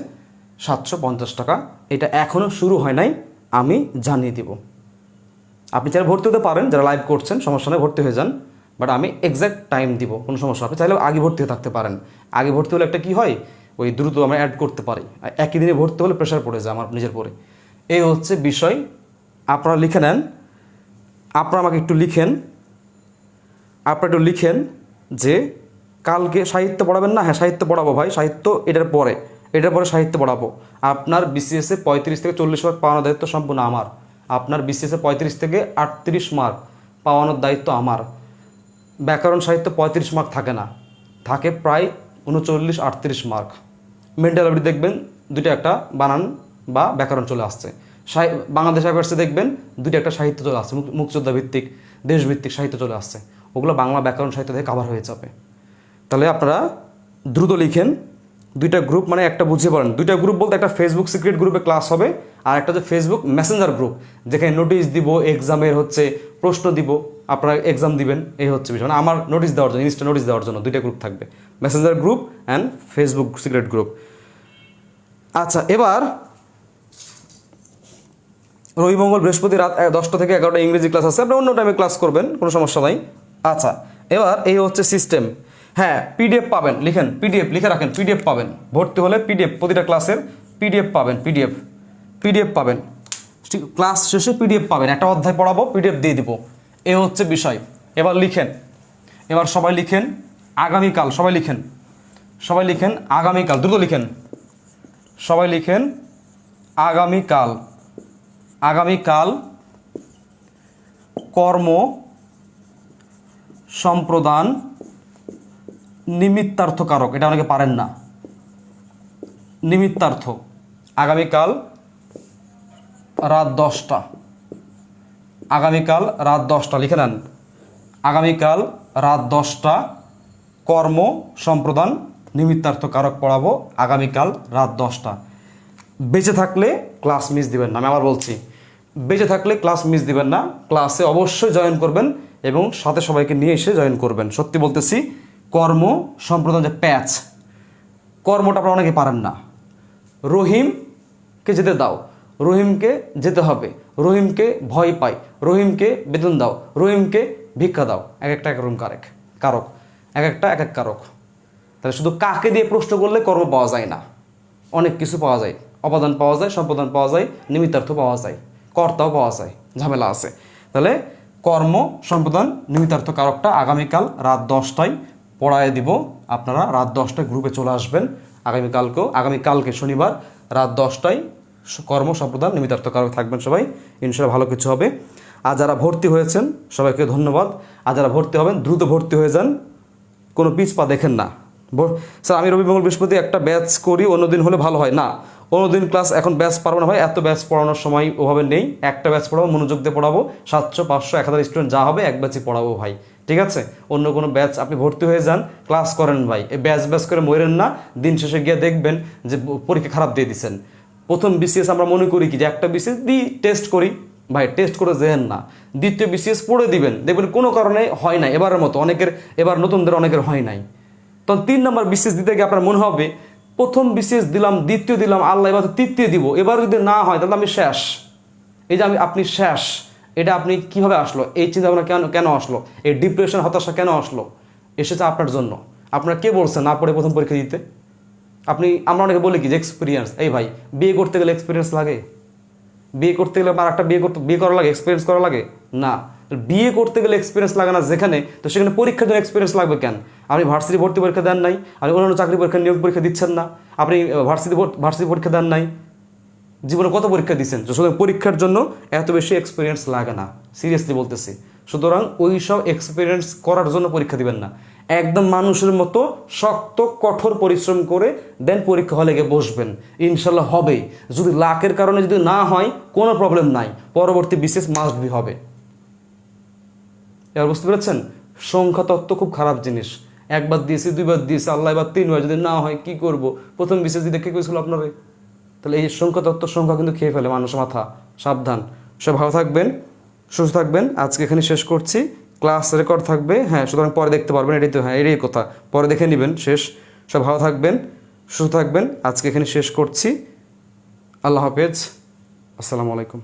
750 টাকা। এটা এখনও শুরু হয় নাই, আমি জানিয়ে দিব। আপনি চাইলে ভর্তি হতে পারেন, যারা লাইভ করছেন সমস্যা নেই, ভর্তি হয়ে যান। বাট আমি এক্স্যাক্ট টাইম দিব, কোনো সমস্যা। আপনি চাইলেও আগে ভর্তি হয়ে থাকতে পারেন। আগে ভর্তি হলে একটা কী হয়, ওই দ্রুত আমরা অ্যাড করতে পারি। একই দিনে ভর্তি হলে প্রেশার পড়ে যায় আমার নিজের পরে। এই হচ্ছে বিষয়। আপনারা লিখে নেন, আপনারা আমাকে একটু লিখেন, আপনারা একটু লিখেন যে কালকে সাহিত্য পড়াবেন না? হ্যাঁ, সাহিত্য পড়াবো ভাই, সাহিত্য এটার পরে সাহিত্য পড়াবো। আপনার বিসিএসে 35 থেকে 40 মার্ক পাওয়ানোর দায়িত্ব সম্পূর্ণ আমার। আপনার বিসিএসে 35 থেকে 38 মার্ক পাওয়ানোর দায়িত্ব আমার। ব্যাকরণ সাহিত্য 35 মার্ক থাকে না, থাকে প্রায় 39-38 মার্ক। মেন্টাল অ্যাবিলিটি দেখবেন দুটো একটা বানান বা ব্যাকরণ চলে আসছে। বাংলাদেশ অ্যাফেয়ার্সে দেখবেন দুটো একটা সাহিত্য চলে আসছে, মুক্তিযোদ্ধা ভিত্তিক, দেশভিত্তিক সাহিত্য চলে আসছে। ওগুলো বাংলা ব্যাকরণ সাহিত্য থেকে কভার হয়ে যাবে। তাহলে আপনারা দ্রুত লিখেন। 2টা গ্রুপ, মানে একটা বুঝিয়ে পড়েন। 2টা গ্রুপ বলতে একটা ফেসবুক সিক্রেট গ্রুপে ক্লাস হবে, আর একটা যে ফেসবুক মেসেঞ্জার গ্রুপ, যেখানে নোটিশ দিব, এক্সামের হচ্ছে প্রশ্ন দিব, আপনারা এক্সাম দিবেন। এই হচ্ছে বিষয়, মানে আমার নোটিশ দেওয়ার জন্য, ইনস্টা নোটিশ দেওয়ার জন্য 2টা গ্রুপ থাকবে, Messenger group and Facebook secret group. আচ্ছা, এবার রবি মঙ্গল বৃহস্পতি রাত 10টা থেকে 11টা ইংরেজি ক্লাস আছে, আপনি অন্য টাইমে ক্লাস করবেন, কোনো সমস্যা নাই। আচ্ছা, এবার এই হচ্ছে সিস্টেম। হ্যাঁ, পিডিএফ পাবেন, লিখেন পিডিএফ, লিখে রাখেন, পিডিএফ পাবেন। ভর্তি হলে পিডিএফ, প্রতিটা ক্লাসের পিডিএফ পাবেন, পিডিএফ পাবেন। ক্লাস শেষে পিডিএফ পাবেন, একটা অধ্যায় পড়াবো, পিডিএফ দিয়ে দিব। এ হচ্ছে বিষয়। এবার লিখেন, এবার সবাই লিখেন আগামীকাল, সবাই লিখেন আগামীকাল, দ্রুত লিখেন, সবাই লিখেন আগামীকাল কর্ম সম্প্রদান নিমিত্তার্থ কারক। এটা অনেকে পারেন না, নিমিত্তার্থ। আগামীকাল রাত 10টা, আগামীকাল রাত 10টা, লিখে নেন। আগামীকাল রাত 10টা কর্ম সম্প্রদান নিমিত্তার্থ কারক পড়াবো, আগামীকাল রাত 10টা। বেঁচে থাকলে ক্লাস মিস দিবেন না, আমি আবার বলছি, বেঁচে থাকলে ক্লাস মিস দিবেন না। ক্লাসে অবশ্যই জয়েন করবেন এবং সাথে সবাইকে নিয়ে এসে জয়েন করবেন। সত্যি বলতেছি, কর্ম সম্প্রদান যে প্যাচ, কর্মটা আপনারা অনেকে পারেন না। রহিমকে যেতে দাও, রহিমকে যেতে হবে, রহিমকে ভয় পাই, রহিমকে বেতন দাও, রহিমকে ভিক্ষা দাও। এক একটা এক রকম কারক, এক একটা এক এক কারক। তাহলে শুধু কাকে দিয়ে প্রশ্ন করলে কর্ম পাওয়া যায় না, অনেক কিছু পাওয়া যায়। অপাদান পাওয়া যায়, সম্পাদন পাওয়া যায়, নিমিত্তার্থ পাওয়া যায়, কর্তাও পাওয়া যায়, ঝামেলা আছে। তাহলে কর্ম সম্পাদন নিমিত্তার্থ কারকটা আগামীকাল রাত 10টায় পড়ায় দিব। আপনারা রাত 10টায় গ্রুপে চলে আসবেন। আগামীকালকে শনিবার রাত 10টায় কর্ম সম্পাদন নিমিত্তার্থ কারক থাকবেন সবাই, ইনশাআল্লাহ ভালো কিছু হবে। আর যারা ভর্তি হয়েছেন সবাইকে ধন্যবাদ। আর যারা ভর্তি হবেন দ্রুত ভর্তি হয়ে যান, কোনো পিছপা দেখেন না। স্যার আমি রবি মঙ্গল বৃহস্পতি একটা ব্যাচ করি, অন্যদিন হলে ভালো হয় না। অন্যদিন ক্লাস এখন ব্যাচ পারবো না ভাই, এত ব্যাচ পড়ানোর সময় ওভাবে নেই। একটা ব্যাচ পড়াবো, মনোযোগ দিয়ে পড়াবো, 700, 500, 1000 স্টুডেন্ট যা হবে এক ব্যাচই পড়াবো ভাই, ঠিক আছে? অন্য কোনো ব্যাচ আপনি ভর্তি হয়ে যান, ক্লাস করেন ভাই, এই ব্যাচ করে মরেন না। দিন শেষে গিয়ে দেখবেন যে পরীক্ষা খারাপ দিয়ে দিচ্ছেন। প্রথম বিসিএস আমরা মনে করি কি যে একটা বিসিএস দিই, টেস্ট করি, ভাই টেস্ট করে যেন না, দ্বিতীয় বিসিএস পড়ে দিবেন, দেখবেন কোনো কারণে হয় নাই এবারের মতো, অনেকের এবার নতুনদের অনেকের হয় নাই। তখন 3 নম্বর বিসিএস দিতে গিয়ে আপনার মনে হবে প্রথম বিসিএস দিলাম, দ্বিতীয় দিলাম, আল্লাহ এবার তৃতীয় দিব, এবার যদি না হয় তাহলে আমি শেষ। এই যে আপনি শেষ, এটা আপনি কিভাবে আসলো? এই চিন্তা ভাবনা কেন আসলো? এই ডিপ্রেশন, হতাশা কেন আসলো? এসেছে আপনার জন্য। আপনারা কে বলছেন না পড়ে প্রথম পরীক্ষা দিতে? আমরা অনেকে বলি কি যে এক্সপিরিয়েন্স। এই ভাই, বিয়ে করতে গেলে এক্সপিরিয়েন্স লাগে? বিয়ে করতে গেলে আর একটা বিয়ে করা লাগে, এক্সপিরিয়েন্স করা লাগে না? বিয়ে করতে গেলে এক্সপিরিয়েন্স লাগে না যেখানে, তো সেখানে পরীক্ষার জন্য এক্সপিরিয়েন্স লাগবে কেন? আপনি ভার্সিটি ভর্তি পরীক্ষা দেন নাই, আপনি অন্যান্য চাকরি পরীক্ষা, নিয়োগ পরীক্ষা দিচ্ছেন না, আপনি ভার্সিটি পরীক্ষা দেন নাই, জীবনে কত পরীক্ষা দিচ্ছেন? সুতরাং পরীক্ষার জন্য এত বেশি এক্সপিরিয়েন্স লাগে না, সিরিয়াসলি বলতেছি। সুতরাং ওই সব এক্সপিরিয়েন্স করার জন্য পরীক্ষা দিবেন না, একদম মানুষের মতো শক্ত কঠোর পরিশ্রম করে দেন পরীক্ষা হলে গিয়ে বসবেন, ইনশাল্লাহ হবেই। যদি লাকের কারণে যদি না হয় কোনো প্রবলেম নাই, পরবর্তী বিশেষ মাস্ট বি হবে। এবার বুঝতে পেরেছেন, সংখ্যা তত্ত্ব খুব খারাপ জিনিস। একবার দিয়েছি, দুইবার দিয়েছি, আল্লাহ এবার তিনবার, যদি না হয় কি করব? প্রথম বিশেষ দিতে কে করেছিল আপনারে? তাহলে এই সংখ্যা তত্ত্ব সংখ্যা কিন্তু খেয়ে ফেলে মানুষ মাথা, সাবধান। সব ভালো থাকবেন, সুস্থ থাকবেন। আজকে এখানে শেষ করছি, ক্লাস রেকর্ড থাকবে, হ্যাঁ, সুতরাং পরে দেখতে পারবেন, এটাই তো, হ্যাঁ এটাই কথা, পরে দেখে নেবেন, শেষ। সব ভালো থাকবেন, সুস্থ থাকবেন। আজকে এখানে শেষ করছি, আল্লাহ হাফেজ, আসসালামু আলাইকুম।